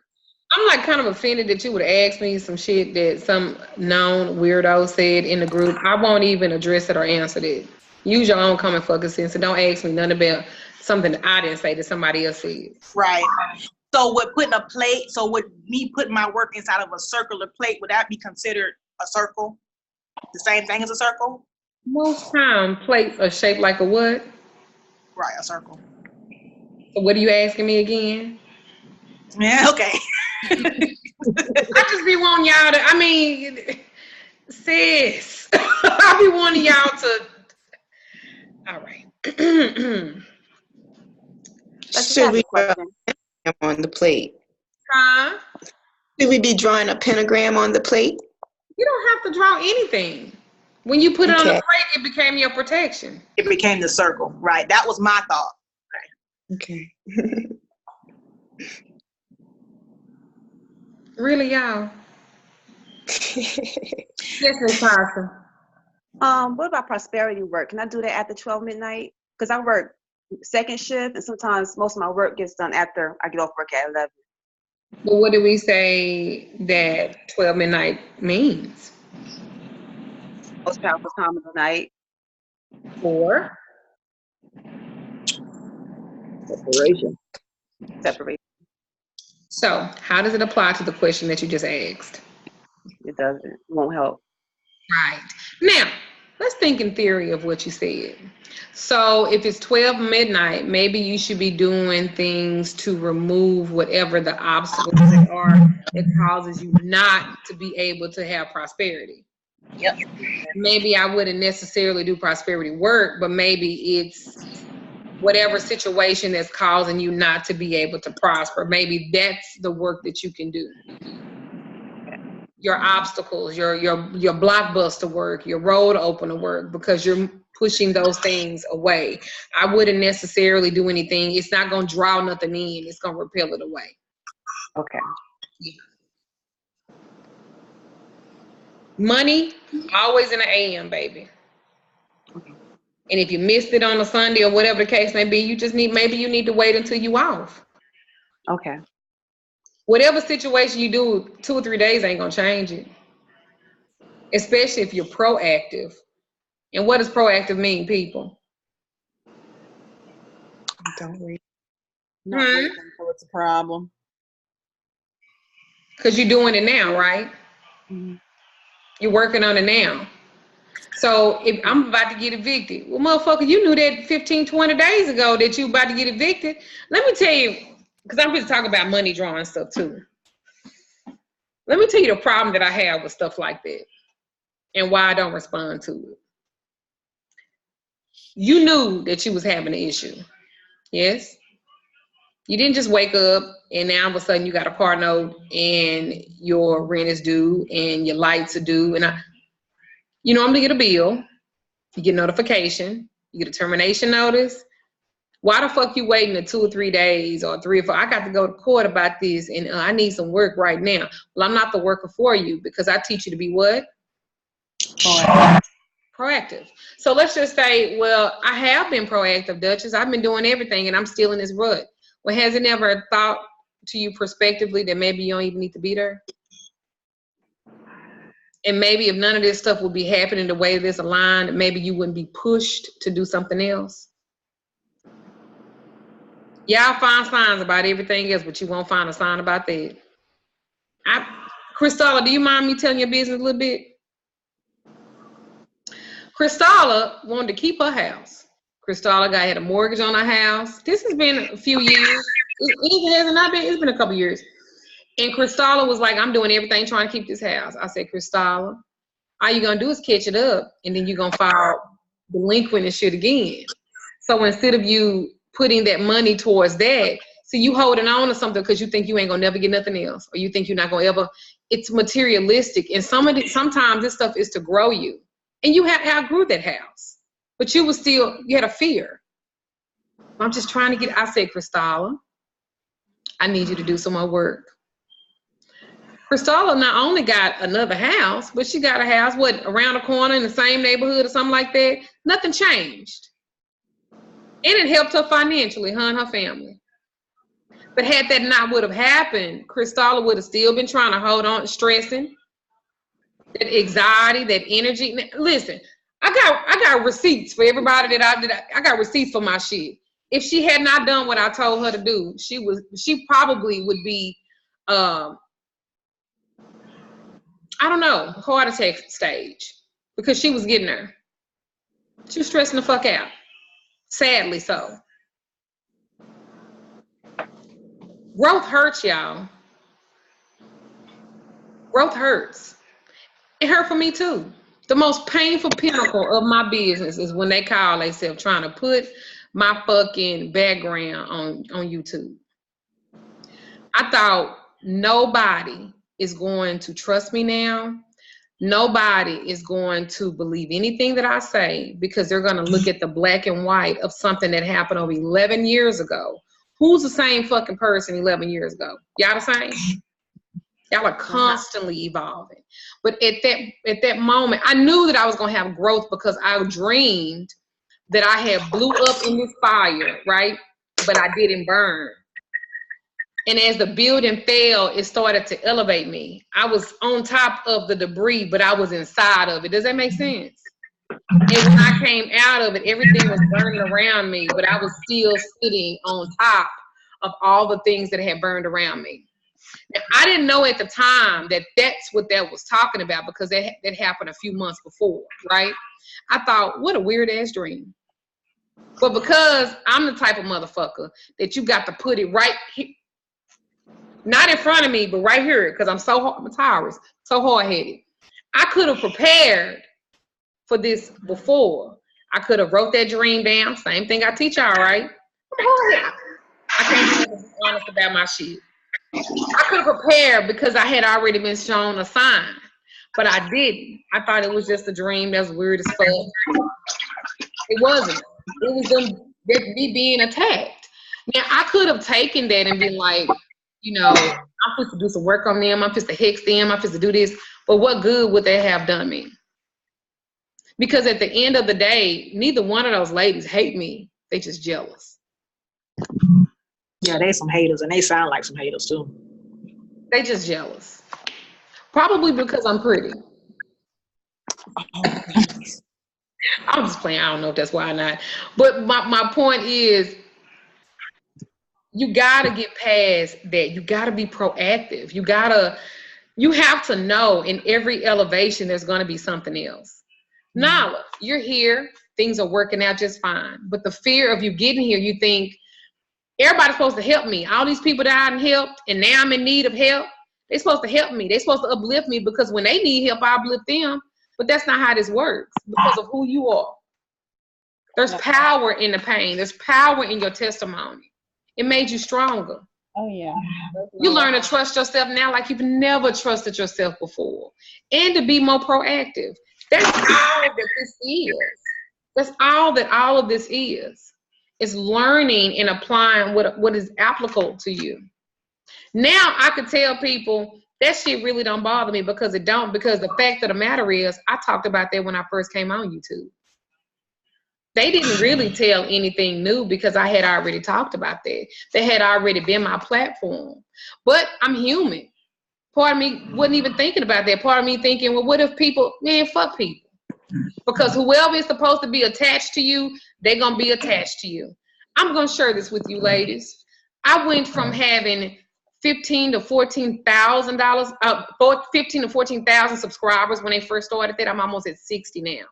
I'm like kind of offended that you would ask me some shit that some known weirdo said in the group. I won't even address it or answer it. Use your own common fucking sense and don't ask me nothing about something that I didn't say that somebody else said. Right. So with putting a plate, so with me putting my work inside of a circular plate, would that be considered a circle? The same thing as a circle? Most time plates are shaped like a what? Right, a circle. So what are you asking me again? Yeah, okay. I just be wanting y'all to, I mean, sis, I be wanting y'all to, all right. Should we draw a pentagram on the plate? Huh? Should we be drawing a pentagram on the plate? You don't have to draw anything. When you put it on the Okay. plate, it became your protection. It became the circle, right? That was my thought. Okay. Really, y'all? Yes, Miss Carson. What about prosperity work? Can I do that after 12 midnight? Because I work second shift, and sometimes most of my work gets done after I get off work at 11. But what do we say that 12 midnight means? Most powerful time of the night. For? Separation. So, how does it apply to the question that you just asked? It doesn't. It won't help. Right. Now, let's think in theory of what you said. So if it's 12 midnight, maybe you should be doing things to remove whatever the obstacles are that causes you not to be able to have prosperity. Yep. Maybe I wouldn't necessarily do prosperity work, but maybe it's whatever situation that's causing you not to be able to prosper. Maybe that's the work that you can do. Your obstacles, your blockbuster work, your road opener work, because you're pushing those things away. I wouldn't necessarily do anything. It's not going to draw nothing in. It's going to repel it away. Okay. Yeah. Money, always in the AM, baby. Okay. And if you missed it on a Sunday or whatever the case may be, maybe you need to wait until you off. Okay. Whatever situation you do, 2 or 3 days ain't going to change it. Especially if you're proactive. And what does proactive mean, people? Don't read. Not waiting until it's a problem. Because you're doing it now, right? Mm-hmm. You're working on it now. So if I'm about to get evicted, well, motherfucker, you knew that 15, 20 days ago that you about to get evicted. Let me tell you, because I'm just talking about money drawing stuff too. Let me tell you the problem that I have with stuff like that and why I don't respond to it. You knew that you was having an issue, yes? You didn't just wake up and now all of a sudden you got a car note and your rent is due and your lights are due. And you normally get a bill, you get notification, you get a termination notice. Why the fuck you waiting the 2 or 3 days or 3 or 4? I got to go to court about this and I need some work right now. Well, I'm not the worker for you because I teach you to be what? Proactive. So let's just say, well, I have been proactive, Duchess. I've been doing everything and I'm still in this rut. Well, has it never thought to you prospectively that maybe you don't even need to be there? And maybe if none of this stuff would be happening the way this aligned, maybe you wouldn't be pushed to do something else. Y'all find signs about everything else, but you won't find a sign about that. Cristala, do you mind me telling your business a little bit? Cristala wanted to keep her house. Cristala had a mortgage on her house. This has been a few years. It hasn't not been, it's been a couple years. And Cristala was like, I'm doing everything trying to keep this house. I said, Cristala, all you're gonna do is catch it up and then you're gonna file delinquent and shit again. So instead of you putting that money towards that, so you holding on to something because you think you ain't gonna never get nothing else, or you think you're not gonna ever, it's materialistic. And sometimes this stuff is to grow you. And you have outgrew that house. But you had a fear. I'm just trying to I said, Cristala, I need you to do some more work. Cristala not only got another house, but she got a house, around the corner in the same neighborhood or something like that. Nothing changed. And it helped her financially, her and her family. But had that not would have happened, Cristala would have still been trying to hold on, stressing. That anxiety, that energy. Listen, I got receipts for everybody I got receipts for my shit. If she had not done what I told her to do, she probably would be I don't know, heart attack stage, because she was getting her. She was stressing the fuck out. Sadly so. Growth hurts, y'all. Growth hurts. It hurt for me too. The most painful pinnacle of my business is when they call themselves trying to put my fucking background on YouTube. I thought nobody is going to trust me now. Nobody is going to believe anything that I say because they're going to look at the black and white of something that happened over 11 years ago. Who's the same fucking person 11 years ago? Y'all the same? Y'all are constantly evolving. But at that moment, I knew that I was going to have growth because I dreamed that I had blew up in this fire, right? But I didn't burn. And as the building fell, it started to elevate me. I was on top of the debris, but I was inside of it. Does that make sense? And when I came out of it, everything was burning around me, but I was still sitting on top of all the things that had burned around me. And I didn't know at the time that that's what that was talking about, because that happened a few months before, right? I thought, what a weird ass dream. But because I'm the type of motherfucker that you got to put it right here, not in front of me, but right here, because I'm a Taurus, so hard-headed. I could have prepared for this before. I could have wrote that dream down. Same thing I teach y'all, right? I'm hard-headed. I can't be honest about my shit. I could have prepared because I had already been shown a sign, but I didn't. I thought it was just a dream that's weird as fuck. It wasn't. It was me being attacked. Now, I could have taken that and been like, you know, I'm supposed to do some work on them. I'm supposed to hex them. I'm supposed to do this. But what good would they have done me? Because at the end of the day, neither one of those ladies hate me. They just jealous. Yeah, they some haters, and they sound like some haters too. They just jealous. Probably because I'm pretty. I'm just playing. I don't know if that's why or not. But my point is, you gotta get past that. You gotta be proactive. You have to know in every elevation there's gonna be something else. Nala, you're here, things are working out just fine. But the fear of you getting here, you think everybody's supposed to help me. All these people that I done helped and now I'm in need of help, they're supposed to help me. They're supposed to uplift me because when they need help, I uplift them. But that's not how this works because of who you are. There's power in the pain. There's power in your testimony. It made you stronger. Oh, yeah. You learn to trust yourself now like you've never trusted yourself before. And to be more proactive. That's all that this is. That's all that all of this is. It's learning and applying what is applicable to you. Now I could tell people that shit really don't bother me because it don't. Because the fact of the matter is, I talked about that when I first came on YouTube. They didn't really tell anything new because I had already talked about that. They had already been my platform. But I'm human. Part of me wasn't even thinking about that. Part of me thinking, well, what if people, man, fuck people. Because whoever is supposed to be attached to you, they're going to be attached to you. I'm going to share this with you, ladies. I went from having $15,000 to $14,000, 15 to 14,000 subscribers when they first started that. I'm almost at 60 now.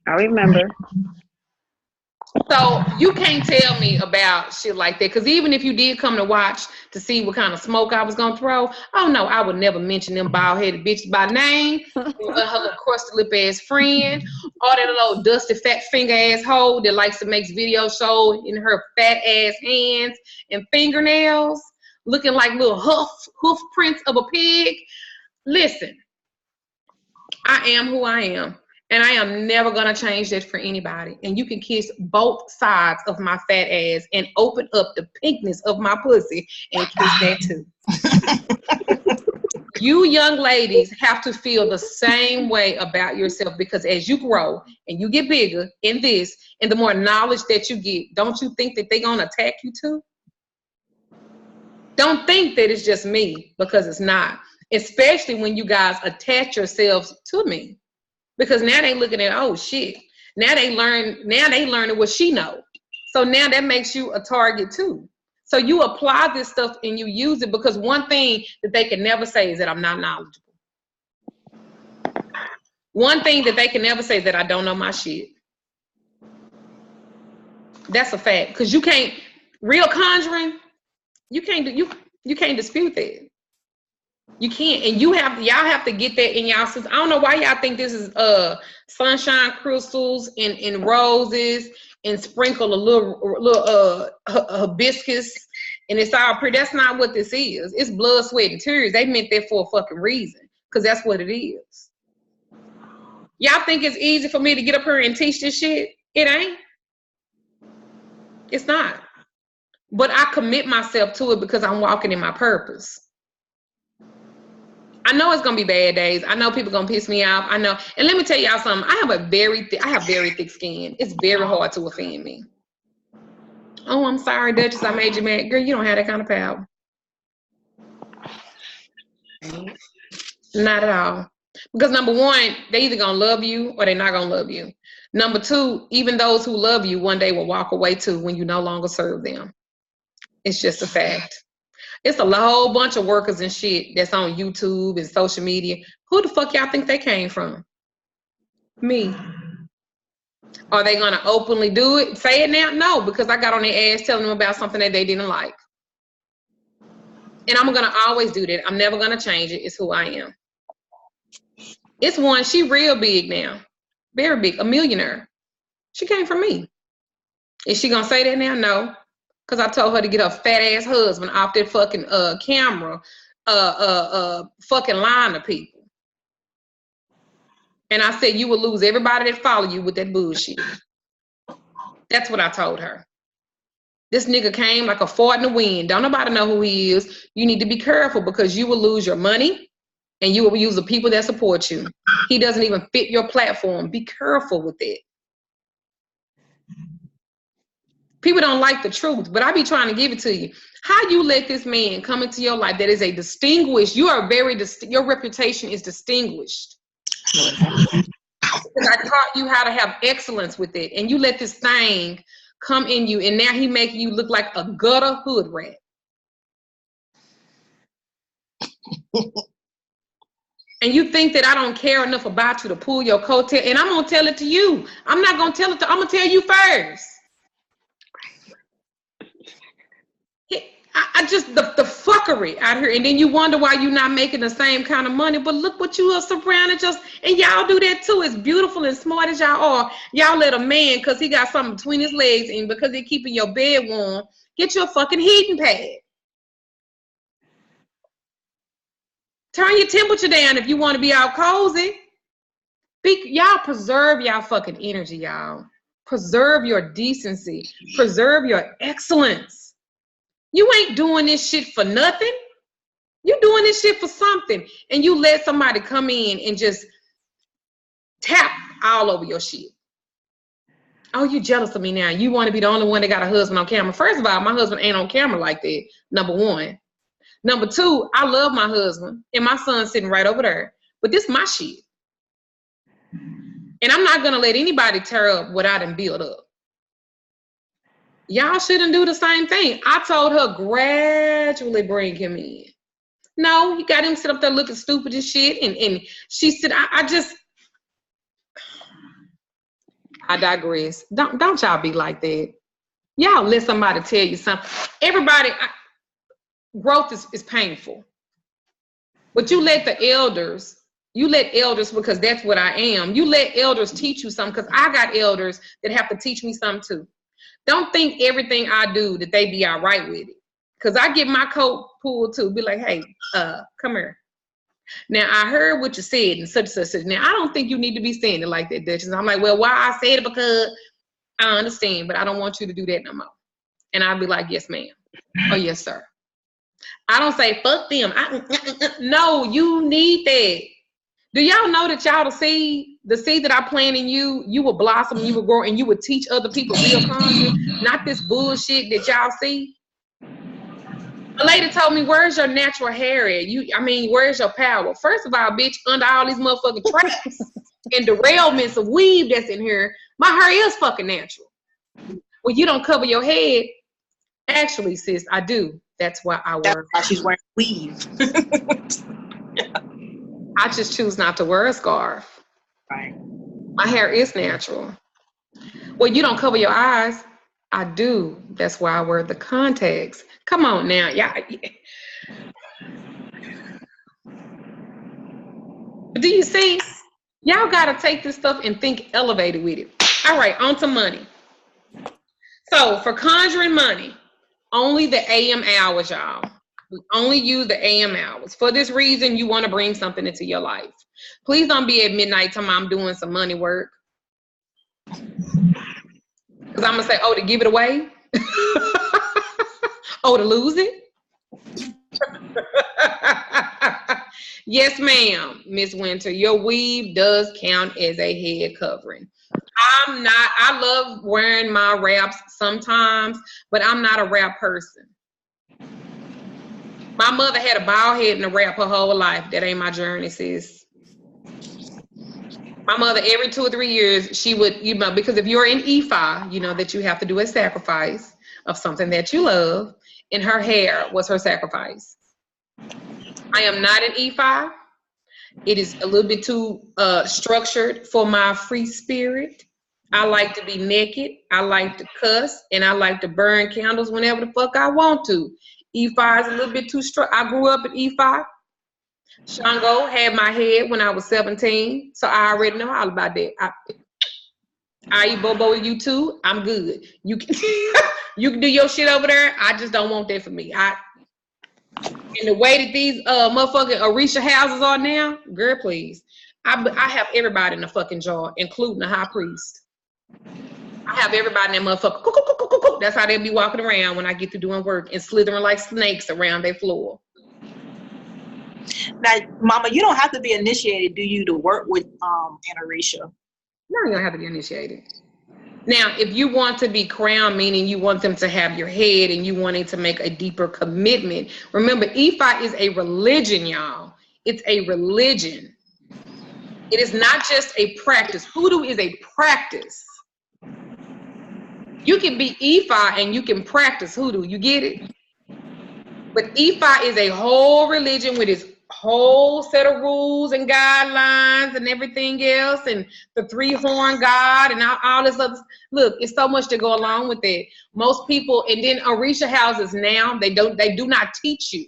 I remember. So you can't tell me about shit like that, because even if you did come to watch to see what kind of smoke I was gonna throw, oh no, I would never mention them bald-headed bitches by name, her little crusty lip ass friend, or that little dusty fat finger asshole that likes to make videos show in her fat ass hands and fingernails, looking like little hoof prints of a pig. Listen, I am who I am. And I am never going to change that for anybody. And you can kiss both sides of my fat ass and open up the pinkness of my pussy and kiss that too. You young ladies have to feel the same way about yourself, because as you grow and you get bigger in this, and the more knowledge that you get, don't you think that they're going to attack you too? Don't think that it's just me, because it's not. Especially when you guys attach yourselves to me. Because now they looking at, oh shit. Now they learning what she knows. So now that makes you a target too. So you apply this stuff and you use it, because one thing that they can never say is that I'm not knowledgeable. One thing that they can never say is that I don't know my shit. That's a fact. Because you can't, real conjuring, you can't dispute that. You can't, and y'all have to get that in y'all system. I don't know why y'all think this is sunshine crystals and roses and sprinkle a little hibiscus and it's all pretty. That's not what this is. It's blood, sweat, and tears. They meant that for a fucking reason, because that's what it is. Y'all think it's easy for me to get up here and teach this shit? It ain't. It's not. But I commit myself to it because I'm walking in my purpose. I know it's gonna be bad days. I know people gonna piss me off. I know. And let me tell y'all something. I have very thick skin. It's very hard to offend me. Oh, I'm sorry, Duchess. I made you mad. Girl, you don't have that kind of power. Not at all. Because number one, they either gonna love you or they're not gonna love you. Number two, even those who love you one day will walk away too when you no longer serve them. It's just a fact. It's a whole bunch of workers and shit that's on YouTube and social media. Who the fuck y'all think they came from? Me. Are they gonna openly do it? Say it now? No, because I got on their ass telling them about something that they didn't like. And I'm gonna always do that. I'm never gonna change it. It's who I am. It's one, she real big now. Very big, a millionaire. She came from me. Is she gonna say that now? No. Because I told her to get her fat ass husband off that fucking camera, fucking lying to people. And I said, you will lose everybody that follow you with that bullshit. That's what I told her. This nigga came like a fart in the wind. Don't nobody know who he is. You need to be careful, because you will lose your money and you will use the people that support you. He doesn't even fit your platform. Be careful with it. People don't like the truth, but I be trying to give it to you. How you let this man come into your life that is a distinguished, you are very, your reputation is distinguished. Because I taught you how to have excellence with it, and you let this thing come in you, and now he making you look like a gutter hood rat. And you think that I don't care enough about you to pull your coattail, and I'm gonna tell it to you. I'm not gonna tell it I'm gonna tell you first. I just, the fuckery out here, and then you wonder why you're not making the same kind of money. But look what you are surrounded just, and y'all do that too. As beautiful and smart as y'all are, y'all let a man, because he got something between his legs and because they're keeping your bed warm, get your fucking heating pad. Turn your temperature down if you want to be out cozy. Y'all preserve y'all fucking energy, y'all. Preserve your decency. Preserve your excellence. You ain't doing this shit for nothing. You doing this shit for something. And you let somebody come in and just tap all over your shit. Oh, you jealous of me now. You want to be the only one that got a husband on camera. First of all, my husband ain't on camera like that, number one. Number two, I love my husband, and my son's sitting right over there. But this is my shit. And I'm not going to let anybody tear up what I done build up. Y'all shouldn't do the same thing. I told her gradually bring him in. No, he got him sit up there looking stupid as shit. And she said, I digress. Don't y'all be like that. Y'all let somebody tell you something. Everybody, growth is painful. But you let the elders, because that's what I am. You let elders teach you something, because I got elders that have to teach me something too. Don't think everything I do that they be all right with it. Because I get my coat pulled too. Be like, hey, come here. Now, I heard what you said and such and such. Now, I don't think you need to be saying it like that, Duchess. I'm like, well, why I said it? Because I understand, but I don't want you to do that no more. And I'll be like, yes, ma'am. Oh, yes, sir. I don't say, fuck them. No, you need that. Do y'all know that y'all the seed that I plant in you, you will blossom, you will grow, and you will teach other people real content, not this bullshit that y'all see? A lady told me, where's your natural hair at? Where's your power? First of all, bitch, under all these motherfucking traps and derailments of weave that's in here, my hair is fucking natural. Well, you don't cover your head. Actually, sis, I do. That's why I wear. That's why she's wearing weave. I just choose not to wear a scarf. Right. My hair is natural. Well, you don't cover your eyes. I do. That's why I wear the contacts. Come on now. Yeah. Do you see? Y'all got to take this stuff and think elevated with it. All right, on to money. So for conjuring money, only the AM hours, y'all. We only use the AM hours. For this reason, you want to bring something into your life. Please don't be at midnight time I'm doing some money work. Because I'm going to say, oh, to give it away? Oh, to lose it? Yes, ma'am, Miss Winter. Your weave does count as a head covering. I love wearing my wraps sometimes, but I'm not a wrap person. My mother had a bald head and a wrap her whole life. That ain't my journey, sis. My mother, every 2 or 3 years, she would, because if you're in EFI, you know that you have to do a sacrifice of something that you love, and her hair was her sacrifice. I am not an EFI. It is a little bit too structured for my free spirit. I like to be naked. I like to cuss, and I like to burn candles whenever the fuck I want to. EFI is a little bit too structured. I grew up at EFI. Shango had my head when I was 17, so I already know all about that. I eat Bobo with you too. I'm good. You can you can do your shit over there. I just don't want that for me. And the way that these motherfucking Orisha houses are now, girl, please. I have everybody in the fucking jar, including the high priest. I have everybody in that motherfucker. That's how they'll be walking around when I get to doing work and slithering like snakes around their floor. Now, Mama, you don't have to be initiated, do you, to work with an Orisha? No, you don't have to be initiated. Now, if you want to be crowned, meaning you want them to have your head and you wanting to make a deeper commitment, remember, EFI is a religion, y'all. It's a religion. It is not just a practice. Hoodoo is a practice. You can be EFI and you can practice hoodoo. You get it? But EFI is a whole religion with its whole set of rules and guidelines and everything else, and the 3-horn God and all this other. Look, it's so much to go along with it. Most people, and then Orisha houses now, they do not teach you.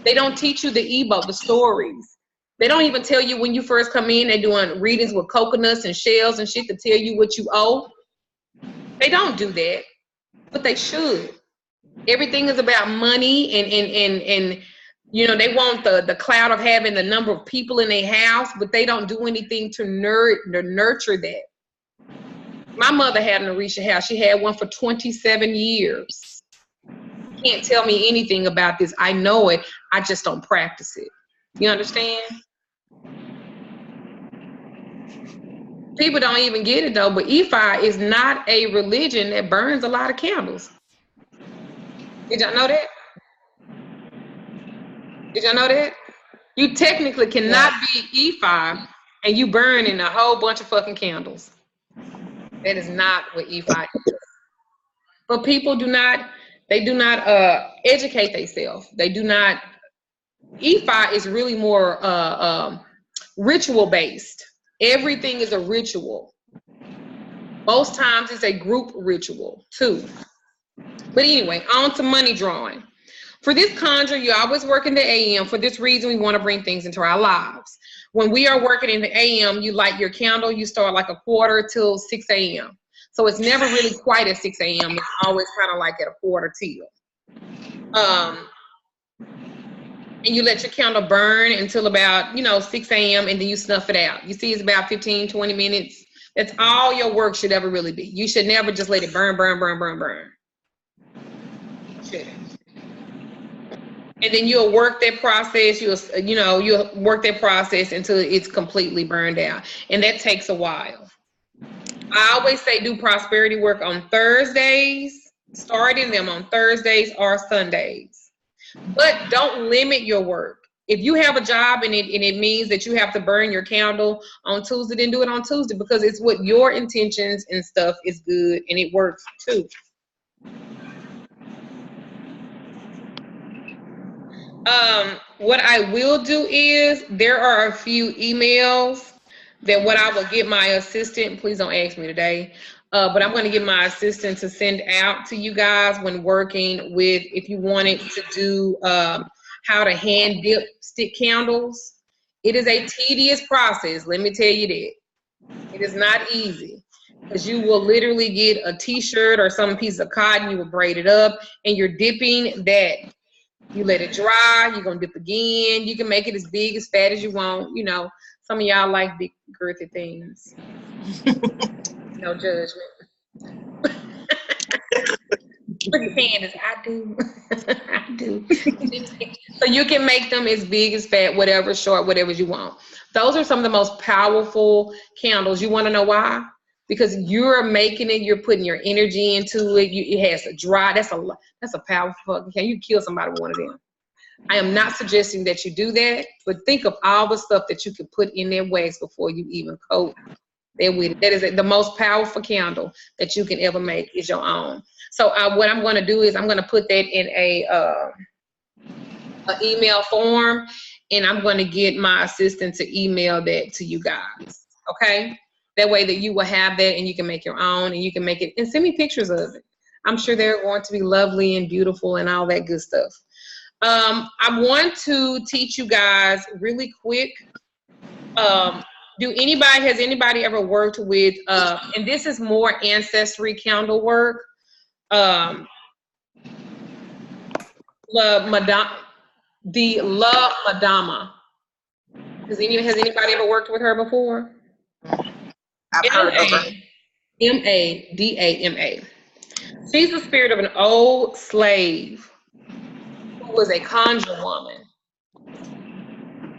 They don't teach you the Igbo, the stories. They don't even tell you when you first come in. They're doing readings with coconuts and shells and shit to tell you what you owe. They don't do that, but they should. Everything is about money and you know, they want the cloud of having the number of people in their house, but they don't do anything to nurture that. My mother had an Orisha house. She had one for 27 years. You can't tell me anything about this. I know it. I just don't practice it. You understand? People don't even get it though, but EFI is not a religion that burns a lot of candles. Did y'all know that? Did y'all know that? You technically cannot be EFI and you burning a whole bunch of fucking candles. That is not what EFI is. But people do not educate themselves. They do not. EFI is really more ritual based. Everything is a ritual. Most times it's a group ritual too. But anyway, on to money drawing. For this conjure, you always work in the AM. For this reason, we want to bring things into our lives. When we are working in the AM, you light your candle, you start like 1/4 till 6 a.m. So it's never really quite at 6 a.m. It's always kind of like at 1/4 till. And you let your candle burn until about, 6 a.m. and then you snuff it out. You see, it's about 15, 20 minutes. That's all your work should ever really be. You should never just let it burn, burn, burn, burn, burn. Shouldn't. And then you'll work that process. You'll work that process until it's completely burned out. And that takes a while. I always say do prosperity work on Thursdays, starting them on Thursdays or Sundays. But don't limit your work. If you have a job and it means that you have to burn your candle on Tuesday, then do it on Tuesday, because it's what your intentions and stuff is good and it works too. What I will do is there are a few emails that what I will get my assistant, please don't ask me today, but I'm going to get my assistant to send out to you guys when working with, if you wanted to do how to hand dip stick candles. It is a tedious process, let me tell you that. It is not easy, because you will literally get a t-shirt or some piece of cotton, you will braid it up, and you're dipping that. You let it dry, you're gonna dip again. You can make it as big, as fat as you want. You know, some of y'all like big, girthy things. No judgment. Look at Candace, I do. I do. So you can make them as big, as fat, whatever, short, whatever you want. Those are some of the most powerful candles. You wanna know why? Because you're making it, you're putting your energy into it. It has to dry. That's a powerful fucking candle. You can kill somebody with one of them. I am not suggesting that you do that, but think of all the stuff that you could put in their wax before you even coat them with it. That is the most powerful candle that you can ever make is your own. So what I'm going to do is I'm going to put that in a email form, and I'm going to get my assistant to email that to you guys. Okay, that way that you will have that and you can make your own, and you can make it and send me pictures of it. I'm sure they're going to be lovely and beautiful and all that good stuff. I want to teach you guys really quick. Has anybody ever worked with, and this is more ancestry candle work, La Madama. Has anybody ever worked with her before? I've heard of her. Madama. She's the spirit of an old slave who was a conjure woman.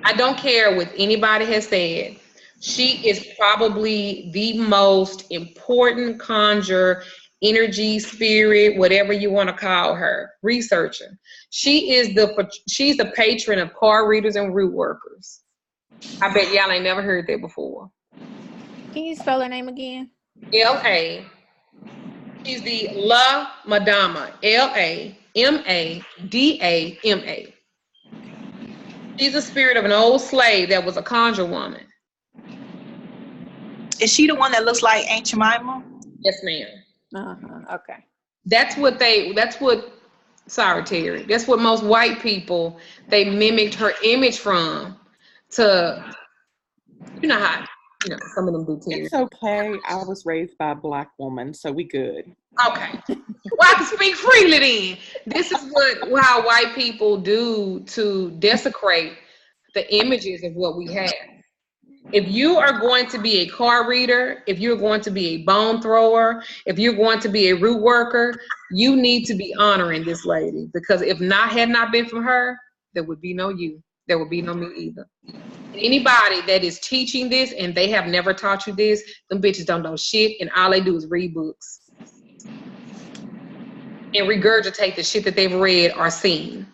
I don't care what anybody has said. She is probably the most important conjure, energy, spirit, whatever you want to call her, researcher. She's the patron of card readers and root workers. I bet y'all ain't never heard that before. Can you spell her name again? L.A. She's the La Madama. Lamadama. She's the spirit of an old slave that was a conjure woman. Is she the one that looks like Aunt Jemima? Yes, ma'am. Okay. Sorry, Terry. That's what most white people, they mimicked her image from to, you know how, some of them do, Terry. It's okay. I was raised by a black woman, so we good. Okay. Well, I can speak freely then. This is how white people do to desecrate the images of what we have. If you are going to be a card reader, if you're going to be a bone thrower, if you're going to be a root worker, you need to be honoring this lady, because if had not been from her, there would be no you. There would be no me either. Anybody that is teaching this and they have never taught you this, them bitches don't know shit, and all they do is read books and regurgitate the shit that they've read or seen.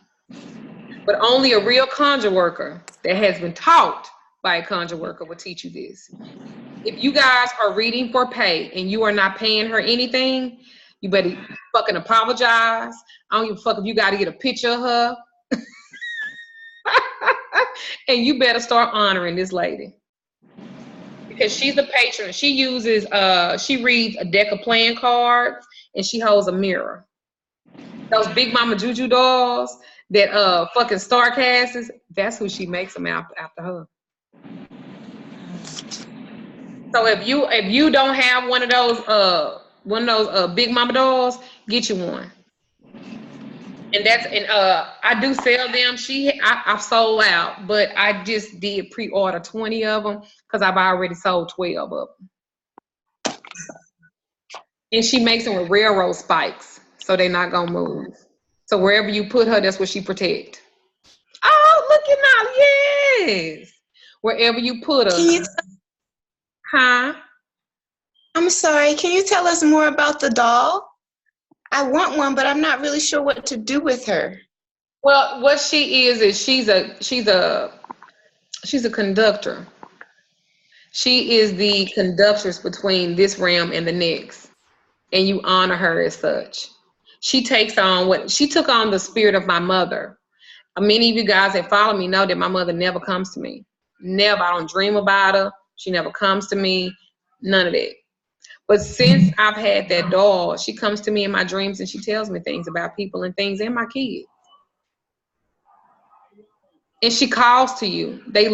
But only a real conjure worker that has been taught by a conjure worker will teach you this. If you guys are reading for pay and you are not paying her anything, you better fucking apologize. I don't give a fuck if you got to get a picture of her. And you better start honoring this lady, because she's the patron. She reads a deck of playing cards, and she holds a mirror. Those Big Mama Juju dolls that fucking Starcasters, that's who she makes them after her. So if you don't have one of those Big Mama dolls, get you one. And I do sell them. I've sold out, but I just did pre-order 20 of them because I've already sold 12 of them. And she makes them with railroad spikes, so they're not gonna move. So wherever you put her, that's what she protect. Oh, look at now, yes. Wherever you put her. Huh? I'm sorry, can you tell us more about the doll? I want one, but I'm not really sure what to do with her. Well, what she is she's a conductor. She is the conductress between this realm and the next, and you honor her as such. She takes on what she took on the spirit of my mother. Many of you guys that follow me know that my mother never comes to me. Never. I don't dream about her. She never comes to me. None of that. But since I've had that doll, she comes to me in my dreams and she tells me things about people and things and my kids. And she calls to you. They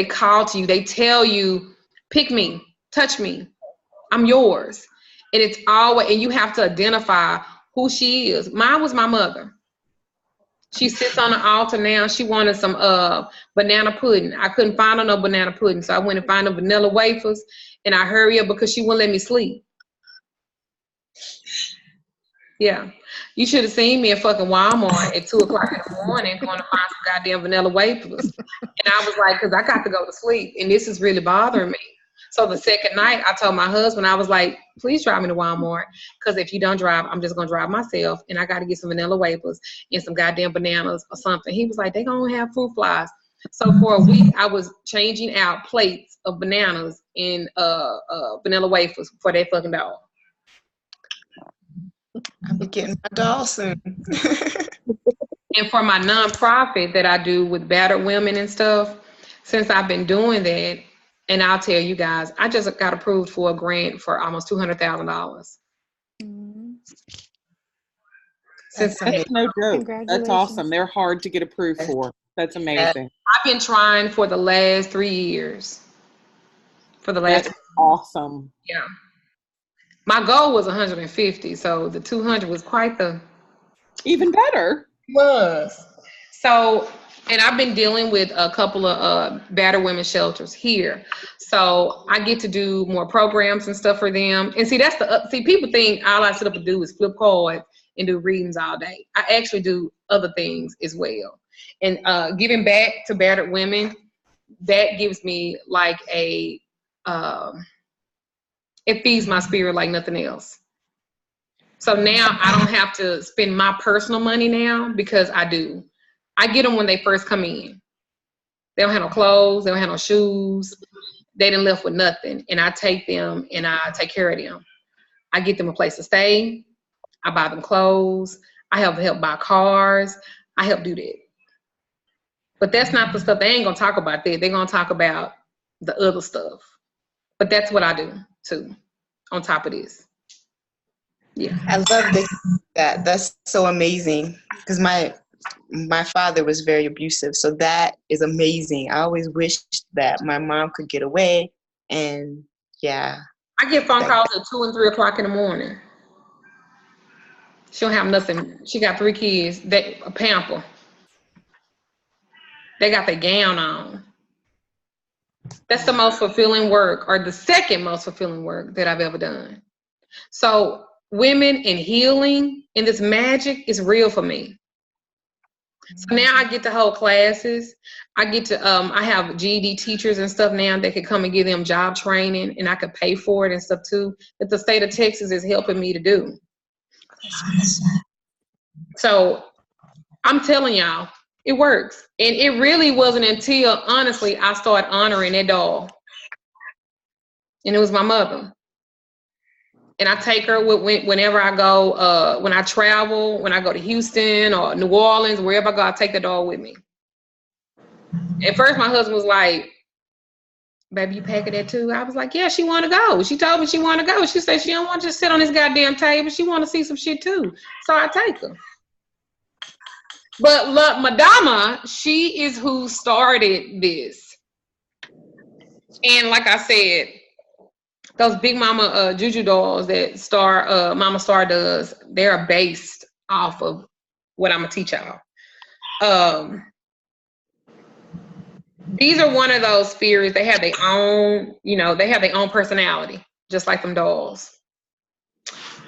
call to you. They tell you, pick me, touch me. I'm yours. And it's always, and you have to identify who she is. Mine was my mother. She sits on the altar now. She wanted some banana pudding. I couldn't find her no banana pudding. So I went and found her vanilla wafers and I hurry up because she wouldn't let me sleep. Yeah. You should have seen me at fucking Walmart at 2 o'clock in the morning going to find some goddamn vanilla wafers. And I was like, because I got to go to sleep and this is really bothering me. So the second night I told my husband, I was like, please drive me to Walmart. Because if you don't drive, I'm just going to drive myself. And I got to get some vanilla wafers and some goddamn bananas or something. He was like, they going to have fruit flies. So for a week, I was changing out plates of bananas and vanilla wafers for that fucking dog. I'll be getting my doll soon. And for my nonprofit that I do with battered women and stuff, since I've been doing that, and I'll tell you guys, I just got approved for a grant for almost $200,000. That's no joke. That's awesome. They're hard to get approved for. That's amazing. I've been trying for the last 3 years. That's awesome. Yeah. My goal was 150, so the 200 was quite the even better. Was. So, and I've been dealing with a couple of battered women shelters here. So I get to do more programs and stuff for them. And see, that's see, people think all I sit up and do is flip cards and do readings all day. I actually do other things as well. And giving back to battered women, that gives me like a, it feeds my spirit like nothing else. So now I don't have to spend my personal money now because I do. I get them when they first come in. They don't have no clothes. They don't have no shoes. They didn't left with nothing. And I take them and I take care of them. I get them a place to stay. I buy them clothes. I help buy cars. I help do that. But that's not the stuff. They ain't going to talk about that. They're going to talk about the other stuff. But that's what I do too, on top of this. Yeah. I love that. That's so amazing. Because my father was very abusive. So that is amazing. I always wished that my mom could get away. And yeah. I get phone calls at 2 and 3 o'clock in the morning. She don't have nothing. She got 3 kids. They a pamper. They got their gown on. That's the most fulfilling work, or the second most fulfilling work that I've ever done. So women and healing and this magic is real for me. So now I get to hold classes. I get to, I have GED teachers and stuff now that can come and give them job training, and I could pay for it and stuff too, that the state of Texas is helping me to do. So I'm telling y'all, it works. And it really wasn't until, honestly, I started honoring that doll. And it was my mother. And I take her whenever I go, when I travel, when I go to Houston or New Orleans, wherever I go, I take the dog with me. At first, my husband was like, baby, you packing that too? I was like, yeah, she want to go. She told me she want to go. She said she don't want to just sit on this goddamn table. She want to see some shit too. So I take her. But look, Madama, she is who started this. And like I said, those Big Mama Juju dolls that Mama Star does, they're based off of what I'm gonna teach y'all. These are one of those spirits. They have their own, they have their own personality, just like them dolls.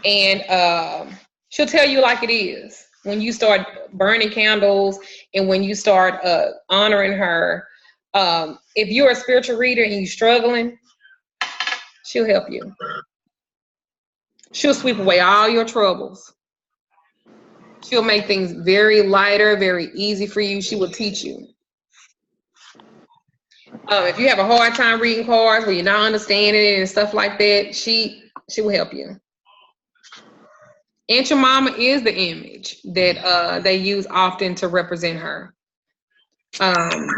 And she'll tell you like it is. When you start burning candles and when you start honoring her, if you're a spiritual reader and you're struggling, she'll help you. She'll sweep away all your troubles. She'll make things very lighter, very easy for you. She will teach you. If you have a hard time reading cards where you're not understanding it and stuff like that, she will help you. Aunt Your Mama is the image that they use often to represent her. I'm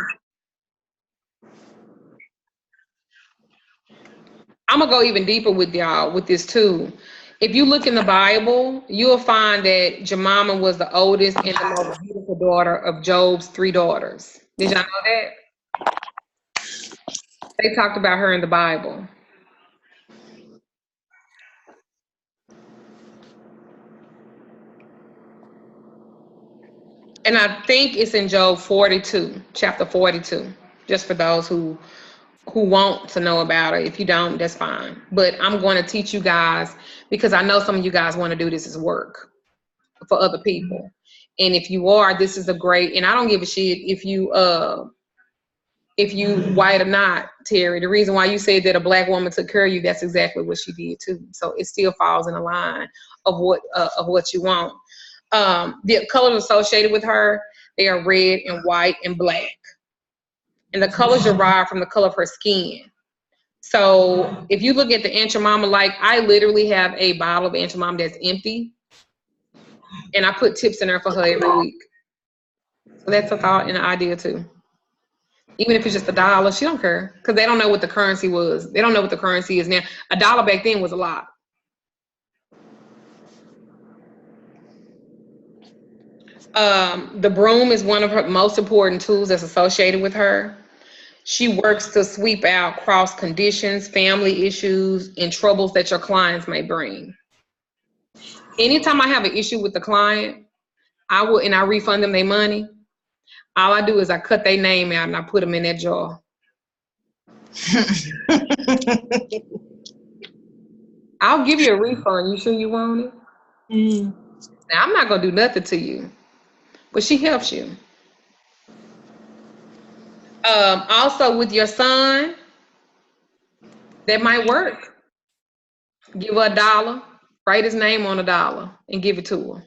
gonna go even deeper with y'all with this too. If you look in the Bible, you'll find that Jemima was the oldest and the most beautiful daughter of Job's 3 daughters. Did y'all know that? They talked about her in the Bible. And I think it's in Job 42, chapter 42, just for those who want to know about it. If you don't, that's fine. But I'm going to teach you guys because I know some of you guys want to do this as work for other people. And if you are, this is a great, and I don't give a shit if you white or not, Terry. The reason why you said that a black woman took care of you, that's exactly what she did too. So it still falls in the line of what you want. The colors associated with her, they are red and white and black. And the colors derive from the color of her skin. So if you look at the Aunt Your Mama, like I literally have a bottle of Aunt Your Mama that's empty. And I put tips in there for her every week. So that's a thought and an idea too. Even if it's just $1, she don't care. Because they don't know what the currency was. They don't know what the currency is now. $1 back then was a lot. The broom is one of her most important tools that's associated with her. She works to sweep out cross conditions, family issues, and troubles that your clients may bring. Anytime I have an issue with the client, I refund them their money. All I do is I cut their name out and I put them in that jar. I'll give you a refund. You sure you want it? Now, I'm not going to do nothing to you, but she helps you. Also, with your son, that might work. Give her $1, write his name on $1, and give it to her.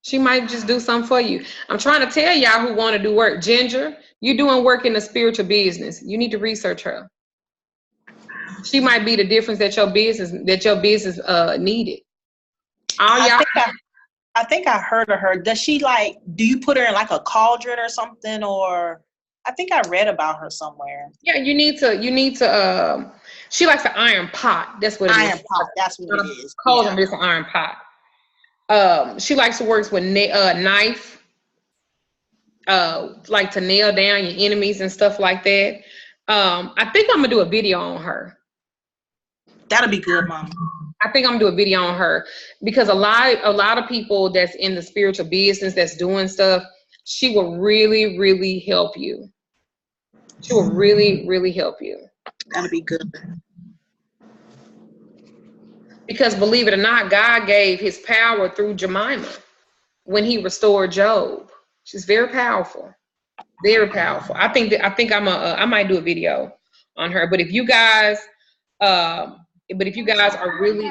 She might just do something for you. I'm trying to tell y'all who want to do work. Ginger, you're doing work in the spiritual business. You need to research her. She might be the difference that your business needed. I think I heard of her. Does she do you put her in like a cauldron or something, or I think I read about her somewhere. Yeah, you need to she likes an iron pot. That's what it is. Iron pot, that's what it is. Cauldron, but it's an iron pot. She likes to work with knife, like to nail down your enemies and stuff like that. I think I'm gonna do a video on her. That'll be good, Mama. I think I'm gonna do a video on her because a lot of people that's in the spiritual business that's doing stuff, she will really, really help you. She will really, really help you. That'll be good. Because believe it or not, God gave his power through Jemima when he restored Job. She's very powerful. Very powerful. I might do a video on her. But if you guys are really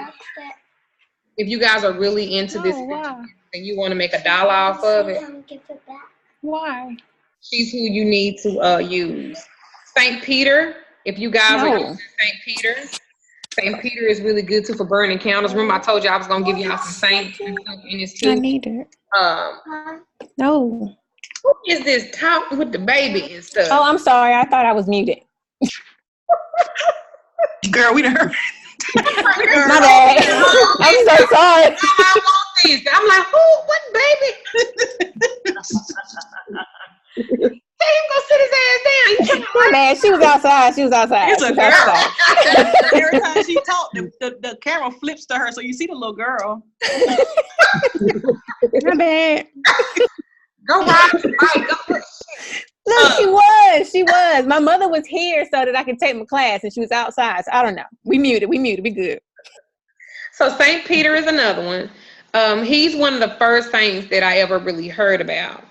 into this and you want to make $1 off of it, why? She's who you need to use. St. Peter, if you guys are using St. Peter is really good too for burning candles. Remember I told you I was gonna give y'all some saint and stuff in this too. I need it. No. Who is this talking with the baby and stuff? Oh, I'm sorry. I thought I was muted. Girl, we done heard. My bad. I'm so sorry. I want these. I'm like, who? What baby? Tell him go sit his ass down. My bad. She was outside. It's a girl. Every time she talked, the camera flips to her, so you see the little girl. My bad. Go ride the bike. Go. Look, she was. My mother was here so that I could take my class, and she was outside. So I don't know. We muted. We good. So St. Peter is another one. He's one of the first saints that I ever really heard about.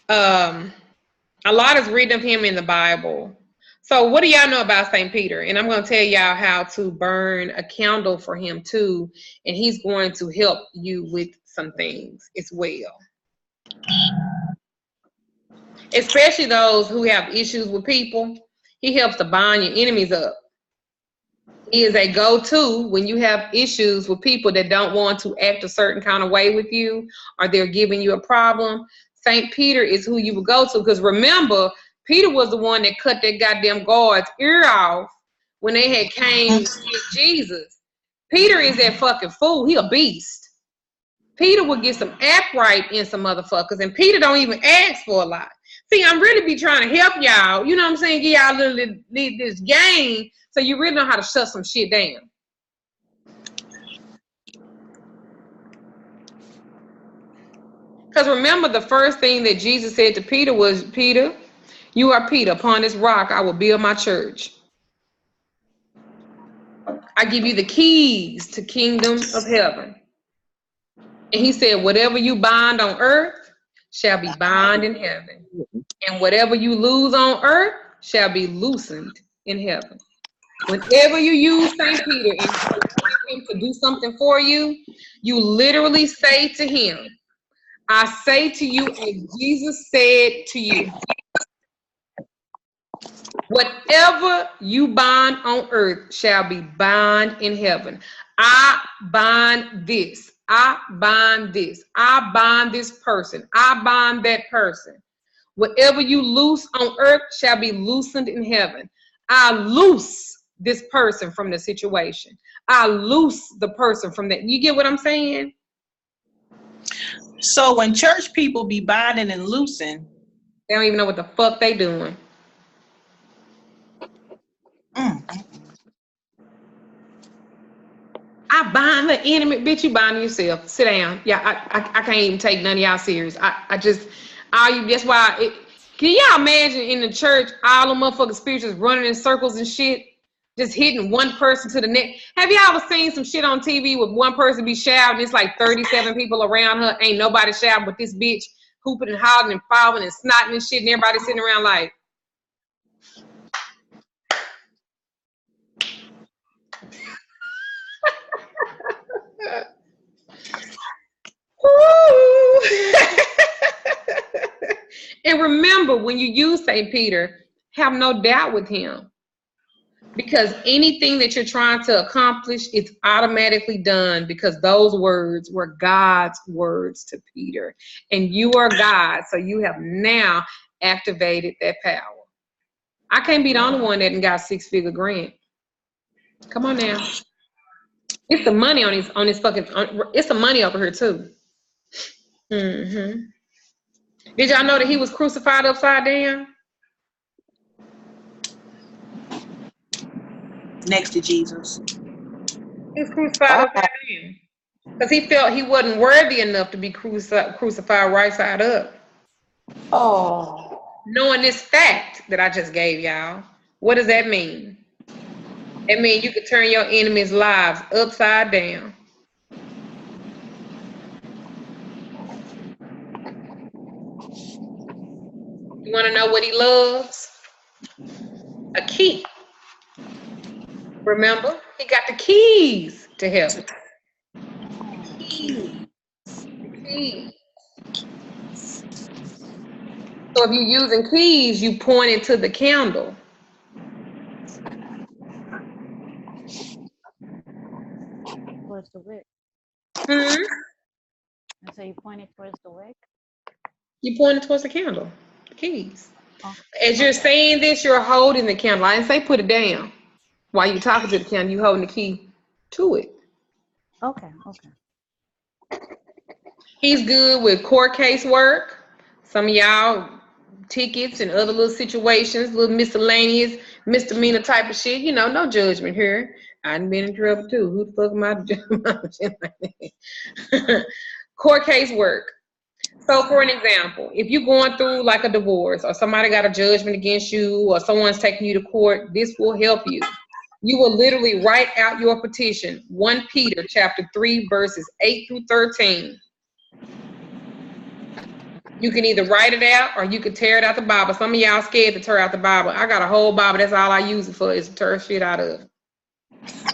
A lot is written of him in the Bible. So what do y'all know about St. Peter? And I'm going to tell y'all how to burn a candle for him too. And he's going to help you with some things as well. Especially those who have issues with people. He helps to bind your enemies up. He is a go-to when you have issues with people that don't want to act a certain kind of way with you, or they're giving you a problem. St. Peter is who you would go to, because remember, Peter was the one that cut that goddamn guard's ear off when they had came to get Jesus. Peter is that fucking fool. He a beast. Peter would get some act right in some motherfuckers, and Peter don't even ask for a lot. See, I'm really be trying to help y'all. You know what I'm saying? Give y'all a little this game, so you really know how to shut some shit down. Because remember, the first thing that Jesus said to Peter was, Peter, you are Peter. Upon this rock, I will build my church. I give you the keys to kingdom of heaven. And he said, whatever you bind on earth shall be bound in heaven. And whatever you lose on earth shall be loosened in heaven. Whenever you use St. Peter and you want him to do something for you, you literally say to him, I say to you as Jesus said to you, whatever you bind on earth shall be bound in heaven. I bind this. I bind this. I bind this person. I bind that person. Whatever you loose on earth shall be loosened in heaven. I loose this person from the situation. I loose the person from that. You get what I'm saying? So when church people be binding and loosing, they don't even know what the fuck they doing. I bind the enemy. Bitch, you bind yourself. Sit down. Yeah, I can't even take none of y'all serious. That's why, can y'all imagine in the church, all the motherfucking spirits just running in circles and shit, just hitting one person to the neck? Have y'all ever seen some shit on TV with one person be shouting, it's like 37 people around her, ain't nobody shouting but this bitch hooping and hollering and falling and snotting and shit, and everybody sitting around like, And remember, when you use St. Peter, have no doubt with him. Because anything that you're trying to accomplish, it's automatically done, because those words were God's words to Peter. And you are God, so you have now activated that power. I can't be the only one that got 6-figure grant. Come on now. It's the money on his fucking, it's the money over here too. Mm-hmm. Did y'all know that he was crucified upside down? Next to Jesus. He was crucified upside down. Because he felt he wasn't worthy enough to be crucified right side up. Oh. Knowing this fact that I just gave y'all, what does that mean? It means you could turn your enemies' lives upside down. You want to know what he loves? A key. Remember, he got the keys to heaven. Keys. So if you're using keys, you point it to the candle. Towards the wick. So you pointed towards the wick? You pointed towards the candle, the keys. As you're saying this, you're holding the candle. I didn't say put it down. While you're talking to the candle, you're holding the key to it. Okay. He's good with court case work. Some of y'all tickets and other little situations, little miscellaneous, misdemeanor type of shit. You know, no judgment here. I've been in trouble too. Who the fuck am I doing? Court case work. So for an example, if you're going through like a divorce, or somebody got a judgment against you, or someone's taking you to court, this will help you. You will literally write out your petition, 1 Peter chapter 3, verses 8 through 13. You can either write it out or you can tear it out the Bible. Some of y'all scared to tear out the Bible. I got a whole Bible. That's all I use it for, is to tear shit out of.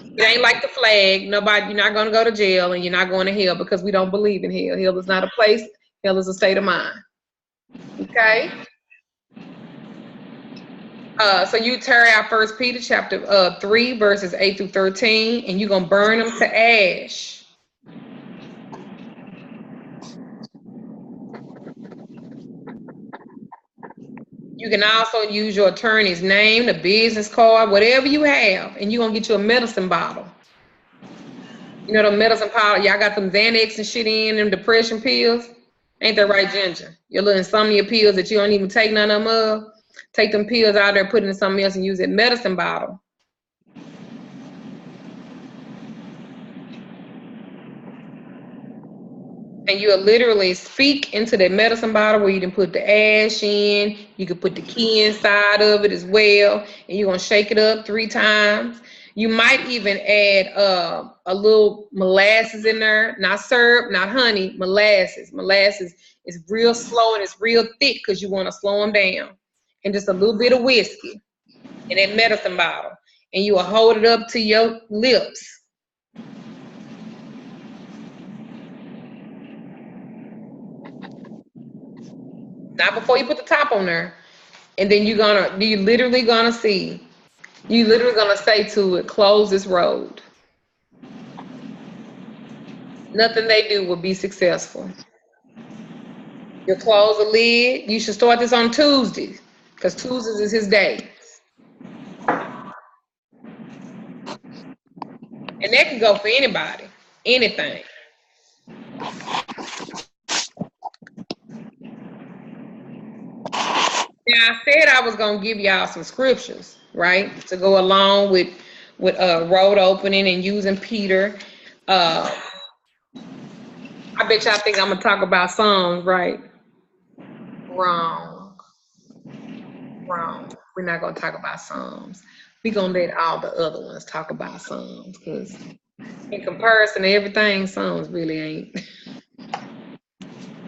It ain't like the flag. Nobody, you're not going to go to jail and you're not going to hell, because we don't believe in hell. Hell is not a place. Hell is a state of mind. Okay. So you carry out 1 Peter chapter 3 verses 8 through 13, and you're gonna burn them to ash. You can also use your attorney's name, the business card, whatever you have, and you're gonna get you a medicine bottle. You know the medicine bottle, y'all got them Xanax and shit in, them depression pills. Ain't that right, Ginger? Your little insomnia pills that you don't even take none of them of. Take them pills out there, put it in something else, and use that medicine bottle. And you'll literally speak into that medicine bottle where you can put the ash in. You can put the key inside of it as well. And you're going to shake it up 3 times. You might even add a little molasses in there. Not syrup, not honey, molasses. Molasses is real slow and it's real thick because you want to slow them down. And just a little bit of whiskey in that medicine bottle. And you will hold it up to your lips. Not before you put the top on there. And then you literally gonna say to it, close this road. Nothing they do will be successful. You close the lid. You should start this on Tuesdays, because Tuesdays is his day. And that can go for anybody, anything. Now, I said I was going to give y'all some scriptures, right, to go along with road opening and using Peter. I bet y'all think I'm going to talk about Psalms, right? Wrong. We're not going to talk about Psalms. We're going to let all the other ones talk about Psalms, because in comparison to everything, Psalms really ain't.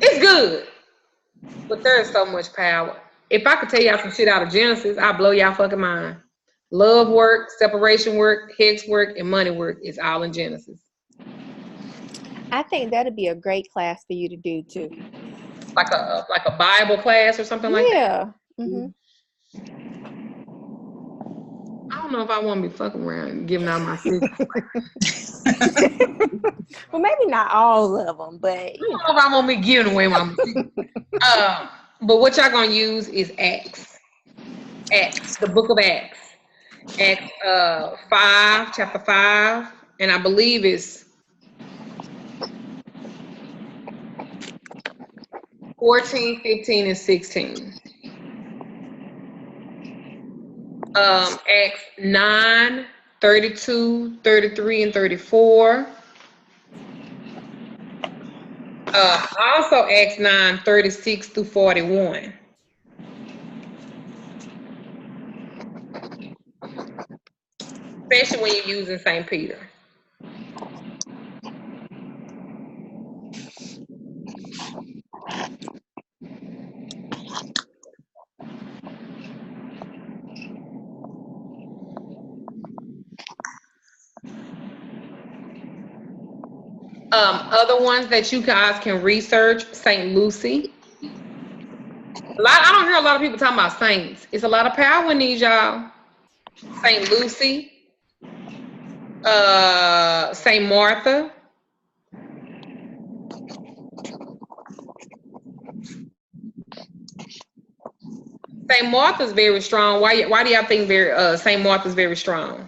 It's good, but there's so much power. If I could tell y'all some shit out of Genesis, I'd blow y'all fucking mind. Love work, separation work, hex work, and money work is all in Genesis. I think that'd be a great class for you to do too. Like a Bible class or something like that? Yeah. Mm-hmm. I don't know if I want to be fucking around and giving out my secrets. Well, maybe not all of them, but I don't know if I want me giving away my secrets. But what y'all gonna use is Acts. Acts, the book of Acts. Acts 5, chapter 5, and I believe it's 14, 15, and 16. Acts 9, 32, 33, and 34. Also Acts 9, 36 through 41. Especially when you're using St. Peter. Other ones that you guys can research, St. Lucy. I don't hear a lot of people talking about saints. It's a lot of power in these, y'all. St. Lucy. St. Martha. St. Martha's very strong. Why do y'all think St. Martha's very strong?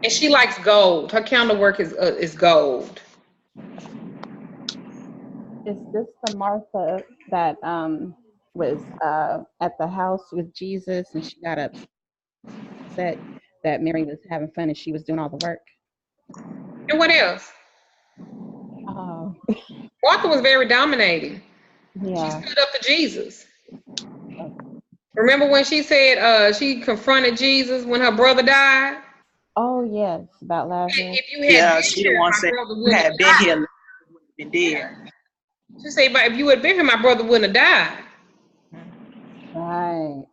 And she likes gold. Her candle work is gold. Is this the Martha that was at the house with Jesus and she got upset that Mary was having fun and she was doing all the work? And what else? Oh. Martha was very dominating. Yeah. She stood up to Jesus. Remember when she said she confronted Jesus when her brother died? Oh yes, about Lazarus. If you had she the one said you had been here, been dead. She said, but if you had been here, my brother wouldn't have died. Right.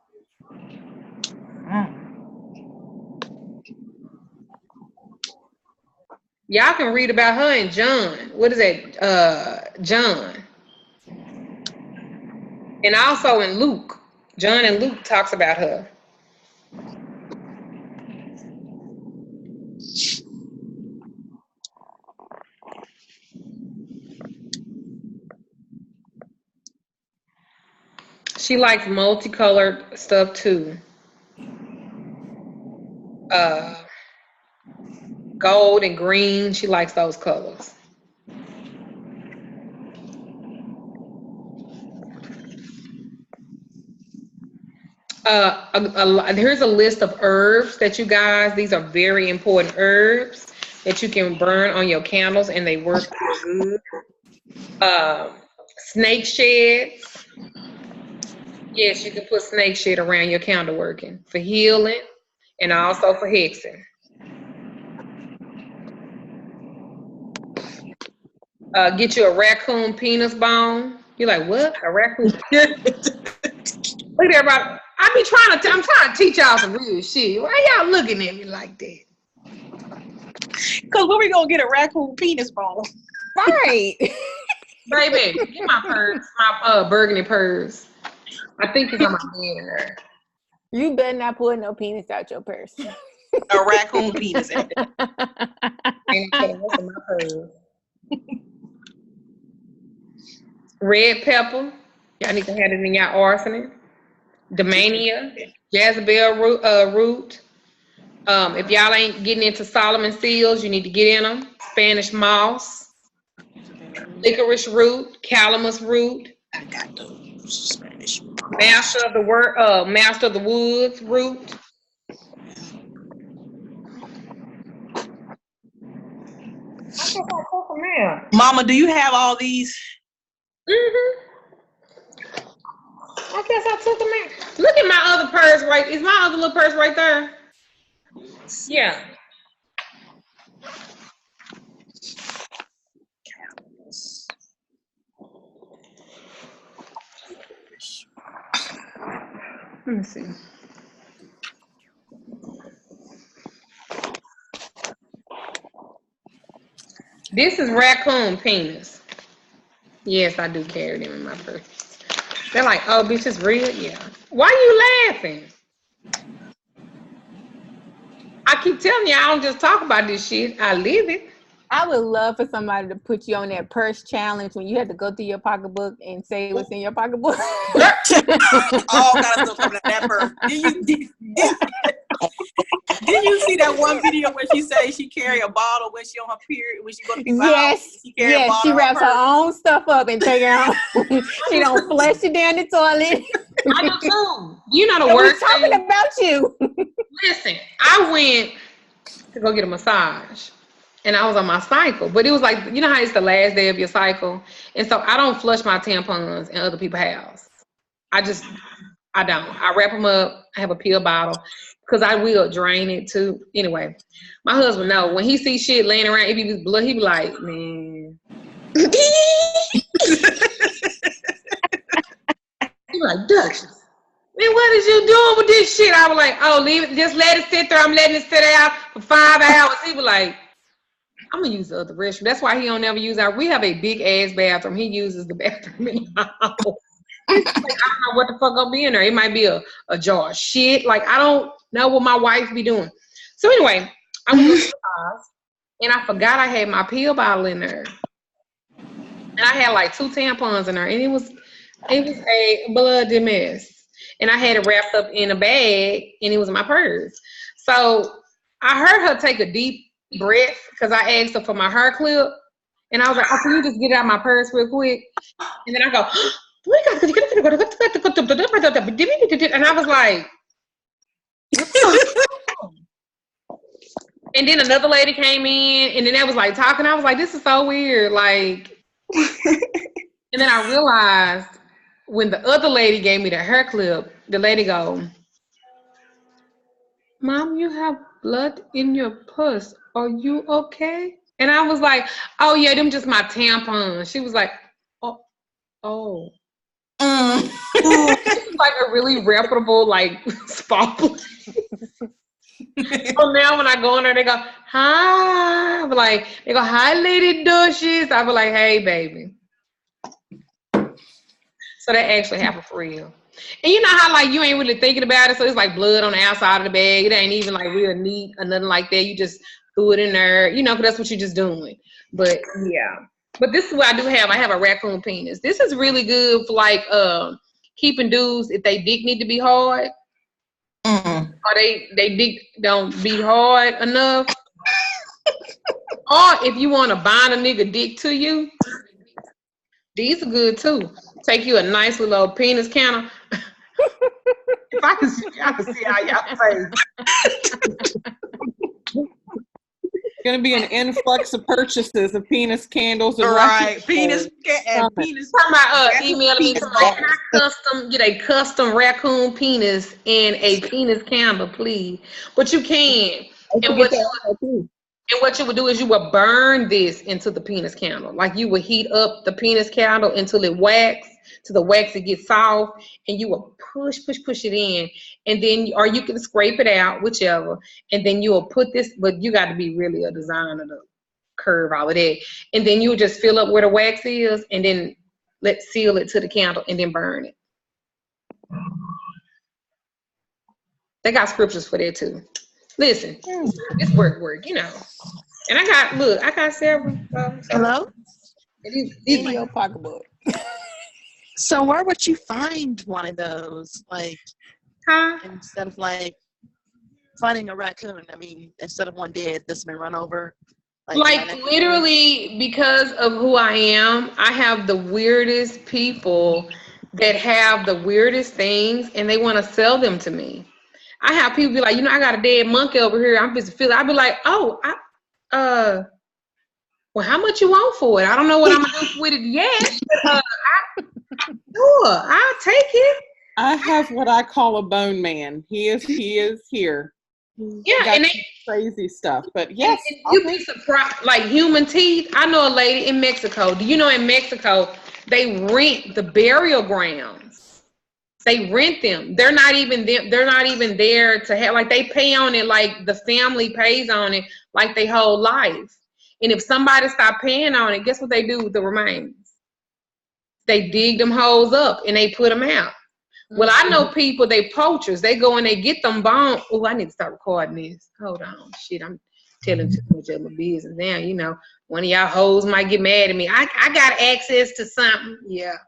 Y'all can read about her in John. What is that? John. And also in Luke. John and Luke talks about her. She likes multicolored stuff too. Gold and green. She likes those colors. Here's a list of herbs that you guys, these are very important herbs that you can burn on your candles and they work good. Snake sheds. Yes, you can put snake shed around your candle working for healing and also for hexing. Get you a raccoon penis bone. You're like, what? A raccoon? Look at everybody. I'm trying to teach y'all some real shit. Why y'all looking at me like that? Cause when we gonna get a raccoon penis bone? Right. Baby, get my purse, my burgundy purse. I think it's on my bed in there. You better not pull no penis out your purse. A raccoon penis. And what's in my purse? Red pepper. Y'all need to have it in your arsenal. Domania, Jezebel root. If y'all ain't getting into Solomon seals, you need to get in them. Spanish moss, licorice root, calamus root. I got those Spanish. Master of the woods root. Mama, do you have all these? I guess I took them in. Look at my other purse right. Is my other little purse right there? Yeah. Let me see. This is raccoon penis. Yes, I do carry them in my purse. They're like, oh, bitch, it's real? Yeah. Why are you laughing? I keep telling you, I don't just talk about this shit. I live it. I would love for somebody to put you on that purse challenge when you had to go through your pocketbook and say what's in your pocketbook. All kind of stuff coming in that purse. Did you see that one video where she says she carry a bottle when she on her period, when she go to be Yes, she wraps her own stuff up and take it out. She don't flush it down the toilet. I do too. You know the And worst we're talking thing? about you. Listen, I went to go get a massage and I was on my cycle, but it was like, you know how it's the last day of your cycle? And so I don't flush my tampons in other people's house. I don't. I wrap them up. I have a pill bottle because I will drain it too. Anyway, my husband know when he sees shit laying around, if he be blood, he be like, man. He be like, Duchess, man, what is you doing with this shit? I was like, oh, leave it. Just let it sit there. I'm letting it sit out for 5 hours. He was like, I'm gonna use the other restroom. That's why he don't never use our. We have a big ass bathroom. He uses the bathroom in the house. Like, I don't know what the fuck gonna be in there. It might be a jar of shit. Like, I don't know what my wife be doing. So anyway, I went to the house and I forgot I had my pill bottle in there. And I had like 2 tampons in there. And it was a bloody mess. And I had it wrapped up in a bag and it was in my purse. So I heard her take a deep breath because I asked her for my hair clip. And I was like, oh, can you just get it out of my purse real quick? And then I go, and I was like, and then another lady came in and then they was like talking. I was like, this is so weird. Like, and then I realized when the other lady gave me the hair clip, the lady go, Mom, you have blood in your purse. Are you okay? And I was like, oh yeah, them just my tampons. She was like, oh. It was like a really reputable like spa place. So now when I go in there, they go, hi. I be like, they go, hi, Lady Duchess. I be like, hey, baby. So that actually happened for real. And you know how like you ain't really thinking about it, so it's like blood on the outside of the bag. It ain't even like real neat or nothing like that. You just threw it in there, you know, because that's what you're just doing. But yeah. But this is what I do have. I have a raccoon penis. This is really good for like keeping dudes if they dick need to be hard. Or they dick don't be hard enough. Or if you want to bind a nigga dick to you, these are good too. Take you a nice little penis counter. If I can see, y'all can see how y'all face. Going to be an influx of purchases of penis candles and right, penis and penis. Talking about emailing me, can I get a custom raccoon penis and a penis candle, please? But you can. And what you would do is you would burn this into the penis candle. Like you would heat up the penis candle until it wax, to the wax it gets soft, and you will push it in, and then or you can scrape it out, whichever, and then you will put this, but you got to be really a designer to curve all of that, and then you'll just fill up where the wax is, and then seal it to the candle, and then burn it. They got scriptures for that too. Listen, it's work, you know. And I got several. Hello? These in your pocketbook. So where would you find one of those? Like, instead of like finding a raccoon, I mean, instead of one dead, this been run over. Like literally, because of who I am, I have the weirdest people that have the weirdest things, and they want to sell them to me. I have people be like, you know, I got a dead monkey over here. I'm just feeling. I'd be like, oh, well, how much you want for it? I don't know what I'm gonna do with it yet. But, sure, I'll take it. I have what I call a bone man. He is here. Yeah, and crazy stuff. But yes, you'd be surprised. Like human teeth. I know a lady in Mexico. Do you know in Mexico they rent the burial grounds? They rent them. They're not even there to have, like, they pay on it, like the family pays on it like their whole life. And if somebody stop paying on it, guess what they do with the remains? They dig them holes up and they put them out. Well, I know people, they poachers. They go and they get them bones. Oh, I need to start recording this. Hold on. Shit, I'm telling too much of my business now. You know, one of y'all hoes might get mad at me. I got access to something. Yeah.